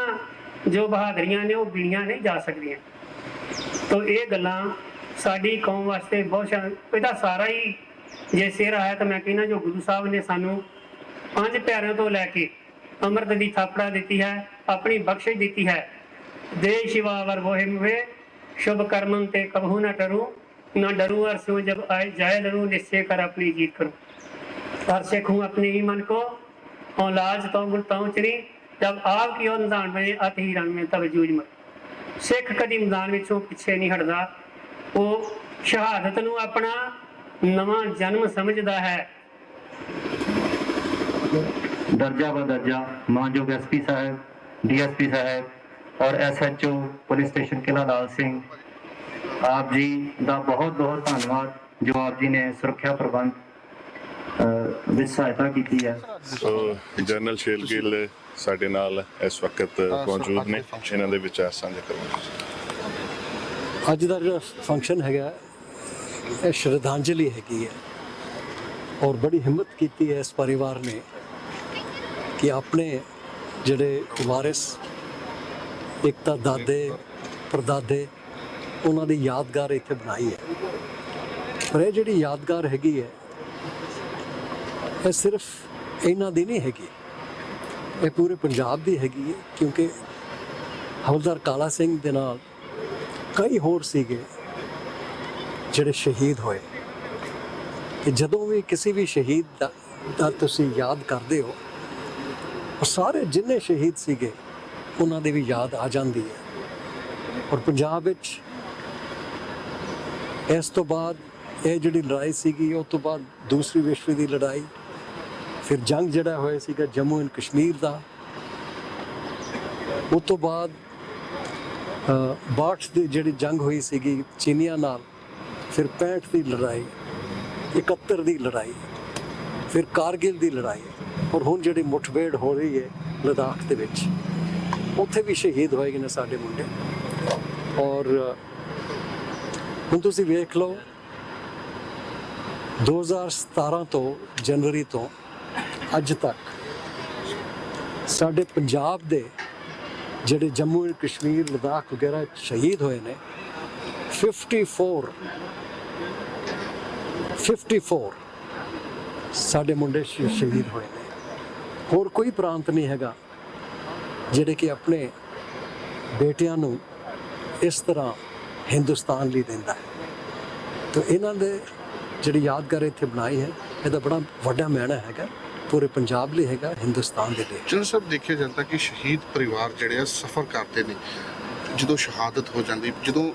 ਜੋ ਬਹਾਦਰੀਆਂ ਨੇ ਉਹ ਗਿਣੀਆਂ ਨਹੀਂ ਜਾ ਸਕਦੀਆਂ। ਤੋ ਇਹ ਗੱਲਾਂ ਸਾਡੀ ਕੌਮ ਵਾਸਤੇ ਬਹੁਤ ਇਹਦਾ ਸਾਰਾ ਹੀ ਜੇ ਸਿਰ ਆਇਆ ਤਾਂ ਮੈਂ ਕਹਿੰਦਾ ਜੋ ਗੁਰੂ ਸਾਹਿਬ ਨੇ ਸਾਨੂੰ 5 ਪਿਆਰਿਆਂ ਤੋਂ ਲੈ ਕੇ ਅੰਮ੍ਰਿਤ ਦੀ ਥਾਪੜਾ ਦਿੱਤੀ ਹੈ, ਆਪਣੀ ਬਖਸ਼ਿਸ਼ ਦਿੱਤੀ ਹੈ। ਦੇ शिवा वर वोहे मुहे शुभ कर्मन ते कबहू न डरू, न डरू और सो जब आए जाए डरू, निश्चय कर अपनी जीत करूं। हर सिख हूँ अपने ही मन को और लाज तो गुलताऊं चरी, जब आप की ओर मैदान बने अत ही रंग में तब जूझ मर। सिख कदी मैदान विचों पिछे नहीं हटदा, वो शहादत नूं अपना नवां जन्म समझदा है। दर्जा ब दर्जा मानयोग SP साहब, DSP साहब और SHO पुलिस स्टेशन किला लाल सिंह, आप जी का बहुत बहुत धन्यवाद जो आप जी ने सुरक्षा प्रबंध ਵਿੱਚ ਸਹਾਇਤਾ ਕੀਤੀ ਹੈ। ਜਨਰਲ ਸ਼ੇਰਗਿੱਲ ਸਾਡੇ ਨਾਲ ਇਸ ਵਕਤ ਮੌਜੂਦ ਨੇ, ਇਹਨਾਂ ਦੇ ਵਿਚਾਰ ਸਾਂਝੇ ਕਰਾਂਗੇ। ਅੱਜ ਦਾ ਜਿਹੜਾ ਫੰਕਸ਼ਨ ਹੈਗਾ ਇਹ ਸ਼ਰਧਾਂਜਲੀ ਹੈਗੀ ਹੈ ਔਰ ਬੜੀ ਹਿੰਮਤ ਕੀਤੀ ਹੈ ਇਸ ਪਰਿਵਾਰ ਨੇ ਕਿ ਆਪਣੇ ਜਿਹੜੇ ਵਾਰਿਸ ਇੱਕ ਤਾਂ ਦਾਦੇ ਪਰਦਾਦੇ ਉਹਨਾਂ ਦੀ ਯਾਦਗਾਰ ਇੱਥੇ ਬਣਾਈ ਹੈ। ਪਰ ਇਹ ਜਿਹੜੀ ਯਾਦਗਾਰ ਹੈਗੀ ਹੈ ਇਹ ਸਿਰਫ ਇਹਨਾਂ ਦੀ ਨਹੀਂ ਹੈਗੀ, ਇਹ ਪੂਰੇ ਪੰਜਾਬ ਦੀ ਹੈਗੀ ਹੈ, ਕਿਉਂਕਿ ਹਵਲਦਾਰ ਕਾਲਾ ਸਿੰਘ ਦੇ ਨਾਲ ਕਈ ਹੋਰ ਸੀਗੇ ਜਿਹੜੇ ਸ਼ਹੀਦ ਹੋਏ। ਕਿ ਜਦੋਂ ਵੀ ਕਿਸੇ ਵੀ ਸ਼ਹੀਦ ਦਾ ਤੁਸੀਂ ਯਾਦ ਕਰਦੇ ਹੋ, ਉਹ ਸਾਰੇ ਜਿੰਨੇ ਸ਼ਹੀਦ ਸੀਗੇ ਉਹਨਾਂ ਦੀ ਵੀ ਯਾਦ ਆ ਜਾਂਦੀ ਹੈ। ਔਰ ਪੰਜਾਬ ਵਿੱਚ ਇਸ ਤੋਂ ਬਾਅਦ ਇਹ ਜਿਹੜੀ ਲੜਾਈ ਸੀਗੀ ਉਸ ਤੋਂ ਬਾਅਦ ਦੂਸਰੀ ਵਿਸ਼ਵ ਦੀ ਲੜਾਈ, ਫਿਰ ਜੰਗ ਜਿਹੜਾ ਹੋਇਆ ਸੀਗਾ ਜੰਮੂ ਐਂਡ ਕਸ਼ਮੀਰ ਦਾ, ਉਸ ਤੋਂ ਬਾਅਦ 62 ਦੀ ਜਿਹੜੀ ਜੰਗ ਹੋਈ ਸੀਗੀ ਚੀਨੀਆਂ ਨਾਲ, ਫਿਰ 65 ਦੀ ਲੜਾਈ, 71 ਦੀ ਲੜਾਈ, ਫਿਰ ਕਾਰਗਿਲ ਦੀ ਲੜਾਈ, ਔਰ ਹੁਣ ਜਿਹੜੀ ਮੁੱਠਭੇੜ ਹੋ ਰਹੀ ਹੈ ਲਦਾਖ ਦੇ ਵਿੱਚ, ਉੱਥੇ ਵੀ ਸ਼ਹੀਦ ਹੋਏ ਨੇ ਸਾਡੇ ਮੁੰਡੇ। ਔਰ ਹੁਣ ਤੁਸੀਂ ਵੇਖ ਲਓ 2017 ਤੋਂ ਜਨਵਰੀ ਤੋਂ ਅੱਜ ਤੱਕ ਸਾਡੇ ਪੰਜਾਬ ਦੇ ਜਿਹੜੇ ਜੰਮੂ ਐਂਡ ਕਸ਼ਮੀਰ ਲਦਾਖ ਵਗੈਰਾ ਸ਼ਹੀਦ ਹੋਏ ਨੇ 54 ਸਾਡੇ ਮੁੰਡੇ ਸ਼ਹੀਦ ਹੋਏ ਨੇ। ਹੋਰ ਕੋਈ ਪ੍ਰਾਂਤ ਨਹੀਂ ਹੈਗਾ ਜਿਹੜੇ ਕਿ ਆਪਣੇ ਬੇਟਿਆਂ ਨੂੰ ਇਸ ਤਰ੍ਹਾਂ ਹਿੰਦੁਸਤਾਨ ਲਈ ਦਿੰਦਾ ਹੈ। ਤਾਂ ਇਹਨਾਂ ਦੇ ਜਿਹੜੀ ਯਾਦਗਾਰ ਇੱਥੇ ਬਣਾਈ ਹੈ, ਇਹਦਾ ਬੜਾ ਵੱਡਾ ਮਾਇਨਾ ਹੈਗਾ, ਪੂਰੇ ਪੰਜਾਬ ਲਈ ਹੈਗਾ, ਹਿੰਦੁਸਤਾਨ ਦੇ ਲਈ। ਜਦੋਂ ਸਭ ਦੇਖਿਆ ਜਾਂਦਾ ਕਿ ਸ਼ਹੀਦ ਪਰਿਵਾਰ ਜਿਹੜੇ ਆ ਸਫ਼ਰ ਕਰਦੇ ਨੇ, ਜਦੋਂ ਸ਼ਹਾਦਤ ਹੋ ਜਾਂਦੀ, ਜਦੋਂ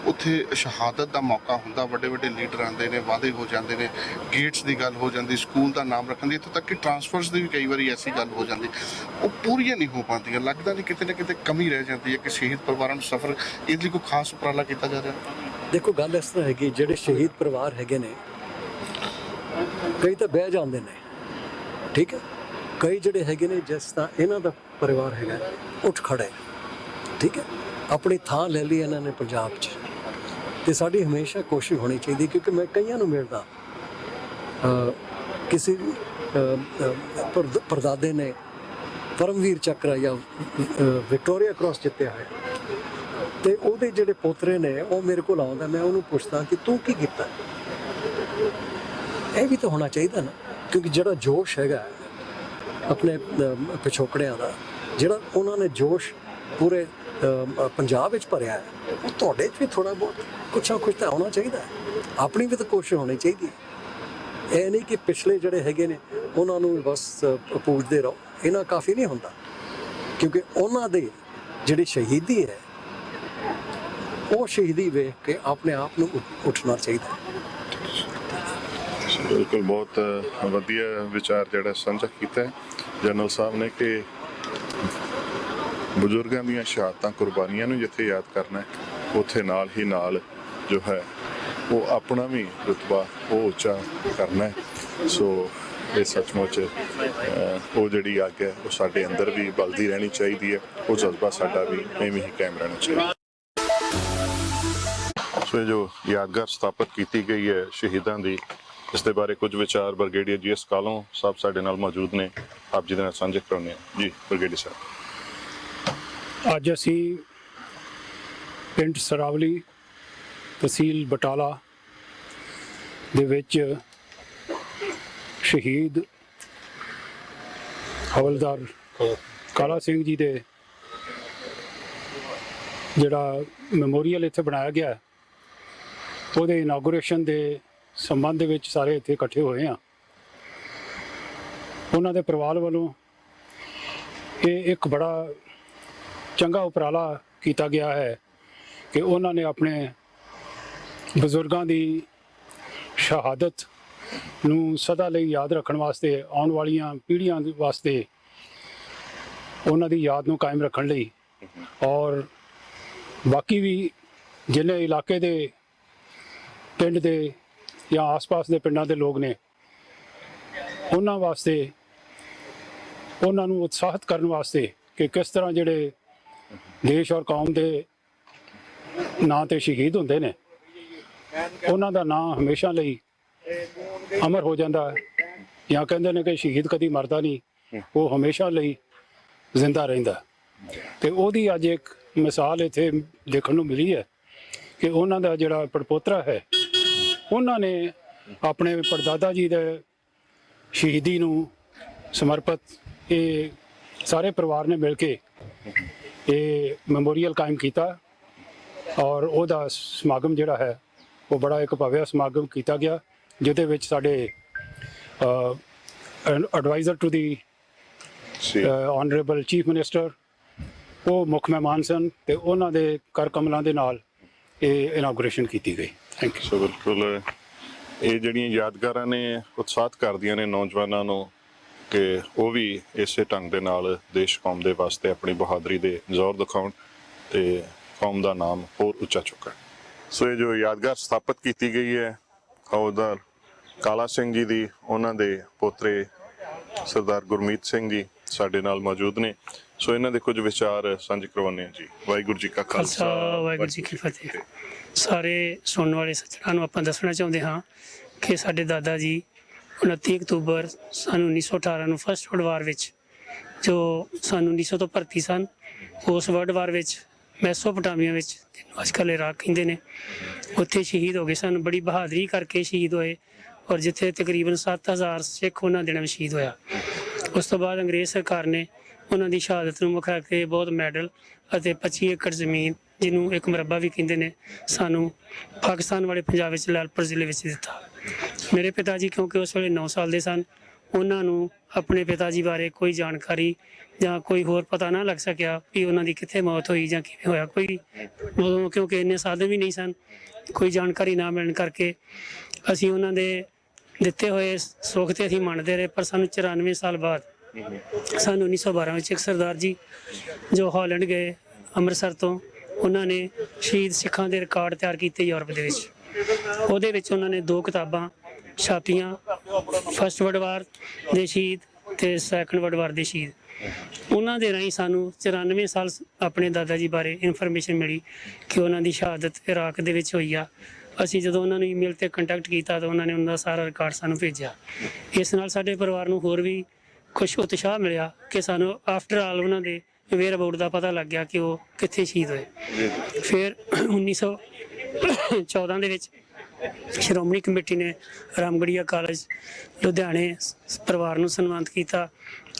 ਉੱਥੇ ਸ਼ਹਾਦਤ ਦਾ ਮੌਕਾ ਹੁੰਦਾ, ਵੱਡੇ ਵੱਡੇ ਲੀਡਰ ਆਉਂਦੇ ਨੇ, ਵਾਅਦੇ ਹੋ ਜਾਂਦੇ ਨੇ, ਗੇਟਸ ਦੀ ਗੱਲ ਹੋ ਜਾਂਦੀ, ਸਕੂਲ ਦਾ ਨਾਮ ਰੱਖਣ ਦੀ, ਇੱਥੋਂ ਤੱਕ ਕਿ ਟਰਾਂਸਫਰਸ ਦੀ ਵੀ ਕਈ ਵਾਰੀ ਐਸੀ ਗੱਲ ਹੋ ਜਾਂਦੀ, ਉਹ ਪੂਰੀਆਂ ਨਹੀਂ ਹੋ ਪਾਉਂਦੀਆਂ। ਲੱਗਦਾ ਨਹੀਂ ਕਿਤੇ ਨਾ ਕਿਤੇ ਕਮੀ ਰਹਿ ਜਾਂਦੀ ਹੈ ਕਿ ਸ਼ਹੀਦ ਪਰਿਵਾਰਾਂ ਨੂੰ ਸਫ਼ਰ, ਇਹਦੇ ਲਈ ਕੋਈ ਖਾਸ ਉਪਰਾਲਾ ਕੀਤਾ ਜਾ ਰਿਹਾ? ਦੇਖੋ ਗੱਲ ਇਸ ਤਰ੍ਹਾਂ ਹੈਗੀ, ਜਿਹੜੇ ਸ਼ਹੀਦ ਪਰਿਵਾਰ ਹੈਗੇ ਨੇ ਕਈ ਤਾਂ ਬਹਿ ਜਾਂਦੇ ਨੇ, ਠੀਕ ਹੈ, ਕਈ ਜਿਹੜੇ ਹੈਗੇ ਨੇ ਜਿਸ ਤਰ੍ਹਾਂ ਇਹਨਾਂ ਦਾ ਪਰਿਵਾਰ ਹੈਗਾ ਉੱਠ ਖੜੇ, ਠੀਕ ਹੈ, ਆਪਣੀ ਥਾਂ ਲੈ ਲਈ ਇਹਨਾਂ ਨੇ ਪੰਜਾਬ 'ਚ। ਤੇ ਸਾਡੀ ਹਮੇਸ਼ਾ ਕੋਸ਼ਿਸ਼ ਹੋਣੀ ਚਾਹੀਦੀ, ਕਿਉਂਕਿ ਮੈਂ ਕਈਆਂ ਨੂੰ ਮਿਲਦਾ, ਕਿਸੇ ਪਰਦਾਦੇ ਨੇ ਪਰਮਵੀਰ ਚੱਕਰ ਜਾਂ ਵਿਕਟੋਰੀਆ ਕ੍ਰਾਸ ਜਿੱਤਿਆ ਹੈ, ਤੇ ਉਹਦੇ ਜਿਹੜੇ ਪੋਤਰੇ ਨੇ ਉਹ ਮੇਰੇ ਕੋਲ ਆਉਂਦਾ, ਮੈਂ ਉਹਨੂੰ ਪੁੱਛਦਾ ਕਿ ਤੂੰ ਕੀ ਕੀਤਾ। ਇਹ ਵੀ ਤਾਂ ਹੋਣਾ ਚਾਹੀਦਾ ਨਾ, ਕਿਉਂਕਿ ਜਿਹੜਾ ਜੋਸ਼ ਹੈਗਾ ਆਪਣੇ ਪਿਛੋਕੜਿਆਂ ਦਾ, ਜਿਹੜਾ ਉਹਨਾਂ ਨੇ ਜੋਸ਼ ਪੂਰੇ ਪੰਜਾਬ ਵਿੱਚ ਭਰਿਆ ਹੈ, ਉਹ ਤੁਹਾਡੇ 'ਚ ਵੀ ਥੋੜ੍ਹਾ ਬਹੁਤ ਕੁਛ ਨਾ ਕੁਛ ਤਾਂ ਹੋਣਾ ਚਾਹੀਦਾ ਹੈ। ਆਪਣੀ ਵੀ ਤਾਂ ਕੋਸ਼ਿਸ਼ ਹੋਣੀ ਚਾਹੀਦੀ ਹੈ। ਇਹ ਨਹੀਂ ਕਿ ਪਿਛਲੇ ਜਿਹੜੇ ਹੈਗੇ ਨੇ ਉਹਨਾਂ ਨੂੰ ਬਸ ਪੂਜਦੇ ਰਹੋ, ਇਹਨਾਂ ਕਾਫੀ ਨਹੀਂ ਹੁੰਦਾ, ਕਿਉਂਕਿ ਉਹਨਾਂ ਦੇ ਜਿਹੜੀ ਸ਼ਹੀਦੀ ਹੈ ਉਹ ਸ਼ਹੀਦੀ ਵੇਖ ਕੇ ਆਪਣੇ ਆਪ ਨੂੰ ਉੱਠਣਾ ਚਾਹੀਦਾ ਹੈ। ਬਿਲਕੁਲ, ਬਹੁਤ ਵਧੀਆ ਵਿਚਾਰ ਜਿਹੜਾ ਸਾਂਝਾ ਕੀਤਾ ਹੈ ਜਨਰਲ ਸਾਹਿਬ ਨੇ ਕਿ ਬਜ਼ੁਰਗਾਂ ਦੀਆਂ ਸ਼ਹਾਦਤਾਂ, ਕੁਰਬਾਨੀਆਂ ਨੂੰ ਜਿੱਥੇ ਯਾਦ ਕਰਨਾ ਹੈ, ਉੱਥੇ ਨਾਲ ਹੀ ਨਾਲ ਜੋ ਹੈ ਉਹ ਆਪਣਾ ਵੀ ਰੁਤਬਾ ਉਹ ਉੱਚਾ ਕਰਨਾ ਹੈ। ਸੋ ਇਹ ਸੱਚਮੁੱਚ ਉਹ ਜਿਹੜੀ ਅੱਗ ਹੈ ਉਹ ਸਾਡੇ ਅੰਦਰ ਵੀ ਬਲਦੀ ਰਹਿਣੀ ਚਾਹੀਦੀ ਹੈ, ਉਹ ਜਜ਼ਬਾ ਸਾਡਾ ਵੀ ਐਵੇਂ ਹੀ ਕਾਇਮ ਰਹਿਣਾ ਚਾਹੀਦਾ। ਸੋ ਇਹ ਜੋ ਯਾਦਗਾਰ ਸਥਾਪਿਤ ਕੀਤੀ ਗਈ ਹੈ ਸ਼ਹੀਦਾਂ ਦੀ, ਇਸ ਦੇ ਬਾਰੇ ਕੁਝ ਵਿਚਾਰ ਬ੍ਰਿਗੇਡੀਅਰ GS ਕਾਲੋਂ ਸਾਹਿਬ ਸਾਡੇ ਨਾਲ ਮੌਜੂਦ ਨੇ, ਆਪ ਜੀ ਦੇ ਨਾਲ ਸਾਂਝੇ ਕਰਾਉਂਦੇ ਹਾਂ। ਜੀ ਬ੍ਰਿਗੇਡੀਅਰ ਸਾਹਿਬ। ਅੱਜ ਅਸੀਂ ਪਿੰਡ ਸਰਾਵਲੀ, ਤਹਿਸੀਲ ਬਟਾਲਾ ਦੇ ਵਿੱਚ ਸ਼ਹੀਦ ਹਵਲਦਾਰ ਕਾਲਾ ਸਿੰਘ ਜੀ ਦੇ ਜਿਹੜਾ ਮੈਮੋਰੀਅਲ ਇੱਥੇ ਬਣਾਇਆ ਗਿਆ, ਉਹਦੇ ਇਨਾਗੂਰੇਸ਼ਨ ਦੇ ਸੰਬੰਧ ਦੇ ਵਿੱਚ ਸਾਰੇ ਇੱਥੇ ਇਕੱਠੇ ਹੋਏ ਆ। ਉਹਨਾਂ ਦੇ ਪਰਿਵਾਰ ਵੱਲੋਂ ਇਹ ਇੱਕ ਬੜਾ ਚੰਗਾ ਉਪਰਾਲਾ ਕੀਤਾ ਗਿਆ ਹੈ ਕਿ ਉਹਨਾਂ ਨੇ ਆਪਣੇ ਬਜ਼ੁਰਗਾਂ ਦੀ ਸ਼ਹਾਦਤ ਨੂੰ ਸਦਾ ਲਈ ਯਾਦ ਰੱਖਣ ਵਾਸਤੇ, ਆਉਣ ਵਾਲੀਆਂ ਪੀੜ੍ਹੀਆਂ ਵਾਸਤੇ ਉਹਨਾਂ ਦੀ ਯਾਦ ਨੂੰ ਕਾਇਮ ਰੱਖਣ ਲਈ, ਔਰ ਬਾਕੀ ਵੀ ਜਿੰਨੇ ਇਲਾਕੇ ਦੇ ਪਿੰਡ ਦੇ ਜਾਂ ਆਸ-ਪਾਸ ਦੇ ਪਿੰਡਾਂ ਦੇ ਲੋਕ ਨੇ, ਉਹਨਾਂ ਵਾਸਤੇ, ਉਹਨਾਂ ਨੂੰ ਉਤਸ਼ਾਹਿਤ ਕਰਨ ਵਾਸਤੇ ਕਿ ਕਿਸ ਤਰ੍ਹਾਂ ਜਿਹੜੇ ਦੇਸ਼ ਔਰ ਕੌਮ ਦੇ ਨਾਂ ਤੇ ਸ਼ਹੀਦ ਹੁੰਦੇ ਨੇ, ਉਹਨਾਂ ਦਾ ਨਾਂ ਹਮੇਸ਼ਾ ਲਈ ਅਮਰ ਹੋ ਜਾਂਦਾ ਹੈ, ਜਾਂ ਕਹਿੰਦੇ ਨੇ ਕਿ ਸ਼ਹੀਦ ਕਦੀ ਮਰਦਾ ਨਹੀਂ, ਉਹ ਹਮੇਸ਼ਾ ਲਈ ਜ਼ਿੰਦਾ ਰਹਿੰਦਾ। ਤੇ ਉਹਦੀ ਅੱਜ ਇੱਕ ਮਿਸਾਲ ਇੱਥੇ ਦੇਖਣ ਨੂੰ ਮਿਲੀ ਹੈ ਕਿ ਉਹਨਾਂ ਦਾ ਜਿਹੜਾ ਪੜਪੋਤਰਾ ਹੈ, ਉਹਨਾਂ ਨੇ ਆਪਣੇ ਪੜਦਾਦਾ ਜੀ ਦੇ ਸ਼ਹੀਦੀ ਨੂੰ ਸਮਰਪਿਤ ਇਹ ਸਾਰੇ ਪਰਿਵਾਰ ਨੇ ਮਿਲ ਕੇ ਇਹ ਮੈਮੋਰੀਅਲ ਕਾਇਮ ਕੀਤਾ, ਔਰ ਉਹਦਾ ਸਮਾਗਮ ਜਿਹੜਾ ਹੈ ਉਹ ਬੜਾ ਇੱਕ ਭਵਿਆ ਸਮਾਗਮ ਕੀਤਾ ਗਿਆ, ਜਿਹਦੇ ਵਿੱਚ ਸਾਡੇ advisor to the honourable chief minister ਉਹ ਮੁੱਖ ਮਹਿਮਾਨ ਸਨ, ਤੇ ਉਹਨਾਂ ਦੇ ਕਰ ਕਮਲਾਂ ਦੇ ਨਾਲ ਇਹ ਇਨਾਗੂਰੇਸ਼ਨ ਕੀਤੀ ਗਈ। Thank you. ਸੋ ਬਿਲਕੁਲ ਇਹ ਜਿਹੜੀਆਂ ਯਾਦਗਾਰਾਂ ਨੇ ਉਤਸ਼ਾਹਿਤ ਕਰਦੀਆਂ ਨੇ ਨੌਜਵਾਨਾਂ ਨੂੰ ਕਿ ਉਹ ਵੀ ਇਸੇ ਢੰਗ ਦੇ ਨਾਲ ਦੇਸ਼ ਕੌਮ ਦੇ ਵਾਸਤੇ ਆਪਣੀ ਬਹਾਦਰੀ ਦੇ ਜ਼ੋਰ ਦਿਖਾਉਣ ਤੇ ਕੌਮ ਦਾ ਨਾਮ ਹੋਰ ਉੱਚਾ ਚੁੱਕਣ। ਸੋ ਇਹ ਜੋ ਯਾਦਗਾਰ ਸਥਾਪਿਤ ਕੀਤੀ ਗਈ ਹੈ ਹੌਲਦਾਰ ਕਾਲਾ ਸਿੰਘ ਜੀ ਦੀ, ਉਹਨਾਂ ਦੇ ਪੋਤਰੇ ਸਰਦਾਰ ਗੁਰਮੀਤ ਸਿੰਘ ਜੀ ਸਾਡੇ ਨਾਲ ਮੌਜੂਦ ਨੇ। ਸੋ ਇਹਨਾਂ ਦੇ ਕੁਝ ਵਿਚਾਰ ਸਾਂਝੇ ਕਰਵਾਉਂਦੇ ਹਾਂ ਜੀ। ਵਾਹਿਗੁਰੂ ਜੀ ਕਾ ਖਾਲਸਾ, ਵਾਹਿਗੁਰੂ ਜੀ ਕੀ ਫਤਿਹ। ਸਾਰੇ ਸੁਣਨ ਵਾਲੇ ਸੱਜਣਾਂ ਨੂੰ ਆਪਾਂ ਦੱਸਣਾ ਚਾਹੁੰਦੇ ਹਾਂ ਕਿ ਸਾਡੇ ਦਾਦਾ ਜੀ 29 ਅਕਤੂਬਰ ਸਨ 1918 ਨੂੰ ਫਸਟ ਵਰਲਡ ਵਾਰ ਵਿੱਚ, ਜੋ ਸਨ 1900 ਤੋਂ ਭਰਤੀ ਸਨ, ਉਸ ਵਰਲਡ ਵਾਰ ਵਿੱਚ ਮੈਸੋਪੋਟਾਮੀਆ ਵਿੱਚ, ਅੱਜ ਕੱਲ੍ਹ ਇਰਾਕ ਕਹਿੰਦੇ ਨੇ, ਉੱਥੇ ਸ਼ਹੀਦ ਹੋ ਗਏ ਸਨ। ਬੜੀ ਬਹਾਦਰੀ ਕਰਕੇ ਸ਼ਹੀਦ ਹੋਏ ਔਰ ਜਿੱਥੇ ਤਕਰੀਬਨ 7000 ਸਿੱਖ ਉਹਨਾਂ ਦਿਨਾਂ ਵਿੱਚ ਸ਼ਹੀਦ ਹੋਇਆ। ਉਸ ਤੋਂ ਬਾਅਦ ਅੰਗਰੇਜ਼ ਸਰਕਾਰ ਨੇ ਉਹਨਾਂ ਦੀ ਸ਼ਹਾਦਤ ਨੂੰ ਮੁੱਖ ਰੱਖ ਕੇ ਬਹੁਤ ਮੈਡਲ ਅਤੇ 25 ਏਕੜ ਜ਼ਮੀਨ, ਜਿਹਨੂੰ ਇੱਕ ਮੁਰੱਬਾ ਵੀ ਕਹਿੰਦੇ ਨੇ, ਸਾਨੂੰ ਪਾਕਿਸਤਾਨ ਵਾਲੇ ਪੰਜਾਬ ਵਿੱਚ ਲਾਲਪੁਰ ਜ਼ਿਲ੍ਹੇ ਵਿੱਚ ਦਿੱਤਾ। ਮੇਰੇ ਪਿਤਾ ਜੀ ਕਿਉਂਕਿ ਉਸ ਵੇਲੇ 9 ਸਾਲ ਦੇ ਸਨ, ਉਹਨਾਂ ਨੂੰ ਆਪਣੇ ਪਿਤਾ ਜੀ ਬਾਰੇ ਕੋਈ ਜਾਣਕਾਰੀ ਜਾਂ ਕੋਈ ਹੋਰ ਪਤਾ ਨਾ ਲੱਗ ਸਕਿਆ ਵੀ ਉਹਨਾਂ ਦੀ ਕਿੱਥੇ ਮੌਤ ਹੋਈ ਜਾਂ ਕਿਵੇਂ ਹੋਇਆ। ਕੋਈ ਉਦੋਂ ਕਿਉਂਕਿ ਇੰਨੇ ਸਾਧਨ ਵੀ ਨਹੀਂ ਸਨ, ਕੋਈ ਜਾਣਕਾਰੀ ਨਾ ਮਿਲਣ ਕਰਕੇ ਅਸੀਂ ਉਹਨਾਂ ਦੇ ਦਿੱਤੇ ਹੋਏ ਸੁੱਖ ਤੇ ਅਸੀਂ ਮੰਨਦੇ ਰਹੇ। ਪਰ ਸਾਨੂੰ 94 ਸਾਲ ਬਾਅਦ ਸਨ 1912 ਵਿੱਚ ਇੱਕ ਸਰਦਾਰ ਜੀ ਜੋ ਹਾਲੈਂਡ ਗਏ ਅੰਮ੍ਰਿਤਸਰ ਤੋਂ, ਉਹਨਾਂ ਨੇ ਸ਼ਹੀਦ ਸਿੱਖਾਂ ਦੇ ਰਿਕਾਰਡ ਤਿਆਰ ਕੀਤੇ ਯੂਰਪ ਦੇ ਵਿੱਚ। ਉਹਦੇ ਵਿੱਚ ਉਹਨਾਂ ਨੇ 2 ਕਿਤਾਬਾਂ ਛਾਪੀਆਂ, ਫਸਟ ਵਰਲਡ ਵਾਰ ਦੇ ਸ਼ਹੀਦ ਤੇ ਸੈਕੰਡ ਵਰਲਡ ਵਾਰ ਦੇ ਸ਼ਹੀਦ। ਉਹਨਾਂ ਦੇ ਰਾਹੀਂ ਸਾਨੂੰ 94 ਸਾਲ ਆਪਣੇ ਦਾਦਾ ਜੀ ਬਾਰੇ ਇਨਫੋਰਮੇਸ਼ਨ ਮਿਲੀ ਕਿ ਉਹਨਾਂ ਦੀ ਸ਼ਹਾਦਤ ਇਰਾਕ ਦੇ ਵਿੱਚ ਹੋਈ ਆ। ਅਸੀਂ ਜਦੋਂ ਉਹਨਾਂ ਨੂੰ ਈਮੇਲ ਤੇ ਕੰਟੈਕਟ ਕੀਤਾ ਤਾਂ ਉਹਨਾਂ ਨੇ ਉਹਨਾਂ ਦਾ ਸਾਰਾ ਰਿਕਾਰਡ ਸਾਨੂੰ ਭੇਜਿਆ। ਇਸ ਨਾਲ ਸਾਡੇ ਪਰਿਵਾਰ ਨੂੰ ਹੋਰ ਵੀ ਕੁਛ ਉਤਸ਼ਾਹ ਮਿਲਿਆ ਕਿ ਸਾਨੂੰ ਆਫਟਰ ਆਲ ਉਹਨਾਂ ਦੇ ਵੇਅਰ ਅਬਾਊਟ ਦਾ ਪਤਾ ਲੱਗ ਗਿਆ ਕਿ ਉਹ ਕਿੱਥੇ ਸ਼ਹੀਦ ਹੋਏ। ਫਿਰ 1914 ਦੇ ਵਿੱਚ ਸ਼੍ਰੋਮਣੀ ਕਮੇਟੀ ਨੇ ਰਾਮਗੜੀਆ ਕਾਲਜ ਲੁਧਿਆਣੇ ਪਰਿਵਾਰ ਨੂੰ ਸਨਮਾਨਿਤ ਕੀਤਾ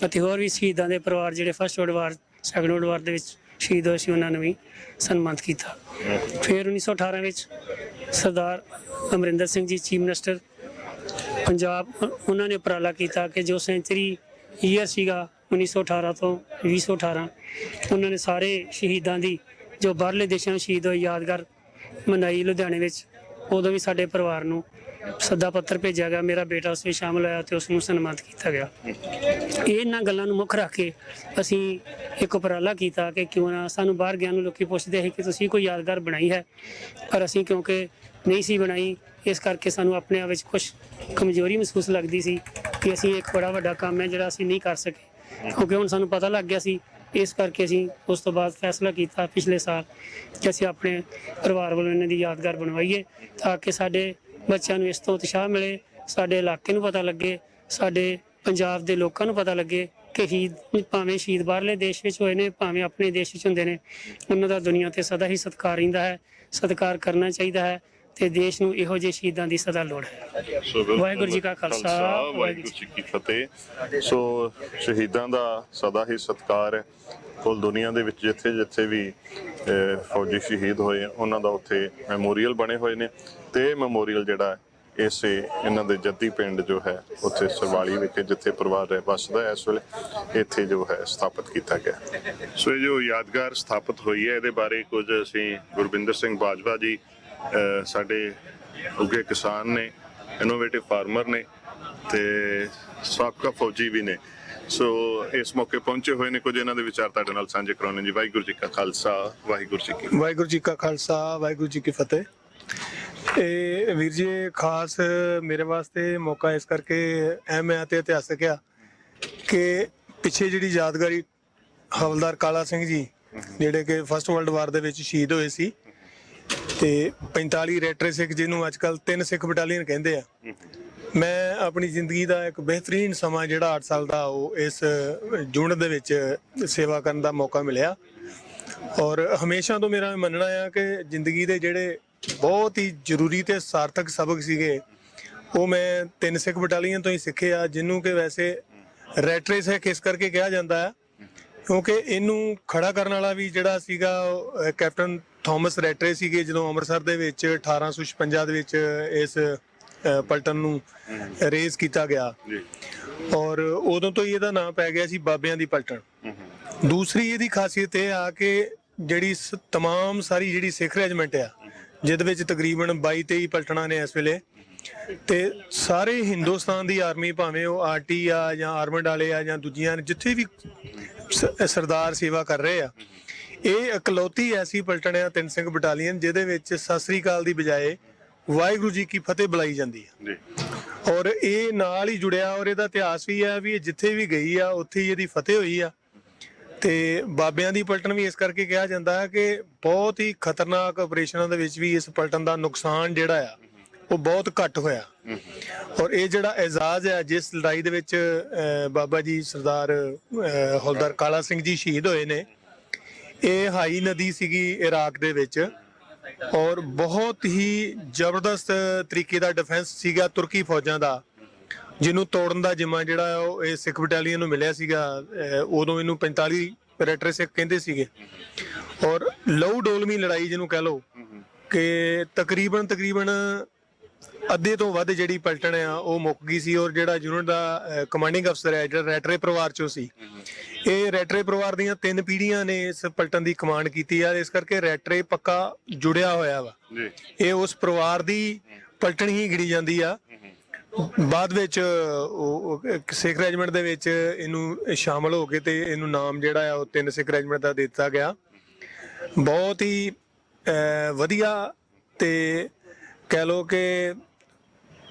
ਅਤੇ ਹੋਰ ਵੀ ਸ਼ਹੀਦਾਂ ਦੇ ਪਰਿਵਾਰ ਜਿਹੜੇ first world war, second world war ਦੇ ਵਿੱਚ ਸ਼ਹੀਦ ਹੋਏ ਸੀ, ਉਹਨਾਂ ਨੂੰ ਵੀ ਸਨਮਾਨਿਤ ਕੀਤਾ। ਫਿਰ 1918 ਵਿੱਚ ਸਰਦਾਰ ਅਮਰਿੰਦਰ ਸਿੰਘ ਜੀ ਚੀਫ ਮਿਨਿਸਟਰ ਪੰਜਾਬ, ਉਹਨਾਂ ਨੇ ਉਪਰਾਲਾ ਕੀਤਾ ਕਿ ਜੋ ਸੈਂਚੁਰੀ ਈਅਰ ਸੀਗਾ 1918 ਤੋਂ 2018, ਉਹਨਾਂ ਨੇ ਸਾਰੇ ਸ਼ਹੀਦਾਂ ਦੀ ਜੋ ਬਾਹਰਲੇ ਦੇਸ਼ਾਂ ਵਿੱਚ ਸ਼ਹੀਦ ਹੋਏ ਯਾਦਗਾਰ ਮਨਾਈ ਲੁਧਿਆਣੇ ਵਿੱਚ। ਉਦੋਂ ਵੀ ਸਾਡੇ ਪਰਿਵਾਰ ਨੂੰ ਸੱਦਾ ਪੱਤਰ ਭੇਜਿਆ ਗਿਆ, ਮੇਰਾ ਬੇਟਾ ਉਸ ਵਿੱਚ ਸ਼ਾਮਲ ਹੋਇਆ ਤੇ ਉਸ ਨੂੰ ਸਨਮਾਨਿਤ ਕੀਤਾ ਗਿਆ। ਇਹਨਾਂ ਗੱਲਾਂ ਨੂੰ ਮੁੱਖ ਰੱਖ ਕੇ ਅਸੀਂ ਇੱਕ ਉਪਰਾਲਾ ਕੀਤਾ ਕਿ ਕਿਉਂ ਨਾ, ਸਾਨੂੰ ਬਾਹਰ ਗਿਆ ਨੂੰ ਲੋਕੀ ਪੁੱਛਦੇ ਸੀ ਕਿ ਤੁਸੀਂ ਕੋਈ ਯਾਦਗਾਰ ਬਣਾਈ ਹੈ, ਪਰ ਅਸੀਂ ਕਿਉਂਕਿ ਨਹੀਂ ਸੀ ਬਣਾਈ, ਇਸ ਕਰਕੇ ਸਾਨੂੰ ਆਪਣੇ ਆਪ ਵਿੱਚ ਕੁਝ ਕਮਜ਼ੋਰੀ ਮਹਿਸੂਸ ਲੱਗਦੀ ਸੀ ਕਿ ਅਸੀਂ ਇੱਕ ਬੜਾ ਵੱਡਾ ਕੰਮ ਹੈ ਜਿਹੜਾ ਅਸੀਂ ਨਹੀਂ ਕਰ ਸਕੇ, ਕਿਉਂਕਿ ਹੁਣ ਸਾਨੂੰ ਪਤਾ ਲੱਗ ਗਿਆ ਸੀ। ਇਸ ਕਰਕੇ ਅਸੀਂ ਉਸ ਤੋਂ ਬਾਅਦ ਫੈਸਲਾ ਕੀਤਾ ਪਿਛਲੇ ਸਾਲ ਕਿ ਅਸੀਂ ਆਪਣੇ ਪਰਿਵਾਰ ਵੱਲੋਂ ਇਹਨਾਂ ਦੀ ਯਾਦਗਾਰ ਬਣਵਾਈਏ ਤਾਂ ਕਿ ਸਾਡੇ ਬੱਚਿਆਂ ਨੂੰ ਇਸ ਤੋਂ ਉਤਸ਼ਾਹ ਮਿਲੇ, ਸਾਡੇ ਇਲਾਕੇ ਨੂੰ ਪਤਾ ਲੱਗੇ, ਸਾਡੇ ਪੰਜਾਬ ਦੇ ਲੋਕਾਂ ਨੂੰ ਪਤਾ ਲੱਗੇ ਕਿ ਸ਼ਹੀਦ ਭਾਵੇਂ ਸ਼ਹੀਦ ਬਾਹਰਲੇ ਦੇਸ਼ ਵਿੱਚ ਹੋਏ ਨੇ, ਭਾਵੇਂ ਆਪਣੇ ਦੇਸ਼ ਵਿੱਚ ਹੁੰਦੇ ਨੇ, ਉਹਨਾਂ ਦਾ ਦੁਨੀਆ ਤੇ ਸਦਾ ਹੀ ਸਤਿਕਾਰ ਰਹਿੰਦਾ ਹੈ। ਸਤਿਕਾਰ ਕਰਨਾ ਚਾਹੀਦਾ ਹੈ ਤੇ ਦੇਸ਼ ਨੂੰ ਇਹੋ ਜਿਹੇ ਸ਼ਹੀਦਾਂ ਦੀ ਸਦਾ ਲੋੜ ਹੈ। ਵਾਹਿਗੁਰੂ ਜੀ ਕਾ ਖਾਲਸਾ, ਵਾਹਿਗੁਰੂ ਜੀ ਕੀ ਫਤਿਹ। ਸੋ ਸ਼ਹੀਦਾਂ ਦਾ ਸਦਾ ਹੀ ਸਤਿਕਾਰ ਹੈ। ਕੁੱਲ ਦੁਨੀਆ ਦੇ ਵਿੱਚ ਜਿੱਥੇ ਜਿੱਥੇ ਵੀ ਫੌਜੀ ਸ਼ਹੀਦ ਹੋਏ ਉਹਨਾਂ ਦਾ ਉੱਥੇ ਮੈਮੋਰੀਅਲ ਬਣੇ ਹੋਏ ਨੇ, ਤੇ ਇਹ ਮੈਮੋਰੀਅਲ ਜਿਹੜਾ ਇਸੇ ਇਹਨਾਂ ਦੇ ਜੱਦੀ ਪਿੰਡ ਜੋ ਹੈ ਉੱਥੇ ਸਰਵਾਲੀ ਵਿਖੇ, ਜਿੱਥੇ ਪਰਿਵਾਰ ਵੱਸਦਾ ਹੈ ਇਸ ਵੇਲੇ, ਇੱਥੇ ਜੋ ਹੈ ਸਥਾਪਿਤ ਕੀਤਾ ਗਿਆ। ਸੋ ਇਹ ਜੋ ਯਾਦਗਾਰ ਸਥਾਪਿਤ ਹੋਈ ਹੈ, ਇਹਦੇ ਬਾਰੇ ਕੁਝ ਅਸੀਂ ਗੁਰਬਿੰਦਰ ਸਿੰਘ ਬਾਜਵਾ ਜੀ ਸਾਡੇ ਉੱਘੇ ਕਿਸਾਨ ਨੇ, ਇਨੋਵੇਟਿਵ ਫਾਰਮਰ ਨੇ ਤੇ ਸਾਬਕਾ ਫੌਜੀ ਵੀ ਨੇ, ਸੋ ਇਸ ਮੌਕੇ ਪਹੁੰਚੇ ਹੋਏ ਨੇ, ਕੁਝ ਇਹਨਾਂ ਦੇ ਵਿਚਾਰ ਤੁਹਾਡੇ ਨਾਲ ਸਾਂਝੇ ਕਰਾਉਣੇ ਜੀ। ਵਾਹਿਗੁਰੂ ਜੀ ਕਾ ਖਾਲਸਾ, ਵਾਹਿਗੁਰੂ ਜੀ ਕੀ ਵਾਹਿਗੁਰੂ ਜੀ ਕਾ ਖਾਲਸਾ, ਵਾਹਿਗੁਰੂ ਜੀ ਕੀ ਫਤਿਹ। ਇਹ ਵੀਰ ਜੀ ਖਾਸ ਮੇਰੇ ਵਾਸਤੇ ਮੌਕਾ ਇਸ ਕਰਕੇ ਅਹਿਮ ਹੈ ਤੇ ਇਤਿਹਾਸਕ ਆ ਕਿ ਪਿੱਛੇ ਜਿਹੜੀ ਯਾਦਗਾਰੀ ਹਵਲਦਾਰ ਕਾਲਾ ਸਿੰਘ ਜੀ ਜਿਹੜੇ ਕਿ ਫਸਟ ਵਰਲਡ ਵਾਰ ਦੇ ਵਿੱਚ ਸ਼ਹੀਦ ਹੋਏ ਸੀ, ਤੇ 45 ਰੈਟਰੇ ਸਿੱਖ ਜਿਹਨੂੰ ਅੱਜ ਕੱਲ 3 ਸਿੱਖ ਬਟਾਲੀਅਨ ਕਹਿੰਦੇ ਆ, ਮੈਂ ਆਪਣੀ ਜ਼ਿੰਦਗੀ ਦਾ ਇੱਕ ਬਿਹਤਰੀਨ ਸਮਾਂ ਜਿਹੜਾ 8 ਸਾਲ ਦਾ ਉਹ ਇਸ ਯੂਨਿਟ ਦੇ ਵਿੱਚ ਸੇਵਾ ਕਰਨ ਦਾ ਮੌਕਾ ਮਿਲਿਆ। ਔਰ ਹਮੇਸ਼ਾ ਤੋਂ ਮੇਰਾ ਮੰਨਣਾ ਆ ਕਿ ਜ਼ਿੰਦਗੀ ਦੇ ਜਿਹੜੇ ਬਹੁਤ ਹੀ ਜ਼ਰੂਰੀ ਤੇ ਸਾਰਥਕ ਸਬਕ ਸੀਗੇ ਉਹ ਮੈਂ 3 ਸਿੱਖ ਬਟਾਲੀਅਨ ਤੋਂ ਹੀ ਸਿੱਖੇ ਆ, ਜਿਹਨੂੰ ਕਿ ਵੈਸੇ ਰੈਟਰੇ ਸਿੱਖ ਇਸ ਕਰਕੇ ਕਿਹਾ ਜਾਂਦਾ ਹੈ ਕਿਉਂਕਿ ਇਹਨੂੰ ਖੜਾ ਕਰਨ ਵਾਲਾ ਵੀ ਜਿਹੜਾ ਸੀਗਾ ਕੈਪਟਨ ਥਾਮਸ ਰੈਟਰੇ ਸੀਗੇ। ਜਦੋਂ ਅੰਮ੍ਰਿਤਸਰ ਦੇ ਵਿੱਚ 1856 ਦੇ ਵਿੱਚ ਇਸ ਪਲਟਨ ਨੂੰ ਰੇਜ਼ ਕੀਤਾ ਗਿਆ ਔਰ ਉਦੋਂ ਤੋਂ ਹੀ ਇਹਦਾ ਨਾਮ ਪੈ ਗਿਆ ਸੀ ਬਾਬਿਆਂ ਦੀ ਪਲਟਨ। ਦੂਸਰੀ ਇਹਦੀ ਖਾਸੀਅਤ ਇਹ ਆ ਕਿ ਜਿਹੜੀ ਤਮਾਮ ਸਾਰੀ ਜਿਹੜੀ ਸਿੱਖ ਰੈਜੀਮੈਂਟ ਆ, ਜਿਹਦੇ ਵਿੱਚ ਤਕਰੀਬਨ 22-23 ਪਲਟਣਾ ਨੇ ਇਸ ਵੇਲੇ, ਤੇ ਸਾਰੇ ਹਿੰਦੁਸਤਾਨ ਦੀ ਆਰਮੀ, ਭਾਵੇਂ ਉਹ ਆਰਟੀ ਆ ਜਾਂ ਆਰਮਡ ਵਾਲੇ ਆ ਜਾਂ ਦੂਜੀਆਂ, ਜਿੱਥੇ ਵੀ ਸਰਦਾਰ ਸੇਵਾ ਕਰ ਰਹੇ ਆ, ਇਹ ਇਕਲੌਤੀ ਐਸੀ ਪਲਟਣ ਆ 3 ਸਿੰਘ ਬਟਾਲੀਅਨ ਜਿਹਦੇ ਵਿੱਚ ਸਤਿ ਸ੍ਰੀ ਅਕਾਲ ਦੀ ਬਜਾਏ ਵਾਹਿਗੁਰੂ ਜੀ ਕੀ ਫਤਿਹ ਬੁਲਾਈ ਜਾਂਦੀ ਹੈ ਜੀ। ਔਰ ਇਹ ਨਾਲ ਹੀ ਜੁੜਿਆ, ਔਰ ਇਹਦਾ ਇਤਿਹਾਸ ਵੀ ਹੈ ਵੀ ਇਹ ਜਿੱਥੇ ਵੀ ਗਈ ਆ ਉੱਥੇ ਹੀ ਇਹਦੀ ਫਤਿਹ ਹੋਈ ਆ। ਤੇ ਬਾਬਿਆਂ ਦੀ ਪਲਟਨ ਵੀ ਇਸ ਕਰਕੇ ਕਿਹਾ ਜਾਂਦਾ ਹੈ ਕਿ ਬਹੁਤ ਹੀ ਖਤਰਨਾਕ ਆਪਰੇਸ਼ਨਾਂ ਦੇ ਵਿੱਚ ਵੀ ਇਸ ਪਲਟਨ ਦਾ ਨੁਕਸਾਨ ਜਿਹੜਾ ਆ ਉਹ ਬਹੁਤ ਘੱਟ ਹੋਇਆ। ਔਰ ਇਹ ਜਿਹੜਾ ਐਜ਼ਾਜ਼ ਹੈ, ਜਿਸ ਲੜਾਈ ਦੇ ਵਿੱਚ ਬਾਬਾ ਜੀ ਸਰਦਾਰ ਹੌਲਦਾਰ ਕਾਲਾ ਸਿੰਘ ਜੀ ਸ਼ਹੀਦ ਹੋਏ ਨੇ, ਇਹ ਹਾਈ ਨਦੀ ਸੀਗੀ ਇਰਾਕ ਦੇ ਵਿੱਚ, ਔਰ ਬਹੁਤ ਹੀ ਜ਼ਬਰਦਸਤ ਤਰੀਕੇ ਦਾ ਡਿਫੈਂਸ ਸੀਗਾ ਤੁਰਕੀ ਫੌਜਾਂ ਦਾ, ਜਿਹਨੂੰ ਤੋੜਨ ਦਾ ਜਿੰਮਾ ਜਿਹੜਾ ਉਹ ਇਹ ਸਿੱਖ ਬਟਾਲੀਅਨ ਨੂੰ ਮਿਲਿਆ ਸੀਗਾ। ਉਦੋਂ ਇਹਨੂੰ 45 ਰੈਟਰੇ ਸਿੱਖ ਕਹਿੰਦੇ ਸੀਗੇ। ਔਰ ਲਹੂ ਡੋਲਮੀ ਲੜਾਈ ਜਿਹਨੂੰ ਕਹਿ ਲਓ ਕਿ ਤਕਰੀਬਨ ਅੱਧੇ ਤੋਂ ਵੱਧ ਜਿਹੜੀ ਪਲਟਣ ਆ ਉਹ ਮੁੱਕ ਗਈ ਸੀ। ਔਰ ਜਿਹੜਾ ਯੂਨਿਟ ਦਾ ਕਮਾਂਡਿੰਗ ਅਫਸਰ ਹੈ, ਜਿਹੜਾ ਰੈਟਰੇ ਪਰਿਵਾਰ ਚੋਂ ਸੀ, ਇਹ ਰੈਟਰੇ ਪਰਿਵਾਰ ਦੀਆਂ 3 ਪੀੜ੍ਹੀਆਂ ਨੇ ਇਸ ਪਲਟਨ ਦੀ ਕਮਾਂਡ ਕੀਤੀ ਆ। ਇਸ ਕਰਕੇ ਰੈਟਰੇ ਪੱਕਾ ਜੁੜਿਆ ਹੋਇਆ ਵਾ, ਇਹ ਉਸ ਪਰਿਵਾਰ ਦੀ ਪਲਟਣ ਹੀ ਗਿਣੀ ਜਾਂਦੀ ਆ। ਬਾਅਦ ਵਿੱਚ ਸਿੱਖ ਰੈਜੀਮੈਂਟ ਦੇ ਵਿੱਚ ਇਹਨੂੰ ਸ਼ਾਮਲ ਹੋ ਕੇ ਤੇ ਇਹਨੂੰ ਨਾਮ ਜਿਹੜਾ ਆ ਉਹ 3 ਸਿੱਖ ਰੈਜੀਮੈਂਟ ਦਾ ਦਿੱਤਾ ਗਿਆ। ਬਹੁਤ ਹੀ ਵਧੀਆ ਤੇ ਕਹਿ ਲੋ ਕਿ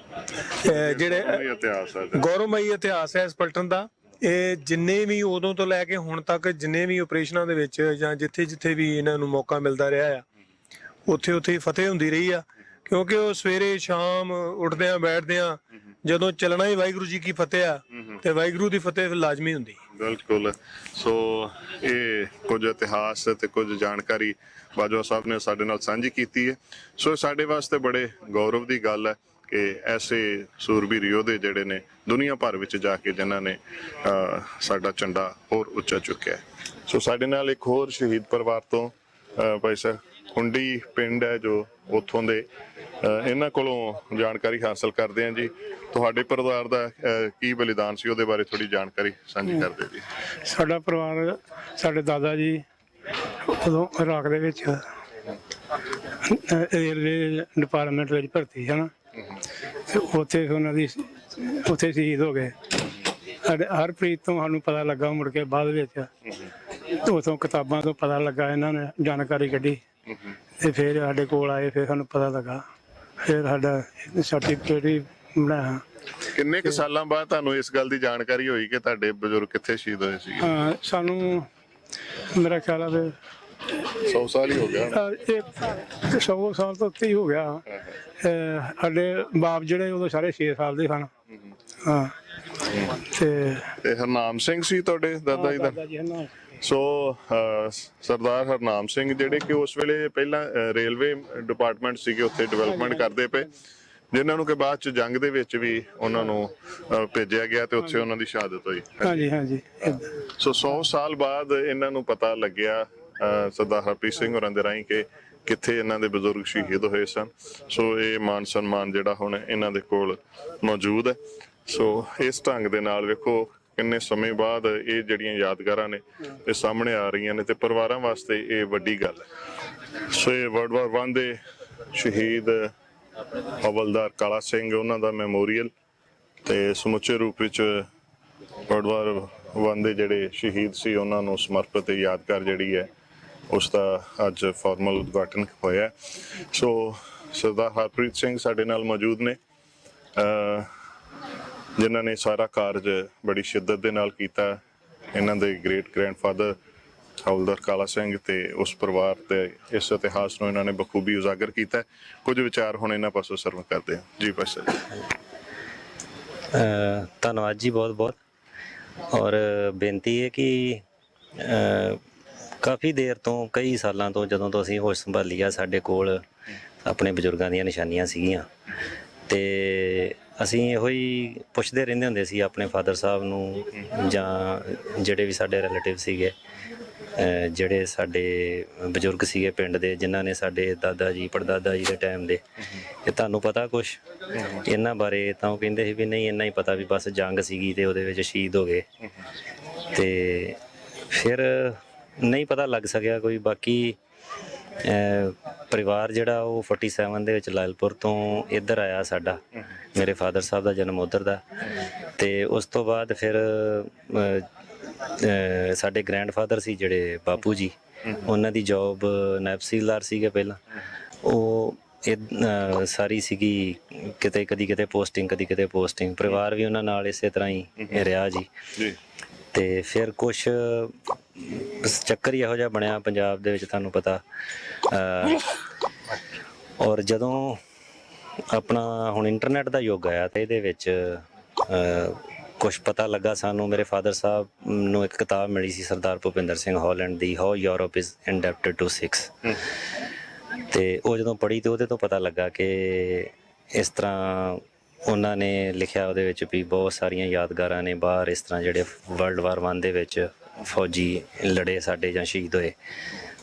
ਜਿਹੜੇ ਗੌਰਵਮਈ ਇਤਿਹਾਸ ਹੈ ਇਸ ਪਲਟਨ ਦਾ। ਇਹ ਜਿੰਨੇ ਵੀ ਉਦੋਂ ਤੋਂ ਲੈ ਕੇ ਹੁਣ ਤੱਕ ਜਿੰਨੇ ਵੀ ਆਪਰੇਸ਼ਨਾਂ ਦੇ ਵਿੱਚ ਜਾਂ ਜਿੱਥੇ ਵੀ ਇਹਨਾਂ ਨੂੰ ਮੌਕਾ ਮਿਲਦਾ ਰਿਹਾ ਆ, ਉੱਥੇ ਫਤਿਹ ਹੁੰਦੀ ਰਹੀ ਆ। ਕਿਉਂਕਿ ਉਹ ਸਵੇਰੇ ਸ਼ਾਮ ਉੱਠਦੇ ਆ, ਬੈਠਦੇ ਆ, ਜਦੋਂ ਚੱਲਣਾ ਹੀ ਵਾਹਿਗੁਰੂ ਜੀ ਕੀ ਫਤਿਹ ਆ, ਤੇ ਵਾਹਿਗੁਰੂ ਦੀ ਫਤਿਹ ਲਾਜ਼ਮੀ ਹੁੰਦੀ। ਬਿਲਕੁਲ। ਸੋ ਇਹ ਕੁਝ ਇਤਿਹਾਸ ਤੇ ਕੁਝ ਜਾਣਕਾਰੀ ਬਾਜਵਾ ਸਾਹਿਬ ਨੇ ਸਾਡੇ ਨਾਲ ਸਾਂਝੀ ਕੀਤੀ ਹੈ। ਸੋ ਸਾਡੇ ਵਾਸਤੇ ਬੜੇ ਗੌਰਵ ਦੀ ਗੱਲ ਹੈ ਕਿ ਐਸੇ ਸੂਰਬੀਰ ਯੋਧੇ ਜਿਹੜੇ ਨੇ ਦੁਨੀਆ ਭਰ ਵਿੱਚ ਜਾ ਕੇ ਜਿਨ੍ਹਾਂ ਨੇ ਸਾਡਾ ਝੰਡਾ ਹੋਰ ਉੱਚਾ ਚੁੱਕਿਆ। ਸੋ ਸਾਡੇ ਨਾਲ ਇੱਕ ਹੋਰ ਸ਼ਹੀਦ ਪਰਿਵਾਰ ਤੋਂ ਭਾਈ ਸਾਹਿਬ ਹੁੰਡੀ ਪਿੰਡ ਹੈ ਜੋ ਉੱਥੋਂ ਦੇ, ਇਹਨਾਂ ਕੋਲੋਂ ਜਾਣਕਾਰੀ ਹਾਸਲ ਕਰਦੇ ਹਾਂ ਜੀ। ਤੁਹਾਡੇ ਪਰਿਵਾਰ ਦਾ ਕੀ ਬਲੀਦਾਨ ਸੀ, ਉਹਦੇ ਬਾਰੇ ਥੋੜੀ ਜਾਣਕਾਰੀ ਸਾਂਝੀ ਕਰਦੇ ਜੀ। ਸਾਡਾ ਪਰਿਵਾਰ, ਸਾਡੇ ਦਾਦਾ ਜੀ ਉਦੋਂ ਇਰਾਕ ਦੇ ਵਿੱਚ ਰੇਲਵੇ ਡਿਪਾਰਟਮੈਂਟ ਵਿੱਚ ਭਰਤੀ ਹਨ, ਉੱਥੇ ਉਹਨਾਂ ਦੀ ਉੱਥੇ ਸ਼ਹੀਦ ਹੋ ਗਏ। ਸਾਡੇ ਹਰਪ੍ਰੀਤ ਤੋਂ ਸਾਨੂੰ ਪਤਾ ਲੱਗਾ ਮੁੜ ਕੇ ਬਾਅਦ ਵਿੱਚ, ਉਥੋਂ ਕਿਤਾਬਾਂ ਤੋਂ ਪਤਾ ਲੱਗਾ, ਇਹਨਾਂ ਨੇ ਜਾਣਕਾਰੀ ਕੱਢੀ ਤੇ ਫਿਰ ਸਾਡੇ ਕੋਲ ਆਏ, ਫਿਰ ਸਾਨੂੰ ਪਤਾ ਲੱਗਾ, ਫਿਰ ਸਾਡਾ ਸਰਟੀਫਿਕੇਟ ਵੀ ਬਣਾਇਆ। ਕਿੰਨੇ ਕੁ ਸਾਲਾਂ ਬਾਅਦ ਤੁਹਾਨੂੰ ਇਸ ਗੱਲ ਦੀ ਜਾਣਕਾਰੀ ਹੋਈ ਕਿ ਤੁਹਾਡੇ ਬਜ਼ੁਰਗ ਕਿੱਥੇ ਸ਼ਹੀਦ ਹੋਏ ਸੀ? ਹਾਂ, ਸਾਨੂੰ ਮੇਰਾ ਖਿਆਲ ਆ 100 ਸਾਲ ਹੀ ਹੋ ਗਿਆ। 100 ਸਾਲ ਤੋਂ ਉੱਤੇ ਹੀ ਹੋ ਗਿਆ। ਸਾਡੇ ਬਾਪ ਜਿਹੜੇ ਉਦੋਂ ਸਾਰੇ 6 ਸਾਲ ਦੇ ਸਨ। ਹਾਂ, ਤੇ ਹਰਨਾਮ ਸਿੰਘ ਸੀ ਤੁਹਾਡੇ ਦਾਦਾ ਜੀ ਦਾ? ਸੋ ਸਰਦਾਰ ਹਰਨਾਮ ਸਿੰਘ ਜਿਹੜੇ ਕਿ ਉਸ ਵੇਲੇ ਪਹਿਲਾਂ ਰੇਲਵੇ ਡਿਪਾਰਟਮੈਂਟ ਸੀਗੇ, ਉੱਥੇ ਡਿਵੈਲਪਮੈਂਟ ਕਰਦੇ ਪਏ, ਜਿਨ੍ਹਾਂ ਨੂੰ ਕਿ ਬਾਅਦ ਚ ਜੰਗ ਦੇ ਵਿੱਚ ਵੀ ਉਹਨਾਂ ਨੂੰ ਭੇਜਿਆ ਗਿਆ ਤੇ ਉੱਥੇ ਉਹਨਾਂ ਦੀ ਸ਼ਹਾਦਤ ਹੋਈ। ਹਾਂਜੀ। ਸੋ 100 ਸਾਲ ਬਾਅਦ ਇਹਨਾਂ ਨੂੰ ਪਤਾ ਲੱਗਿਆ ਸਰਦਾਰ ਹਰਪ੍ਰੀਤ ਸਿੰਘ ਹੋਰਾਂ ਦੇ ਰਾਹੀਂ ਕਿ ਕਿੱਥੇ ਇਹਨਾਂ ਦੇ ਬਜ਼ੁਰਗ ਸ਼ਹੀਦ ਹੋਏ ਸਨ। ਸੋ ਇਹ ਮਾਨ ਸਨਮਾਨ ਜਿਹੜਾ ਹੁਣ ਇਹਨਾਂ ਦੇ ਕੋਲ ਮੌਜੂਦ ਹੈ। ਸੋ ਇਸ ਢੰਗ ਦੇ ਨਾਲ ਵੇਖੋ ਕਿੰਨੇ ਸਮੇਂ ਬਾਅਦ ਇਹ ਜਿਹੜੀਆਂ ਯਾਦਗਾਰਾਂ ਨੇ ਇਹ ਸਾਹਮਣੇ ਆ ਰਹੀਆਂ ਨੇ ਤੇ ਪਰਿਵਾਰਾਂ ਵਾਸਤੇ ਇਹ ਵੱਡੀ ਗੱਲ ਹੈ। ਸੋ ਇਹ World War I ਦੇ ਸ਼ਹੀਦ ਹਵਲਦਾਰ ਕਾਲਾ ਸਿੰਘ, ਉਹਨਾਂ ਦਾ ਮੈਮੋਰੀਅਲ ਤੇ ਸਮੁੱਚੇ ਰੂਪ ਵਿੱਚ World War I ਦੇ ਜਿਹੜੇ ਸ਼ਹੀਦ ਸੀ ਉਹਨਾਂ ਨੂੰ ਸਮਰਪਿਤ ਯਾਦਗਾਰ ਜਿਹੜੀ ਹੈ ਉਸ ਦਾ ਅੱਜ ਫਾਰਮਲ ਉਦਘਾਟਨ ਹੋਇਆ। ਸੋ ਸਰਦਾਰ ਹਰਪ੍ਰੀਤ ਸਿੰਘ ਸਾਡੇ ਨਾਲ ਮੌਜੂਦ ਨੇ, ਜਿਨ੍ਹਾਂ ਨੇ ਸਾਰਾ ਕਾਰਜ ਬੜੀ ਸ਼ਿੱਦਤ ਦੇ ਨਾਲ ਕੀਤਾ। ਇਹਨਾਂ ਦੇ ਗ੍ਰੇਟ ਗ੍ਰੈਂਡਫਾਦਰ ਹਵਲਦਾਰ ਕਾਲਾ ਸਿੰਘ ਤੇ ਉਸ ਪਰਿਵਾਰ ਤੇ ਇਸ ਇਤਿਹਾਸ ਨੂੰ ਇਹਨਾਂ ਨੇ ਬਖੂਬੀ ਉਜਾਗਰ ਕੀਤਾ। ਕੁਝ ਵਿਚਾਰ ਹੁਣ ਇਹਨਾਂ ਪਾਸੋਂ ਸਰਵ ਕਰਦੇ ਹਾਂ ਜੀ। ਪਾਸ਼ਾ ਜੀ, ਧੰਨਵਾਦ ਜੀ, ਬਹੁਤ ਬਹੁਤ। ਔਰ ਬੇਨਤੀ ਹੈ ਕਿ ਕਾਫੀ ਦੇਰ ਤੋਂ, ਕਈ ਸਾਲਾਂ ਤੋਂ ਜਦੋਂ ਤੋਂ ਅਸੀਂ ਹੋਸ਼ ਸੰਭਾਲੀ ਆ, ਸਾਡੇ ਕੋਲ ਆਪਣੇ ਬਜ਼ੁਰਗਾਂ ਦੀਆਂ ਨਿਸ਼ਾਨੀਆਂ ਸੀਗੀਆਂ ਤੇ ਅਸੀਂ ਇਹੋ ਹੀ ਪੁੱਛਦੇ ਰਹਿੰਦੇ ਹੁੰਦੇ ਸੀ ਆਪਣੇ ਫਾਦਰ ਸਾਹਿਬ ਨੂੰ ਜਾਂ ਜਿਹੜੇ ਵੀ ਸਾਡੇ ਰਿਲੇਟਿਵ ਸੀਗੇ, ਜਿਹੜੇ ਸਾਡੇ ਬਜ਼ੁਰਗ ਸੀਗੇ ਪਿੰਡ ਦੇ, ਜਿਨ੍ਹਾਂ ਨੇ ਸਾਡੇ ਦਾਦਾ ਜੀ ਪੜਦਾਦਾ ਜੀ ਦੇ ਟਾਈਮ ਦੇ, ਕਿ ਤੁਹਾਨੂੰ ਪਤਾ ਕੁਛ ਇਹਨਾਂ ਬਾਰੇ? ਤਾਂ ਉਹ ਕਹਿੰਦੇ ਸੀ ਵੀ ਨਹੀਂ, ਇੰਨਾ ਹੀ ਪਤਾ ਵੀ ਬਸ ਜੰਗ ਸੀਗੀ ਤੇ ਉਹਦੇ ਵਿੱਚ ਸ਼ਹੀਦ ਹੋ ਗਏ। ਤੇ ਫਿਰ ਨਹੀਂ ਪਤਾ ਲੱਗ ਸਕਿਆ ਕੋਈ। ਬਾਕੀ ਪਰਿਵਾਰ ਜਿਹੜਾ ਉਹ 47 ਦੇ ਵਿੱਚ ਲਾਇਲਪੁਰ ਤੋਂ ਇੱਧਰ ਆਇਆ ਸਾਡਾ। ਮੇਰੇ ਫਾਦਰ ਸਾਹਿਬ ਦਾ ਜਨਮ ਉੱਧਰ ਦਾ, ਤੇ ਉਸ ਤੋਂ ਬਾਅਦ ਫਿਰ ਸਾਡੇ ਗ੍ਰੈਂਡਫਾਦਰ ਸੀ ਜਿਹੜੇ ਬਾਪੂ ਜੀ, ਉਹਨਾਂ ਦੀ ਜੌਬ ਨਾਇਬ ਤਹਿਸੀਲਦਾਰ ਸੀਗੇ ਪਹਿਲਾਂ। ਉਹ ਸਾਰੀ ਸੀਗੀ ਕਿਤੇ ਕਦੀ ਕਿਤੇ ਪੋਸਟਿੰਗ, ਕਦੀ ਕਿਤੇ ਪੋਸਟਿੰਗ। ਪਰਿਵਾਰ ਵੀ ਉਹਨਾਂ ਨਾਲ ਇਸੇ ਤਰ੍ਹਾਂ ਹੀ ਰਿਹਾ ਜੀ। ਤੇ ਫਿਰ ਕੁਛ ਚੱਕਰ ਹੀ ਇਹੋ ਜਿਹਾ ਬਣਿਆ ਪੰਜਾਬ ਦੇ ਵਿੱਚ, ਤੁਹਾਨੂੰ ਪਤਾ। ਔਰ ਜਦੋਂ ਆਪਣਾ ਹੁਣ ਇੰਟਰਨੈਟ ਦਾ ਯੁੱਗ ਆਇਆ ਤੇ ਇਹਦੇ ਵਿੱਚ ਕੁਛ ਪਤਾ ਲੱਗਾ ਸਾਨੂੰ। ਮੇਰੇ ਫਾਦਰ ਸਾਹਿਬ ਨੂੰ ਇੱਕ ਕਿਤਾਬ ਮਿਲੀ ਸੀ ਸਰਦਾਰ ਭੁਪਿੰਦਰ ਸਿੰਘ ਹਾਲੈਂਡ ਦੀ, how Europe is indebted to Sikhs. ਤੇ ਉਹ ਜਦੋਂ ਪੜ੍ਹੀ ਤੇ ਉਹਦੇ ਤੋਂ ਪਤਾ ਲੱਗਾ ਕਿ ਇਸ ਤਰ੍ਹਾਂ ਉਹਨਾਂ ਨੇ ਲਿਖਿਆ ਉਹਦੇ ਵਿੱਚ ਵੀ ਬਹੁਤ ਸਾਰੀਆਂ ਯਾਦਗਾਰਾਂ ਨੇ ਬਾਹਰ, ਇਸ ਤਰ੍ਹਾਂ ਜਿਹੜੇ ਵਰਲਡ ਵਾਰ 1 ਦੇ ਵਿੱਚ ਫੌਜੀ ਲੜੇ ਸਾਡੇ ਜਾਂ ਸ਼ਹੀਦ ਹੋਏ।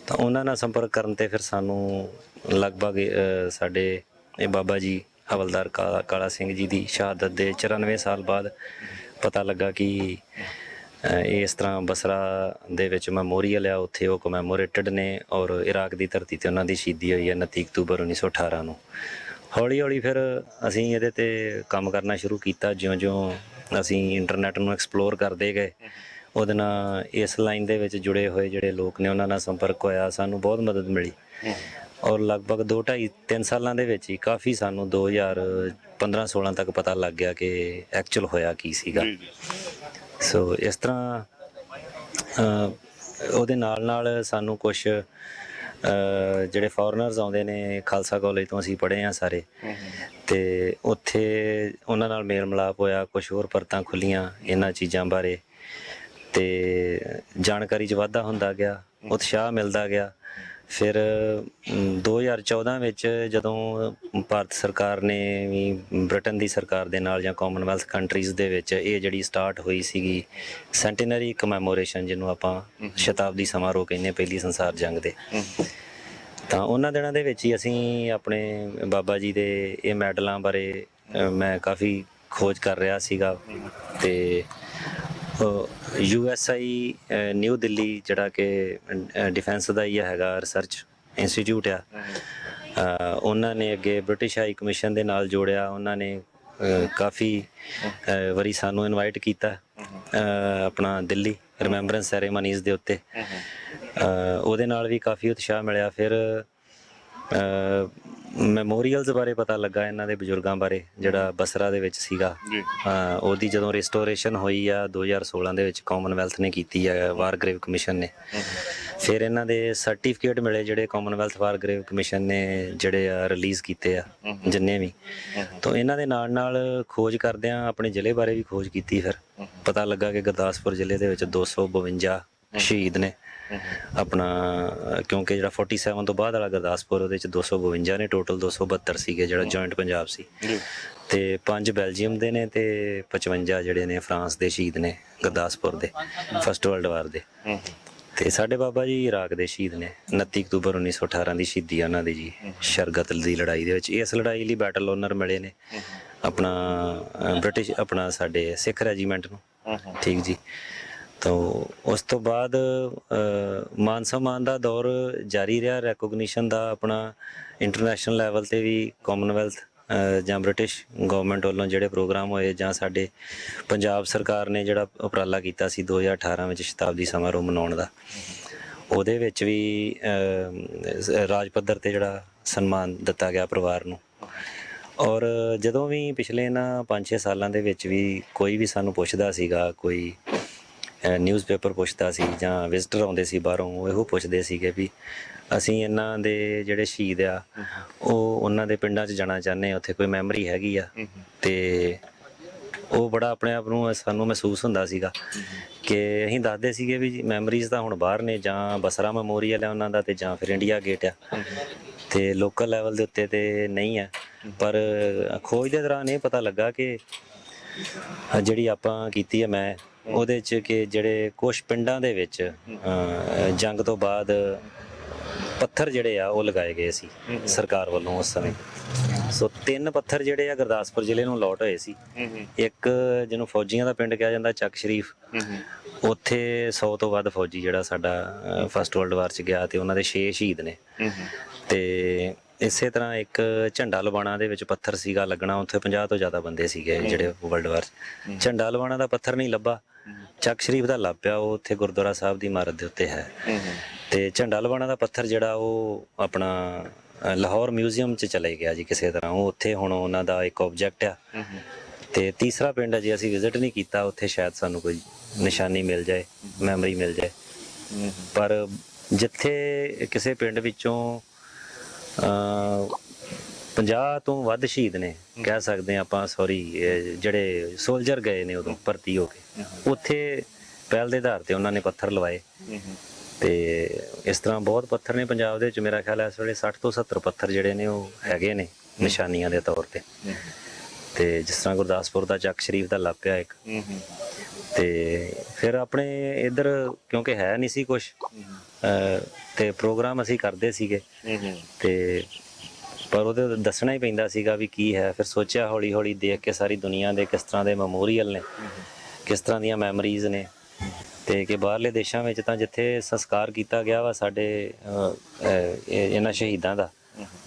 ਤਾਂ ਉਹਨਾਂ ਨਾਲ ਸੰਪਰਕ ਕਰਨ ਤੇ ਫਿਰ ਸਾਨੂੰ ਲਗਭਗ ਸਾਡੇ ਇਹ ਬਾਬਾ ਜੀ ਹਵਲਦਾਰ ਕਾਲਾ ਸਿੰਘ ਜੀ ਦੀ ਸ਼ਹਾਦਤ ਦੇ 94 ਸਾਲ ਬਾਅਦ ਪਤਾ ਲੱਗਾ ਕਿ ਇਸ ਤਰ੍ਹਾਂ ਬਸਰਾ ਦੇ ਵਿੱਚ ਮੈਮੋਰੀਅਲ ਆ, ਉੱਥੇ ਉਹ ਕਮੈਮੋਰੇਟਡ ਨੇ। ਔਰ ਇਰਾਕ ਦੀ ਧਰਤੀ ਤੇ ਉਹਨਾਂ ਦੀ ਸ਼ਹੀਦੀ ਹੋਈ ਹੈ 29 ਅਕਤੂਬਰ 1918 ਨੂੰ। ਹੌਲੀ ਹੌਲੀ ਫਿਰ ਅਸੀਂ ਇਹਦੇ ਤੇ ਕੰਮ ਕਰਨਾ ਸ਼ੁਰੂ ਕੀਤਾ। ਜਿਉਂ-ਜਿਉਂ ਅਸੀਂ ਇੰਟਰਨੈਟ ਨੂੰ ਐਕਸਪਲੋਰ ਕਰਦੇ ਗਏ, ਉਹਦੇ ਨਾਲ ਇਸ ਲਾਈਨ ਦੇ ਵਿੱਚ ਜੁੜੇ ਹੋਏ ਜਿਹੜੇ ਲੋਕ ਨੇ ਉਹਨਾਂ ਨਾਲ ਸੰਪਰਕ ਹੋਇਆ, ਸਾਨੂੰ ਬਹੁਤ ਮਦਦ ਮਿਲੀ। ਔਰ ਲਗਭਗ 2-2.5-3 ਸਾਲਾਂ ਦੇ ਵਿੱਚ ਹੀ ਕਾਫੀ ਸਾਨੂੰ 2015-16 ਤੱਕ ਪਤਾ ਲੱਗ ਗਿਆ ਕਿ ਐਕਚੁਅਲ ਹੋਇਆ ਕੀ ਸੀਗਾ। ਸੋ ਇਸ ਤਰ੍ਹਾਂ ਉਹਦੇ ਨਾਲ ਸਾਨੂੰ ਕੁਛ ਜਿਹੜੇ ਫੋਰਨਰਸ ਆਉਂਦੇ ਨੇ, ਖਾਲਸਾ ਕਾਲਜ ਤੋਂ ਅਸੀਂ ਪੜ੍ਹੇ ਹਾਂ ਸਾਰੇ, ਤੇ ਉੱਥੇ ਉਹਨਾਂ ਨਾਲ ਮੇਲ ਮਿਲਾਪ ਹੋਇਆ, ਕੁਛ ਹੋਰ ਪਰਤਾਂ ਖੁੱਲੀਆਂ ਇਹਨਾਂ ਚੀਜ਼ਾਂ ਬਾਰੇ, ਤੇ ਜਾਣਕਾਰੀ 'ਚ ਵਾਧਾ ਹੁੰਦਾ ਗਿਆ, ਉਤਸ਼ਾਹ ਮਿਲਦਾ ਗਿਆ। ਫਿਰ 2014 ਵਿੱਚ ਜਦੋਂ ਭਾਰਤ ਸਰਕਾਰ ਨੇ ਵੀ ਬ੍ਰਿਟਨ ਦੀ ਸਰਕਾਰ ਦੇ ਨਾਲ ਜਾਂ ਕਾਮਨਵੈਲਥ ਕੰਟਰੀਜ਼ ਦੇ ਵਿੱਚ ਇਹ ਜਿਹੜੀ ਸਟਾਰਟ ਹੋਈ ਸੀਗੀ ਸੈਂਟੀਨਰੀ ਕਮੈਮੋਰੇਸ਼ਨ, ਜਿਹਨੂੰ ਆਪਾਂ ਸ਼ਤਾਬਦੀ ਸਮਾਰੋਹ ਕਹਿੰਦੇ ਪਹਿਲੀ ਸੰਸਾਰ ਜੰਗ ਦੇ, ਤਾਂ ਉਹਨਾਂ ਦਿਨਾਂ ਦੇ ਵਿੱਚ ਹੀ ਅਸੀਂ ਆਪਣੇ ਬਾਬਾ ਜੀ ਦੇ ਇਹ ਮੈਡਲਾਂ ਬਾਰੇ ਮੈਂ ਕਾਫੀ ਖੋਜ ਕਰ ਰਿਹਾ ਸੀਗਾ। ਤੇ USA ਨਿਊ ਦਿੱਲੀ ਜਿਹੜਾ ਕਿ ਡਿਫੈਂਸ ਦਾ ਹੀ ਹੈਗਾ ਰਿਸਰਚ ਇੰਸਟੀਚਿਊਟ ਆ, ਉਹਨਾਂ ਨੇ ਅੱਗੇ ਬ੍ਰਿਟਿਸ਼ ਹਾਈ ਕਮਿਸ਼ਨ ਦੇ ਨਾਲ ਜੋੜਿਆ। ਉਹਨਾਂ ਨੇ ਕਾਫੀ ਵਾਰੀ ਸਾਨੂੰ ਇਨਵਾਈਟ ਕੀਤਾ ਆਪਣਾ ਦਿੱਲੀ ਰਿਮੈਂਬਰੈਂਸ ਸੈਰੇਮਨੀਜ਼ ਦੇ ਉੱਤੇ। ਉਹਦੇ ਨਾਲ ਵੀ ਕਾਫੀ ਉਤਸ਼ਾਹ ਮਿਲਿਆ। ਫਿਰ ਮੈਮੋਰੀਅਲਸ ਬਾਰੇ ਪਤਾ ਲੱਗਾ, ਇਹਨਾਂ ਦੇ ਬਜ਼ੁਰਗਾਂ ਬਾਰੇ, ਜਿਹੜਾ ਬਸਰਾ ਦੇ ਵਿੱਚ ਸੀਗਾ। ਉਹਦੀ ਜਦੋਂ ਰਿਸਟੋਰੇਸ਼ਨ ਹੋਈ ਆ 2016 ਦੇ ਵਿੱਚ, ਕਾਮਨਵੈਲਥ ਨੇ ਕੀਤੀ ਆ, ਵਾਰ ਗ੍ਰੇਵ ਕਮਿਸ਼ਨ ਨੇ। ਫਿਰ ਇਹਨਾਂ ਦੇ ਸਰਟੀਫਿਕੇਟ ਮਿਲੇ ਜਿਹੜੇ ਕਾਮਨਵੈਲਥ ਵਾਰ ਗ੍ਰੇਵ ਕਮਿਸ਼ਨ ਨੇ ਜਿਹੜੇ ਆ ਰਿਲੀਜ਼ ਕੀਤੇ ਆ ਜਿੰਨੇ ਵੀ। ਤਾਂ ਇਹਨਾਂ ਦੇ ਨਾਲ ਖੋਜ ਕਰਦਿਆਂ ਆਪਣੇ ਜ਼ਿਲ੍ਹੇ ਬਾਰੇ ਵੀ ਖੋਜ ਕੀਤੀ। ਫਿਰ ਪਤਾ ਲੱਗਾ ਕਿ ਗੁਰਦਾਸਪੁਰ ਜ਼ਿਲ੍ਹੇ ਦੇ ਵਿੱਚ 252 ਸ਼ਹੀਦ ਨੇ ਆਪਣਾ, ਕਿਉਂਕਿ ਜਿਹੜਾ 47 ਤੋਂ ਬਾਅਦ ਵਾਲਾ ਗੁਰਦਾਸਪੁਰ ਉਹਦੇ 'ਚ 252 ਨੇ ਟੋਟਲ, 272 ਸੀਗੇ ਜਿਹੜਾ ਜੁਆਇੰਟ ਪੰਜਾਬ ਸੀ, ਤੇ 5 ਬੈਲਜੀਅਮ ਦੇ ਨੇ ਤੇ 55 ਜਿਹੜੇ ਨੇ ਫਰਾਂਸ ਦੇ ਸ਼ਹੀਦ ਨੇ ਗੁਰਦਾਸਪੁਰ ਦੇ ਫਸਟ ਵਰਲਡ ਵਾਰ ਦੇ। ਤੇ ਸਾਡੇ ਬਾਬਾ ਜੀ ਇਰਾਕ ਦੇ ਸ਼ਹੀਦ ਨੇ 29 ਅਕਤੂਬਰ 1918 ਦੀ ਸ਼ਹੀਦੀ ਆ ਉਹਨਾਂ ਦੀ ਜੀ, ਸ਼ਰਗਤ ਦੀ ਲੜਾਈ ਦੇ ਵਿੱਚ। ਇਸ ਲੜਾਈ ਲਈ ਬੈਟਲ ਓਨਰ ਮਿਲੇ ਨੇ ਆਪਣਾ ਬ੍ਰਿਟਿਸ਼ ਆਪਣਾ ਸਾਡੇ ਸਿੱਖ ਰੈਜੀਮੈਂਟ ਨੂੰ। ਠੀਕ ਜੀ। ਤਾਂ ਉਸ ਤੋਂ ਬਾਅਦ ਮਾਨ ਸਨਮਾਨ ਦਾ ਦੌਰ ਜਾਰੀ ਰਿਹਾ, ਰੈਕੋਗਨੀਸ਼ਨ ਦਾ ਆਪਣਾ ਇੰਟਰਨੈਸ਼ਨਲ ਲੈਵਲ ਤੇ ਵੀ ਕਾਮਨਵੈਲਥ ਜਾਂ ਬ੍ਰਿਟਿਸ਼ ਗਵਰਨਮੈਂਟ ਵੱਲੋਂ ਜਿਹੜੇ ਪ੍ਰੋਗਰਾਮ ਹੋਏ, ਜਾਂ ਸਾਡੇ ਪੰਜਾਬ ਸਰਕਾਰ ਨੇ ਜਿਹੜਾ ਉਪਰਾਲਾ ਕੀਤਾ ਸੀ 2018 ਵਿੱਚ ਸ਼ਤਾਬਦੀ ਸਮਾਰੋਹ ਮਨਾਉਣ ਦਾ, ਉਹਦੇ ਵਿੱਚ ਵੀ ਰਾਜ ਪੱਧਰ ਤੇ ਜਿਹੜਾ ਸਨਮਾਨ ਦਿੱਤਾ ਗਿਆ ਪਰਿਵਾਰ ਨੂੰ। ਔਰ ਜਦੋਂ ਵੀ ਪਿਛਲੇ ਇਹਨਾਂ 5-6 ਸਾਲਾਂ ਦੇ ਵਿੱਚ ਵੀ ਕੋਈ ਵੀ ਸਾਨੂੰ ਪੁੱਛਦਾ ਸੀਗਾ, ਕੋਈ ਨਿਊਜ਼ਪੇਪਰ ਪੁੱਛਦਾ ਸੀ ਜਾਂ ਵਿਜ਼ਟਰ ਆਉਂਦੇ ਸੀ ਬਾਹਰੋਂ, ਉਹ ਇਹੋ ਪੁੱਛਦੇ ਸੀਗੇ ਵੀ ਅਸੀਂ ਇਹਨਾਂ ਦੇ ਜਿਹੜੇ ਸ਼ਹੀਦ ਆ ਉਹਨਾਂ ਦੇ ਪਿੰਡਾਂ 'ਚ ਜਾਣਾ ਚਾਹੁੰਦੇ ਹਾਂ, ਉੱਥੇ ਕੋਈ ਮੈਮਰੀ ਹੈਗੀ ਆ। ਤੇ ਉਹ ਬੜਾ ਆਪਣੇ ਆਪ ਨੂੰ ਸਾਨੂੰ ਮਹਿਸੂਸ ਹੁੰਦਾ ਸੀਗਾ ਕਿ ਅਸੀਂ ਦੱਸਦੇ ਸੀਗੇ ਵੀ ਮੈਮਰੀਜ਼ ਤਾਂ ਹੁਣ ਬਾਹਰ ਨੇ, ਜਾਂ ਬਸਰਾ ਮੈਮੋਰੀਅਲ ਆ ਉਹਨਾਂ ਦਾ, ਤੇ ਜਾਂ ਫਿਰ ਇੰਡੀਆ ਗੇਟ ਆ, ਤੇ ਲੋਕਲ ਲੈਵਲ ਦੇ ਉੱਤੇ ਤੇ ਨਹੀਂ ਆ। ਪਰ ਖੋਜ ਦੇ ਦੌਰਾਨ ਇਹ ਪਤਾ ਲੱਗਾ ਕਿ ਜਿਹੜੀ ਆਪਾਂ ਕੀਤੀ ਹੈ ਮੈਂ ਉਹਦੇ 'ਚ, ਕਿ ਜਿਹੜੇ ਕੁਛ ਪਿੰਡਾਂ ਦੇ ਵਿੱਚ ਜੰਗ ਤੋਂ ਬਾਅਦ ਪੱਥਰ ਜਿਹੜੇ ਆ ਉਹ ਲਗਾਏ ਗਏ ਸੀ ਸਰਕਾਰ ਵੱਲੋਂ ਉਸ ਸਮੇਂ। ਸੋ 3 ਪੱਥਰ ਜਿਹੜੇ ਆ ਗੁਰਦਾਸਪੁਰ ਜ਼ਿਲ੍ਹੇ ਨੂੰ ਅਲਾਟ ਹੋਏ ਸੀ। ਇੱਕ ਜਿਹਨੂੰ ਫੌਜੀਆਂ ਦਾ ਪਿੰਡ ਕਿਹਾ ਜਾਂਦਾ, ਚੱਕ ਸ਼ਰੀਫ, ਉੱਥੇ 100 ਤੋਂ ਵੱਧ ਫੌਜੀ ਜਿਹੜਾ ਸਾਡਾ ਫਸਟ ਵਰਲਡ ਵਾਰ 'ਚ ਗਿਆ ਤੇ ਉਹਨਾਂ ਦੇ 6 ਸ਼ਹੀਦ ਨੇ। ਤੇ ਇਸੇ ਤਰ੍ਹਾਂ ਇੱਕ ਝੰਡਾ ਲਵਾਣਾ ਦੇ ਵਿੱਚ ਪੱਥਰ ਸੀਗਾ ਲੱਗਣਾ, ਉੱਥੇ 50 ਤੋਂ ਜ਼ਿਆਦਾ ਬੰਦੇ ਸੀਗੇ ਜਿਹੜੇ ਵਰਲਡ ਵਾਰ 'ਚ। ਝੰਡਾ ਲਵਾਣਾ ਦਾ ਪੱਥਰ ਨਹੀਂ ਲੱਭਾ, ਚੱਕ ਸ਼ਰੀਫ ਦਾ ਲੱਭ ਪਿਆ, ਉਹ ਉੱਥੇ ਗੁਰਦੁਆਰਾ ਸਾਹਿਬ ਦੀ ਇਮਾਰਤ ਦੇ ਉੱਤੇ ਹੈ। ਤੇ ਝੰਡਾ ਲਵਾਣਾ ਦਾ ਪੱਥਰ ਜਿਹੜਾ ਉਹ ਆਪਣਾ ਲਾਹੌਰ ਮਿਊਜ਼ੀਅਮ 'ਚ ਚਲੇ ਗਿਆ ਜੀ ਕਿਸੇ ਤਰ੍ਹਾਂ, ਉਹ ਉੱਥੇ ਹੁਣ ਉਹਨਾਂ ਦਾ ਇੱਕ ਆਬਜੈਕਟ ਆ। ਤੇ ਤੀਸਰਾ ਪਿੰਡ ਅਜੇ ਅਸੀਂ ਵਿਜ਼ਿਟ ਨਹੀਂ ਕੀਤਾ, ਉੱਥੇ ਸ਼ਾਇਦ ਸਾਨੂੰ ਕੋਈ ਨਿਸ਼ਾਨੀ ਮਿਲ ਜਾਏ, ਮੈਮਰੀ ਮਿਲ ਜਾਏ। ਪਰ ਜਿੱਥੇ ਕਿਸੇ ਪਿੰਡ ਵਿੱਚੋਂ 50 ਤੋਂ ਵੱਧ ਸ਼ਹੀਦ ਨੇ ਕਹਿ ਸਕਦੇ ਹਾਂ ਆਪਾਂ, ਸੌਰੀ ਜਿਹੜੇ ਸੋਲਜਰ ਗਏ ਨੇ ਉਦੋਂ ਭਰਤੀ ਹੋ ਕੇ, ਉੱਥੇ ਪਹਿਲ ਦੇ ਆਧਾਰ ਤੇ ਉਹਨਾਂ ਨੇ ਪੱਥਰ ਲਵਾਏ। ਤੇ ਇਸ ਤਰ੍ਹਾਂ ਬਹੁਤ ਪੱਥਰ ਨੇ ਪੰਜਾਬ ਦੇ ਵਿੱਚ, ਮੇਰਾ ਖਿਆਲ ਹੈ ਇਸ ਵੇਲੇ 60 ਤੋਂ 70 ਪੱਥਰ ਜਿਹੜੇ ਨੇ ਉਹ ਹੈਗੇ ਨੇ ਨਿਸ਼ਾਨੀਆਂ ਦੇ ਤੌਰ ਤੇ। ਤੇ ਜਿਸ ਤਰ੍ਹਾਂ ਗੁਰਦਾਸਪੁਰ ਦਾ ਚੱਕ ਸ਼ਰੀਫ ਦਾ ਲੱਭਿਆ ਇੱਕ। ਤੇ ਫਿਰ ਆਪਣੇ ਇੱਧਰ ਕਿਉਂਕਿ ਹੈ ਨਹੀਂ ਸੀ ਕੁਛ, ਤੇ ਪ੍ਰੋਗਰਾਮ ਅਸੀਂ ਕਰਦੇ ਸੀਗੇ ਤੇ ਪਰ ਉਹਦੇ ਦੱਸਣਾ ਹੀ ਪੈਂਦਾ ਸੀਗਾ ਵੀ ਕੀ ਹੈ। ਫਿਰ ਸੋਚਿਆ ਹੌਲੀ ਹੌਲੀ ਦੇਖ ਕੇ ਸਾਰੀ ਦੁਨੀਆ ਦੇ ਕਿਸ ਤਰ੍ਹਾਂ ਦੇ ਮੈਮੋਰੀਅਲ ਨੇ, ਕਿਸ ਤਰ੍ਹਾਂ ਦੀਆਂ ਮੈਮਰੀਜ਼ ਨੇ, ਤੇ ਕਿ ਬਾਹਰਲੇ ਦੇਸ਼ਾਂ ਵਿੱਚ ਤਾਂ ਜਿੱਥੇ ਸੰਸਕਾਰ ਕੀਤਾ ਗਿਆ ਵਾ ਸਾਡੇ ਇਹਨਾਂ ਸ਼ਹੀਦਾਂ ਦਾ,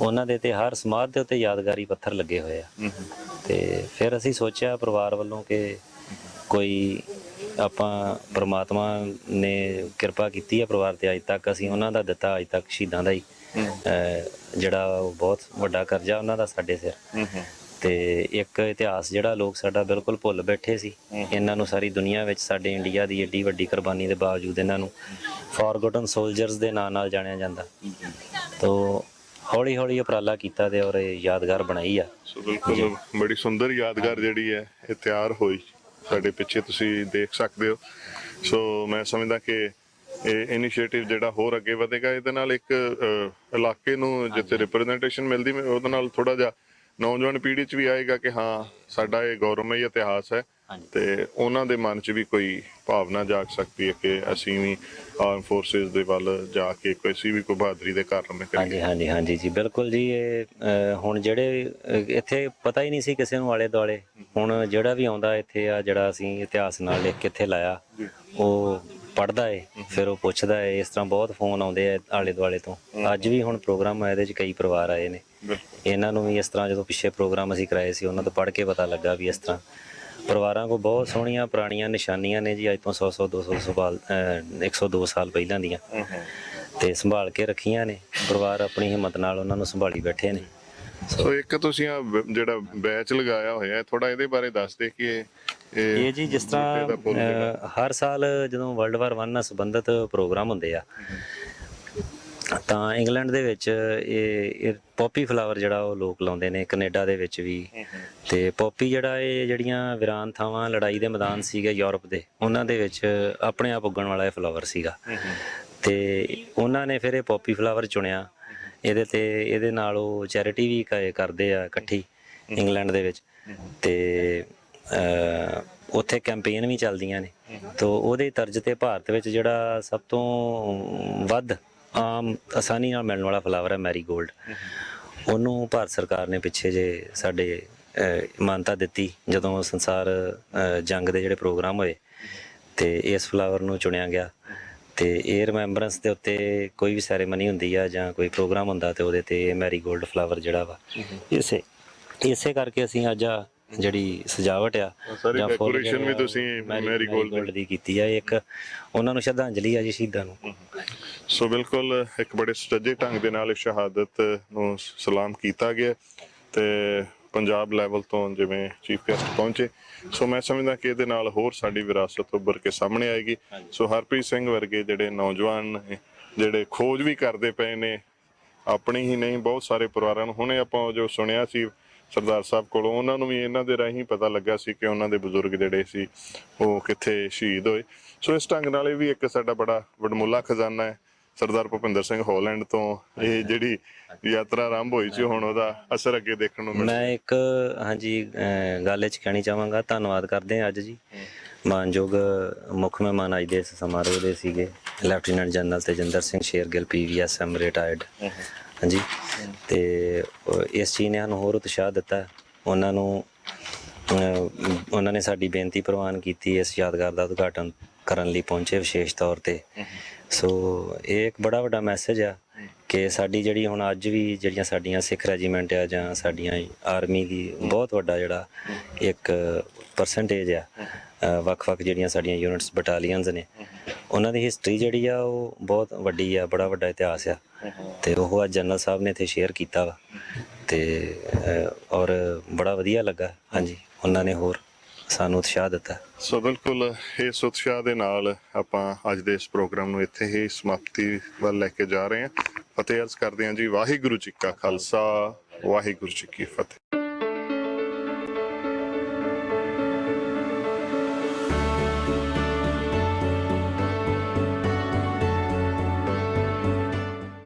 ਉਹਨਾਂ ਦੇ ਤੇ ਹਰ ਸਮਾਧ ਦੇ ਉੱਤੇ ਯਾਦਗਾਰੀ ਪੱਥਰ ਲੱਗੇ ਹੋਏ ਆ। ਤੇ ਫਿਰ ਅਸੀਂ ਸੋਚਿਆ ਪਰਿਵਾਰ ਵੱਲੋਂ ਕਿ ਕੋਈ ਆਪਾਂ ਪ੍ਰਮਾਤਮਾ ਨੇ ਕਿਰਪਾ ਕੀਤੀ ਹੈ ਪਰਿਵਾਰ ਤੇ, ਅੱਜ ਤੱਕ ਅਸੀਂ ਉਹਨਾਂ ਦਾ ਦਿੱਤਾ ਅੱਜ ਤੱਕ ਸ਼ਹੀਦਾਂ ਦਾ ਹੀ ਜਿਹੜਾ ਉਹ ਬਹੁਤ ਵੱਡਾ ਕਰਜ਼ਾ ਉਹਨਾਂ ਦਾ ਸਾਡੇ ਸਿਰ। ਤੇ ਇੱਕ ਇਤਿਹਾਸ ਜਿਹੜਾ ਲੋਕ ਸਾਡਾ ਬਿਲਕੁਲ ਭੁੱਲ ਬੈਠੇ ਸੀ, ਇਹਨਾਂ ਨੂੰ ਸਾਰੀ ਦੁਨੀਆ ਵਿੱਚ ਸਾਡੇ ਇੰਡੀਆ ਦੀ ਏਡੀ ਵੱਡੀ ਕੁਰਬਾਨੀ ਦੇ ਬਾਵਜੂਦ ਇਹਨਾਂ ਨੂੰ ਫੋਰਗੋਟਨ ਸੋਲਜਰਸ ਦੇ ਨਾਂ ਨਾਲ ਜਾਣਿਆ ਜਾਂਦਾ। ਤੋ ਹੌਲੀ ਹੌਲੀ ਉਪਰਾਲਾ ਕੀਤਾ ਤੇ ਔਰ ਇਹ ਯਾਦਗਾਰ ਬਣਾਈ ਆ। ਸੋ ਬਿਲਕੁਲ ਬੜੀ ਸੁੰਦਰ ਯਾਦਗਾਰ ਜਿਹੜੀ ਹੈ ਇਹ ਤਿਆਰ ਹੋਈ ਸਾਡੇ ਪਿੱਛੇ, ਤੁਸੀਂ ਦੇਖ ਸਕਦੇ ਹੋ। ਸੋ ਮੈਂ ਸਮਝਦਾ ਕਿ ਇਹ ਇਨੀਸ਼ੀਏਟਿਵ ਜਿਹੜਾ ਹੋਰ ਅੱਗੇ ਵਧੇਗਾ, ਇਹਦੇ ਨਾਲ ਇੱਕ ਇਲਾਕੇ ਨੂੰ ਜਿੱਥੇ ਰਿਪਰੈਜ਼ੈਂਟੇਸ਼ਨ ਮਿਲਦੀ, ਉਹਦੇ ਨਾਲ ਥੋੜਾ ਜਿਹਾ ਨੌਜਵਾਨ ਪੀੜ੍ਹੀ 'ਚ ਵੀ ਆਏਗਾ ਕਿ ਹਾਂ ਸਾਡਾ ਇਹ ਗੌਰਵਮਈ ਇਤਿਹਾਸ ਹੈ, ਤੇ ਉਹਨਾਂ ਦੇ ਮਨ 'ਚ ਵੀ ਕੋਈ ਭਾਵਨਾ ਜਾਗ ਸਕਦੀ ਹੈ ਕਿ ਅਸੀਂ ਵੀ ਆਰਮ ਫੋਰਸਿਸ ਦੇ ਵੱਲ ਜਾ ਕੇ ਕੋਈ ਬਹਾਦਰੀ ਦੇ ਕਾਰਨਾਮੇ ਕਰੀਏ। ਹਾਂਜੀ ਹਾਂਜੀ ਜੀ ਬਿਲਕੁਲ ਜੀ। ਇਹ ਹੁਣ ਜਿਹੜੇ ਇੱਥੇ ਪਤਾ ਹੀ ਨਹੀਂ ਸੀ ਕਿਸੇ ਨੂੰ ਆਲੇ ਦੁਆਲੇ, ਹੁਣ ਜਿਹੜਾ ਵੀ ਆਉਂਦਾ ਇੱਥੇ ਆ ਜਿਹੜਾ ਅਸੀਂ ਇਤਿਹਾਸ ਨਾਲ ਲਿਖ ਕੇ ਇੱਥੇ ਲਾਇਆ, ਉਹ ਪੜ੍ਹਦਾ ਏ, ਫਿਰ ਉਹ ਪੁੱਛਦਾ ਏ। ਇਸ ਤਰ੍ਹਾਂ ਬਹੁਤ ਫੋਨ ਆਉਂਦੇ ਆ ਆਲੇ ਦੁਆਲੇ ਤੋਂ। ਅੱਜ ਵੀ ਹੁਣ ਪ੍ਰੋਗਰਾਮ ਇਹਦੇ 'ਚ ਕਈ ਪਰਿਵਾਰ ਆਏ ਨੇ, ਇਹਨਾਂ ਨੂੰ ਵੀ ਇਸ ਤਰ੍ਹਾਂ ਜਦੋਂ ਪਿੱਛੇ ਪ੍ਰੋਗਰਾਮ ਅਸੀਂ ਕਰਾਏ ਸੀ ਉਹਨਾਂ ਤੋਂ ਪੜ੍ਹ ਕੇ ਪਤਾ ਲੱਗਾ ਵੀ ਇਸ ਤਰ੍ਹਾਂ ਪਰਿਵਾਰਾਂ ਕੋਲ ਬਹੁਤ ਸੋਹਣੀਆਂ ਪੁਰਾਣੀਆਂ ਨਿਸ਼ਾਨੀਆਂ ਨੇ ਜੀ, ਅੱਜ ਤੋਂ 100 200 ਸਾਲ 102 ਸਾਲ ਪਹਿਲਾਂ ਦੀਆਂ, ਤੇ ਸੰਭਾਲ ਕੇ ਰੱਖੀਆਂ ਨੇ ਪਰਿਵਾਰ ਆਪਣੀ ਹਿੰਮਤ ਨਾਲ, ਉਹਨਾਂ ਨੂੰ ਸੰਭਾਲੀ ਬੈਠੇ ਨੇ। ਸੋ ਇੱਕ ਤੁਸੀਂ ਆ ਜਿਹੜਾ ਬੈਚ ਲਗਾਇਆ ਹੋਇਆ ਹੈ, ਥੋੜਾ ਇਹਦੇ ਬਾਰੇ ਦੱਸ ਦੇ ਕਿ ਇਹ ਜੀ ਜਿਸ ਤਰ੍ਹਾਂ ਹਰ ਸਾਲ ਜਦੋਂ ਵਰਲਡ ਵਾਰ 1 ਨਾਲ ਸੰਬੰਧਿਤ ਪ੍ਰੋਗਰਾਮ ਹੁੰਦੇ ਆ ਤਾਂ ਇੰਗਲੈਂਡ ਦੇ ਵਿੱਚ ਇਹ ਪੋਪੀ ਫਲਾਵਰ ਜਿਹੜਾ ਉਹ ਲੋਕ ਲਾਉਂਦੇ ਨੇ, ਕੈਨੇਡਾ ਦੇ ਵਿੱਚ ਵੀ। ਤੇ ਪੋਪੀ ਜਿਹੜਾ ਇਹ ਜਿਹੜੀਆਂ ਵੀਰਾਨ ਥਾਵਾਂ ਲੜਾਈ ਦੇ ਮੈਦਾਨ ਸੀਗੇ ਯੂਰਪ ਦੇ, ਉਹਨਾਂ ਦੇ ਵਿੱਚ ਆਪਣੇ ਆਪ ਉੱਗਣ ਵਾਲਾ ਇਹ ਫਲਾਵਰ ਸੀਗਾ। ਤੇ ਉਹਨਾਂ ਨੇ ਫਿਰ ਇਹ ਪੋਪੀ ਫਲਾਵਰ ਚੁਣਿਆ ਇਹਦੇ ਤੇ, ਇਹਦੇ ਨਾਲ ਉਹ ਚੈਰਿਟੀ ਵੀ ਕਰਦੇ ਆ ਇਕੱਠੀ ਇੰਗਲੈਂਡ ਦੇ ਵਿੱਚ, ਤੇ ਉੱਥੇ ਕੈਂਪੇਨ ਵੀ ਚੱਲਦੀਆਂ ਨੇ। ਤੋ ਉਹਦੇ ਤਰਜ਼ ਤੇ ਭਾਰਤ ਵਿੱਚ ਜਿਹੜਾ ਸਭ ਤੋਂ ਵੱਧ ਆਮ ਆਸਾਨੀ ਨਾਲ ਮਿਲਣ ਵਾਲਾ ਫਲਾਵਰ ਹੈ ਮੈਰੀਗੋਲਡ। ਉਹਨੂੰ ਭਾਰਤ ਸਰਕਾਰ ਨੇ ਪਿੱਛੇ ਜੇ ਸਾਡੇ ਮਾਨਤਾ ਦਿੱਤੀ ਜਦੋਂ ਸੰਸਾਰ ਜੰਗ ਦੇ ਜਿਹੜੇ ਪ੍ਰੋਗਰਾਮ ਹੋਏ, ਤੇ ਇਸ ਫਲਾਵਰ ਨੂੰ ਚੁਣਿਆ ਗਿਆ। ਤੇ ਇਹ ਰਿਮੈਂਬਰੈਂਸ ਦੇ ਉੱਤੇ ਕੋਈ ਵੀ ਸੈਰੇਮਨੀ ਹੁੰਦੀ ਆ ਜਾਂ ਕੋਈ ਪ੍ਰੋਗਰਾਮ ਹੁੰਦਾ ਤੇ ਉਹਦੇ ਤੇ ਮੈਰੀਗੋਲਡ ਫਲਾਵਰ ਜਿਹੜਾ ਵਾ, ਇਸੇ ਕਰਕੇ ਅਸੀਂ ਅੱਜ ਆ ਜਿਹੜੀ ਸਜਾਵਟ ਆ ਜਾਂ ਡੈਕੋਰੇਸ਼ਨ ਵੀ ਤੁਸੀਂ ਮੈਰੀਗੋਲਡ ਦੀ ਕੀਤੀ ਆ। ਇੱਕ ਉਹਨਾਂ ਨੂੰ ਸ਼ਰਧਾਂਜਲੀ ਆ ਜੀ ਸ਼ਹੀਦਾਂ ਨੂੰ। ਸੋ ਬਿਲਕੁਲ ਇੱਕ ਬੜੇ ਸੁਚੱਜੇ ਢੰਗ ਦੇ ਨਾਲ ਸ਼ਹਾਦਤ ਨੂੰ ਸਲਾਮ ਕੀਤਾ ਗਿਆ, ਤੇ ਪੰਜਾਬ ਲੈਵਲ ਤੋਂ ਜਿਵੇਂ ਚੀਫ ਗੈਸਟ ਪਹੁੰਚੇ। ਸੋ ਮੈਂ ਸਮਝਦਾ ਕਿ ਇਹਦੇ ਨਾਲ ਹੋਰ ਸਾਡੀ ਵਿਰਾਸਤ ਉੱਭਰ ਕੇ ਸਾਹਮਣੇ ਆਏਗੀ। ਸੋ ਹਰਪ੍ਰੀਤ ਸਿੰਘ ਵਰਗੇ ਜਿਹੜੇ ਨੌਜਵਾਨ ਜਿਹੜੇ ਖੋਜ ਵੀ ਕਰਦੇ ਪਏ ਨੇ, ਆਪਣੀ ਹੀ ਨਹੀਂ ਬਹੁਤ ਸਾਰੇ ਪਰਿਵਾਰਾਂ ਨੂੰ। ਹੁਣੇ ਆਪਾਂ ਜੋ ਸੁਣਿਆ ਸੀ ਸਰਦਾਰ ਸਾਹਿਬ ਕੋਲੋਂ, ਉਹਨਾਂ ਨੂੰ ਵੀ ਇਹਨਾਂ ਦੇ ਰਾਹੀਂ ਪਤਾ ਲੱਗਾ ਸੀ ਕਿ ਉਹਨਾਂ ਦੇ ਬਜ਼ੁਰਗ ਜਿਹੜੇ ਸੀ ਉਹ ਕਿੱਥੇ ਸ਼ਹੀਦ ਹੋਏ। ਸੋ ਇਸ ਢੰਗ ਨਾਲ ਇਹ ਵੀ ਇੱਕ ਸਾਡਾ ਬੜਾ ਵਡਮੁੱਲਾ ਖਜ਼ਾਨਾ ਹੈ। ਸਰਦਾਰ ਭੁਪਿੰਦਰ ਸਿੰਘ ਹਾਲੈਂਡ ਤੋਂ ਇਹ ਜਿਹੜੀ ਯਾਤਰਾ ਆਰੰਭ ਹੋਈ ਸੀ, ਹੁਣ ਉਹਦਾ ਅਸਰ ਅੱਗੇ ਦੇਖਣ ਨੂੰ ਮਿਲਿਆ। ਮੈਂ ਇੱਕ ਹਾਂਜੀ ਗੱਲ ਇਹ 'ਚ ਕਹਿਣੀ ਚਾਹਾਂਗਾ, ਧੰਨਵਾਦ ਕਰਦੇ ਹਾਂ ਅੱਜ ਜੀ ਮਾਨਯੋਗ ਮੁੱਖ ਮਹਿਮਾਨ ਅੱਜ ਦੇ ਇਸ ਸਮਾਰੋਹ ਦੇ ਸੀਗੇ lieutenant general Tejinder Singh Shergill PVSM retired. ਹਾਂਜੀ, ਤੇ ਇਸ ਚੀਜ਼ ਨੇ ਸਾਨੂੰ ਹੋਰ ਉਤਸ਼ਾਹ ਦਿੱਤਾ। ਉਹਨਾਂ ਨੇ ਸਾਡੀ ਬੇਨਤੀ ਪ੍ਰਵਾਨ ਕੀਤੀ ਇਸ ਯਾਦਗਾਰ ਦਾ ਉਦਘਾਟਨ ਕਰਨ ਲਈ ਪਹੁੰਚੇ ਵਿਸ਼ੇਸ਼ ਤੌਰ ਤੇ। ਸੋ ਇਹ ਇੱਕ ਬੜਾ ਵੱਡਾ ਮੈਸੇਜ ਆ ਕਿ ਸਾਡੀ ਜਿਹੜੀ ਹੁਣ ਅੱਜ ਵੀ ਜਿਹੜੀਆਂ ਸਾਡੀਆਂ ਸਿੱਖ ਰੈਜੀਮੈਂਟ ਆ ਜਾਂ ਸਾਡੀਆਂ ਆਰਮੀ ਦੀ ਬਹੁਤ ਵੱਡਾ ਜਿਹੜਾ ਇੱਕ ਪਰਸੈਂਟੇਜ ਆ, ਵੱਖ-ਵੱਖ ਜਿਹੜੀਆਂ ਸਾਡੀਆਂ ਯੂਨਿਟਸ ਬਟਾਲੀਅਨਸ ਨੇ, ਉਹਨਾਂ ਦੀ ਹਿਸਟਰੀ ਜਿਹੜੀ ਆ ਉਹ ਬਹੁਤ ਵੱਡੀ ਆ, ਬੜਾ ਵੱਡਾ ਇਤਿਹਾਸ ਆ। ਤੇ ਉਹ ਅੱਜ ਜਨਰਲ ਸਾਹਿਬ ਨੇ ਇੱਥੇ ਸ਼ੇਅਰ ਕੀਤਾ ਵਾ ਤੇ ਔਰ ਬੜਾ ਵਧੀਆ ਲੱਗਾ। ਹਾਂਜੀ, ਉਹਨਾਂ ਨੇ ਹੋਰ ਸਾਨੂੰ ਉਤਸ਼ਾਹ ਦਿੱਤਾ। ਸੋ ਬਿਲਕੁਲ ਇਸ ਉਤਸ਼ਾਹ ਦੇ ਨਾਲ ਆਪਾਂ ਅੱਜ ਦੇ ਇਸ ਪ੍ਰੋਗਰਾਮ ਨੂੰ ਇੱਥੇ ਹੀ ਸਮਾਪਤੀ ਵੱਲ ਲੈ ਕੇ ਜਾ ਰਹੇ ਹਾਂ। ਫਤਿਹ ਅਰਜ਼ ਕਰਦੇ ਹਾਂ ਜੀ। ਵਾਹਿਗੁਰੂ ਜੀ ਕਾ ਖਾਲਸਾ, ਵਾਹਿਗੁਰੂ ਜੀ ਕੀ ਫਤਿਹ।